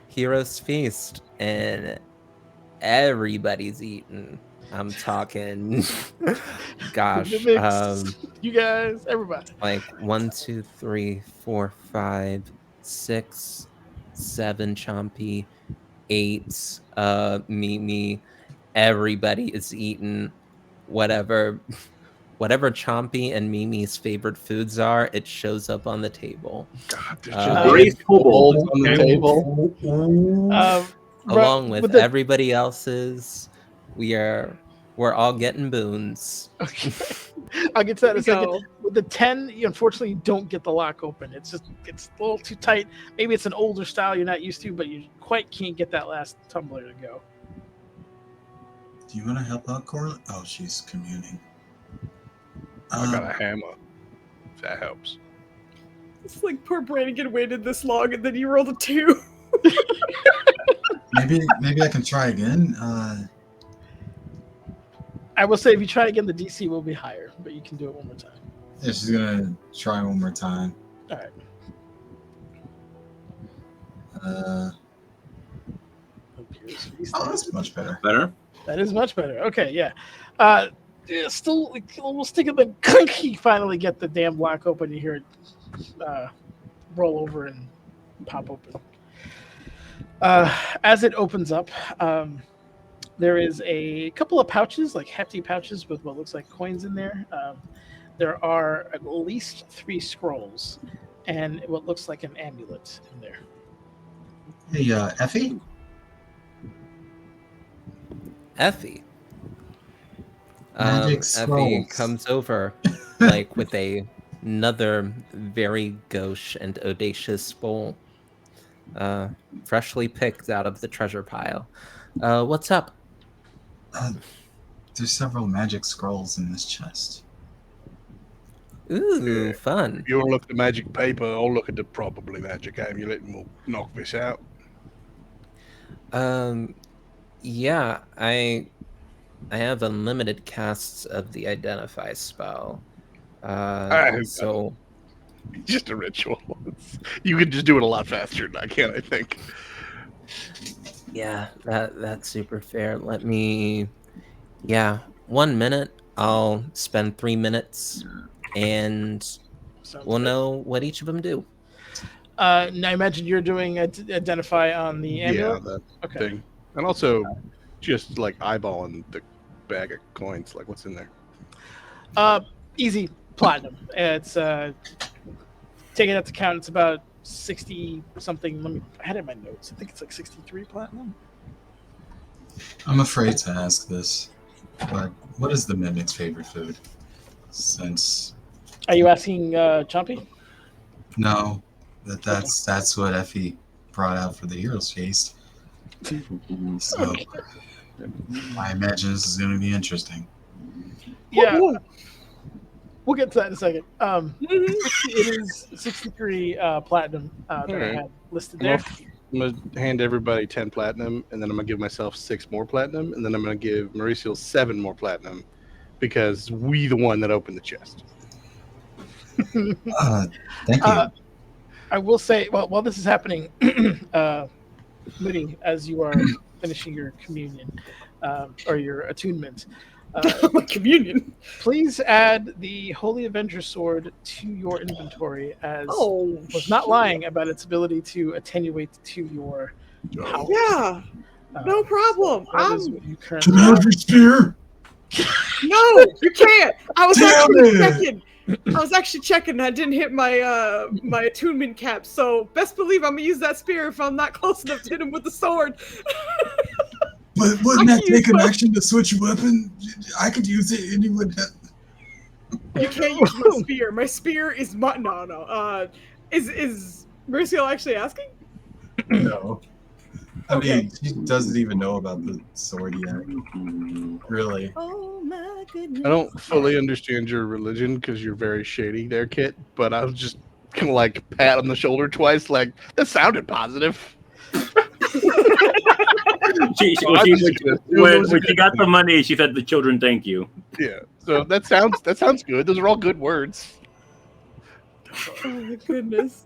Hero's Feast, and everybody's eating. I'm talking, gosh, Mimics, you guys, everybody. like 1, 2, 3, 4, 5, 6, 7 Chompy, 8 Mimi. Everybody is eating whatever Chompy and Mimi's favorite foods are. It shows up on the table. God, there's Raised just kobold. on the table. Along with the, everybody else's, we're all getting boons. okay. I'll get to that in a second. Go. With the 10, you unfortunately don't get the lock open. It's a little too tight. Maybe it's an older style you're not used to, but you quite can't get that last tumbler to go. Do you want to help out, Cora? Oh, she's communing. I got a hammer. If that helps. It's like poor Brannigan waited this long and then you rolled a 2. Maybe I can try again. I will say if you try again, the DC will be higher, but you can do it one more time. Yeah, she's gonna try one more time. All right. Oh, that's much better. Better? That is much better. Okay, yeah. Still, we'll stick it. The clink. You finally get the damn lock open. You hear it roll over and pop open. As it opens up, there is a couple of pouches, like hefty pouches with what looks like coins in there. There are at least 3 scrolls and what looks like an amulet in there. Hey, Effie? Effie. Magic Effie scrolls. comes over like with another very gauche and audacious bowl, freshly picked out of the treasure pile. What's up? There's several magic scrolls in this chest. Ooh, Yeah. fun. If you want to look at the magic paper, I'll look at the probably magic amulet and we'll knock this out. Yeah, I have unlimited casts of the identify spell. So Just a ritual. You can just do it a lot faster than I can, I think. yeah, that's super fair. Let me 1 minute. I'll spend 3 minutes and Sounds we'll good. know what each of them do. Now, I imagine you're doing identify on the amulet. Yeah, that Okay. thing. And also, just like eyeballing the bag of coins, like what's in there. Easy platinum. It's take it out to count. It's about 60 something. I had it in my notes. I think it's like 63 platinum. I'm afraid to ask this, but what is the Mimic's favorite food? Since Are you asking Chompy? no, that's what Effie brought out for the Heroes Feast. So I imagine this is going to be interesting. Yeah. We'll get to that in a second. It is 63 platinum that I Alright. had listed there. I'm going to hand everybody 10 platinum, and then I'm going to give myself 6 more platinum, and then I'm going to give Mauricio 7 more platinum, because we the one that opened the chest. Thank you. I will say, well, while this is happening, Moody, as you are finishing your communion or your attunement, Communion. please add the Holy Avenger Sword to your inventory, as Oh, was not lying about its ability to attenuate to your powers. yeah, no problem. That is I'm what you Can currently I have your spear? No, you can't. I was Damn actually it. checking. I was actually checking. I didn't hit my my attunement cap, so best believe I'm gonna use that spear if I'm not close enough to hit him with the sword. But wouldn't I that can use take an both. action to switch a weapon? I could use it. Anyone that... You can't use my spear. My spear is my no. Is Mauricio actually asking? No. I Okay. mean, she doesn't even know about the sword yet. Really. Oh my goodness. I don't fully understand your religion because you're very shady there, Kit, but I was just kind of like pat on the shoulder twice, like, that sounded positive. When she got the money, she said, "The children thank you." Yeah, so that sounds good. Those are all good words. Oh my goodness.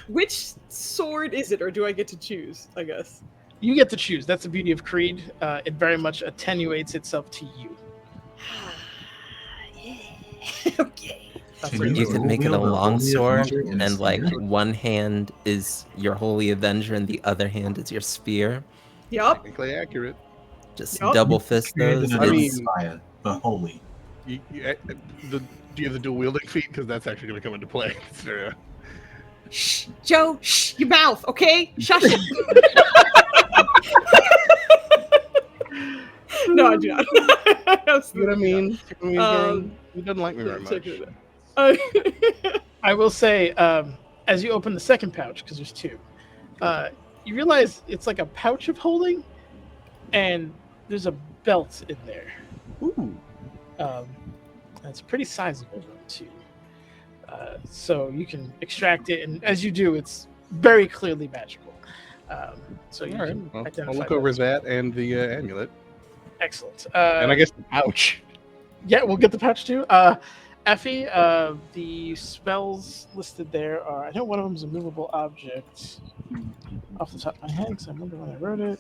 Which sword is it, or do I get to choose? I guess. You get to choose. That's the beauty of Creed. It very much attenuates itself to you. Okay. That's Can what You it could is. make it a wield long Holy sword, Avenger in a and like spear? one hand is your Holy Avenger, and the other hand is your spear. Yup. Technically accurate. Just Yup. double fist Created those. a I It's- mean- fire, but holy. Do you have the dual wielding feat? Because that's actually going to come into play. So, Shh, Joe. Shh, your mouth. Okay. Shush it. No, I do not. you know what I Absolutely mean? Um, He doesn't like me not. very Check much. it out. I will say, as you open the second pouch, because there's two, you realize it's like a pouch of holding, and there's a belt in there. Ooh. It's pretty sizable one too. So you can extract it, and as you do, it's very clearly magical. So you All right. can Well, identify I'll look over as- that and the amulet, Excellent. and I guess the pouch. Yeah, we'll get the pouch too. Effie, the spells listed there are. I know one of them is a movable object. Off the top of my head, because I remember when I wrote it.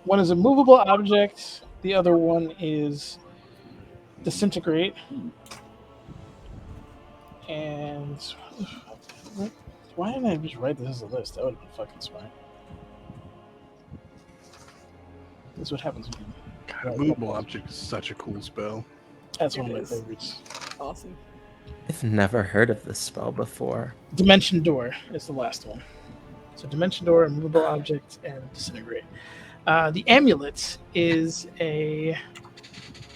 One is a movable object. The other one is disintegrate. And why didn't I just write this as a list? That would have been fucking smart. This is what happens when you. God, a movable object is such a cool spell. That's one of It my is. favorites. Awesome. I've never heard of this spell before. Dimension Door is the last one. So Dimension Door, movable object, and disintegrate. The amulet is a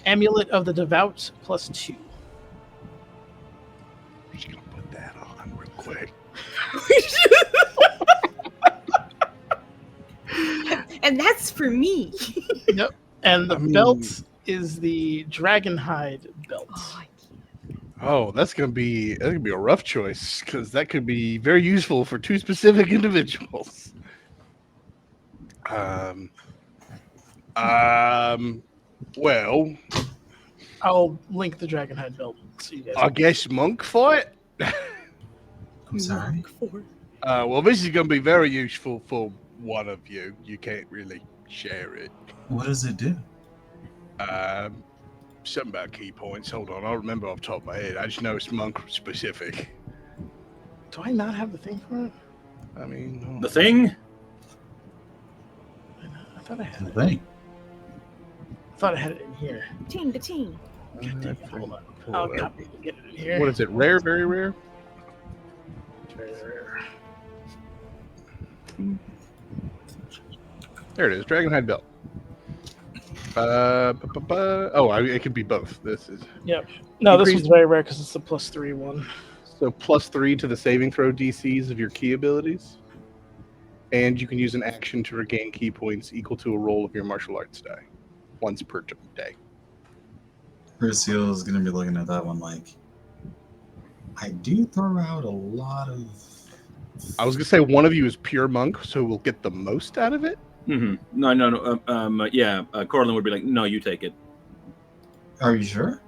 amulet of the devout +2. I'm just gonna put that on real quick. And that's for me. And the I mean- belt is the dragonhide belt. Oh, that's gonna be a rough choice because that could be very useful for two specific individuals. Well, I'll link the dragonhide belt so you guys. I guess monk fight. I'm sorry. Well, this is gonna be very useful for one of you. You can't really share it. What does it do? Something about key points. Hold on, I'll remember off the top of my head. I just know it's monk specific. Do I not have the thing for it? I mean, The thing? I thought I had The it. thing. I thought I had it in here. Ting, the ting. Hold on. I'll copy it and get it in here. What is it? Rare, very rare. Very rare. There it is, Dragonhide belt. It could be both. This is Yep. No, this Increase- one's very rare because it's the +3 one. so +3 to the saving throw DCs of your key abilities, and you can use an action to regain key points equal to a roll of your martial arts die, once per day. Perseal is gonna be looking at that one like, I do throw out a lot of. I was gonna say one of you is pure monk, so we'll get the most out of it. Mm-hmm. No. Yeah, Corlin would be like, no, you take it. Are you sure?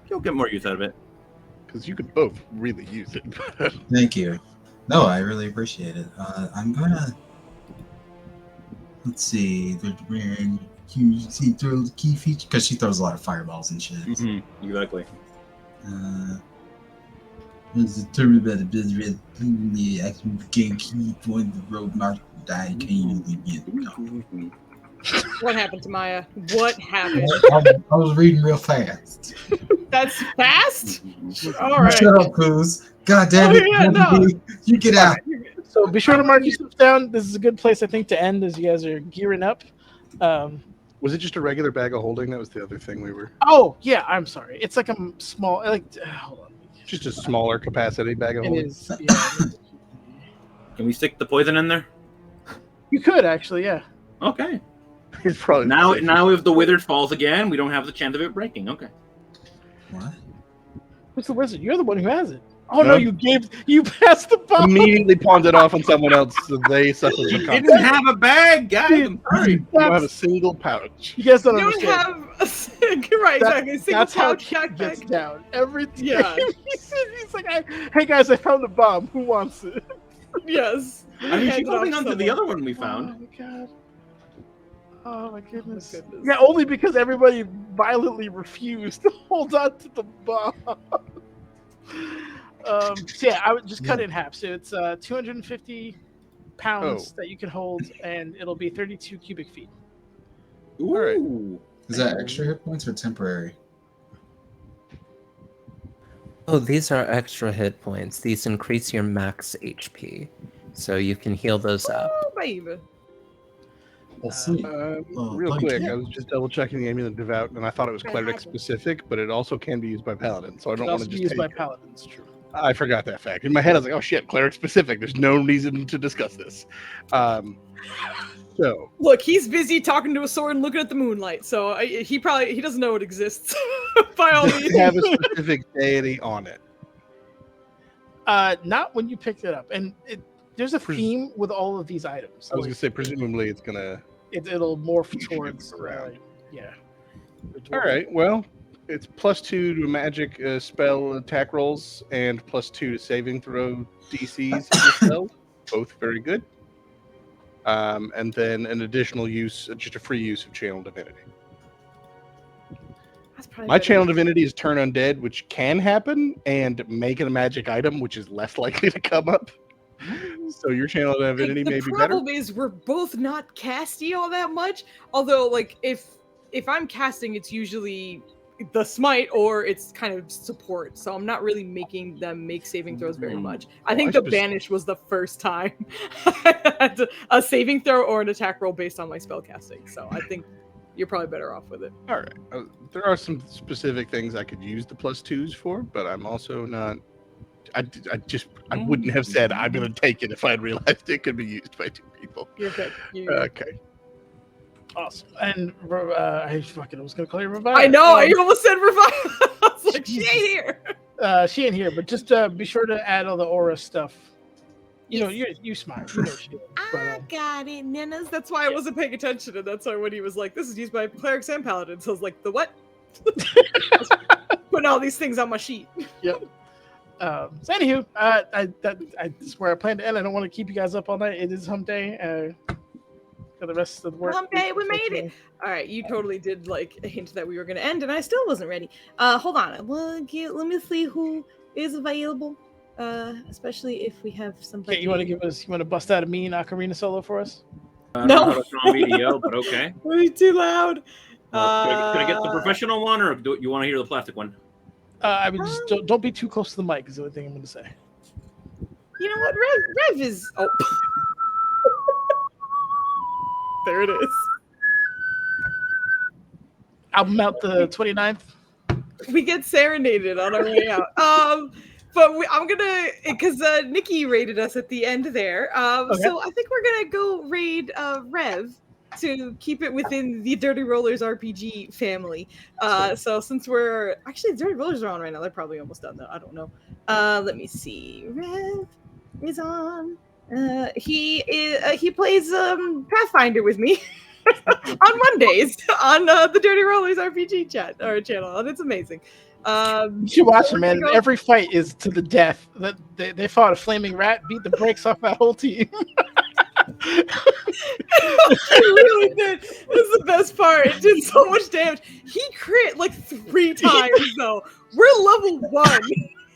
You'll get more use out of it. Because you could both really use it. Thank you. No, I really appreciate it. I'm gonna. Let's see. She throws key feature because she throws a lot of fireballs and shit. Mm-hmm. Exactly. It's determined by the build red. The action gain key point. The road mark die. Can you get? What happened to Maya? What happened? I was reading real fast. That's fast? All right. Shut up, Cruz. God damn it. Oh, yeah, no. You get out. So be sure to mark your stuff down. This is a good place, I think, to end as you guys are gearing up. Was it just a regular bag of holding? That was the other thing we were. Oh, yeah, I'm sorry. It's like a small, hold on. Just a smaller capacity bag of It holding. is, yeah. Can we stick the poison in there? You could, actually, yeah. Okay. It's probably Now, safe. now, if the withered falls again, we don't have the chance of it breaking. Okay. What? Who's the wizard? You're the one who has it. Oh no, you passed the bomb. Immediately pawned it off on someone else, so they suffer the Didn't consequences. have a bag, guys. I'm sorry. You don't have a single pouch. You guys don't You don't understand. have right, exactly. Single That's how pouch Kit gets backpack. down every time. Yeah. He's like, hey guys, I found a bomb. Who wants it? Yes. I mean, she's Hand it off holding on to the someone. other one we found. Oh my god. Oh my goodness. goodness. Yeah, only because everybody violently refused to hold on to the bomb. So yeah, I would just cut it in half. So it's 250 pounds that you can hold, and it'll be 32 cubic feet. Ooh. Alright. Is that extra hit points or temporary? Oh, these are extra hit points. These increase your max HP, so you can heal those up. Oh, baby. Well, sweet. Real Bloody quick, king. I was just double checking the Amulet Devout, and I thought it was Right, cleric hybrid. specific, but it also can be used by paladin. So I It don't can want also to be just used by take. paladins. True. I forgot that fact. In my head, I was like, "Oh shit, cleric specific." There's no reason to discuss this. So Look, he's busy talking to a sword and looking at the moonlight, so he doesn't know it exists. By all does means. it have a specific deity on it? Not when you picked it up, and there's a theme with all of these items. I was gonna Like, say, presumably it's gonna. it'll morph You should towards move around. yeah. All right. Well, it's +2 to magic spell attack rolls and +2 to saving throw DCs of your spells. Both very good. And then an additional use, just a free use of Channel Divinity. That's probably My better. Channel Divinity is Turn Undead, which can happen, and make it a magic item, which is less likely to come up. So your Channel Divinity The may be better. problem is we're both not casty all that much. Although, like, if I'm casting, it's usually the smite or it's kind of support. So I'm not really making them make saving throws very much. I think I the banish was the first time I had a saving throw or an attack roll based on my spell casting. So I think you're probably better off with it. All right. There are some specific things I could use the +2s for, but I'm also not. I wouldn't have said I'm going to take it if I'd realized it could be used by two people. You're good. Okay. Awesome. And I was gonna call you Revive. I know. I almost said revive. I was like, she ain't here. She ain't here, but just be sure to add all the aura stuff. You know, you smart. You know what you're doing. I got it, Ninas. That's why I wasn't paying attention, and that's why when he was like, "This is used by clerics and paladins," I was like, "The what?" Putting all these things on my sheet. Yep. So anywho, this is where I plan to end. I don't want to keep you guys up all night. It is hump day. For the rest of the work. Hump day, we made it. All right, you totally did like a hint that we were going to end, and I still wasn't ready. Hold on. Let me see who is available. Especially if we have somebody. Okay, you want to bust out a mean ocarina solo for us? I don't know how to throw me to yell, but okay. Way too loud. Could I get the professional one, or do you want to hear the plastic one? I would just don't be too close to the mic. Is the only thing I'm going to say. You know what? Rev is. Oh. There it is. Album out the 29th. We get serenaded on our way out. But I'm gonna, because Nikki raided us at the end there. Okay. So I think we're gonna go raid Rev to keep it within the Dirty Rollers RPG family. So since we're actually Dirty Rollers are on right now, they're probably almost done though. I don't know. Let me see. Rev is on. He plays Pathfinder with me on Mondays on the Dirty Rollers RPG channel, and it's amazing. You should watch it, man. Every fight is to the death. That they fought a flaming rat, beat the brakes off that whole team. He really did. This is the best part. It did so much damage. He crit like 3 times though. We're level 1.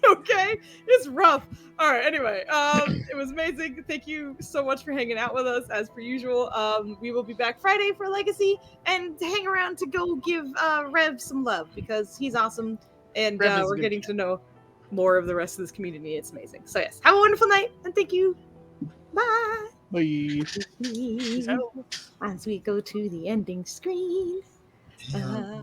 Okay, it's rough. All right. Anyway, it was amazing. Thank you so much for hanging out with us as per usual. We will be back Friday for Legacy and hang around to go give Rev some love because he's awesome and we're getting to know more of the rest of this community. It's amazing. So yes, have a wonderful night and thank you. Bye. Bye. Once we go to the ending screen. Yeah.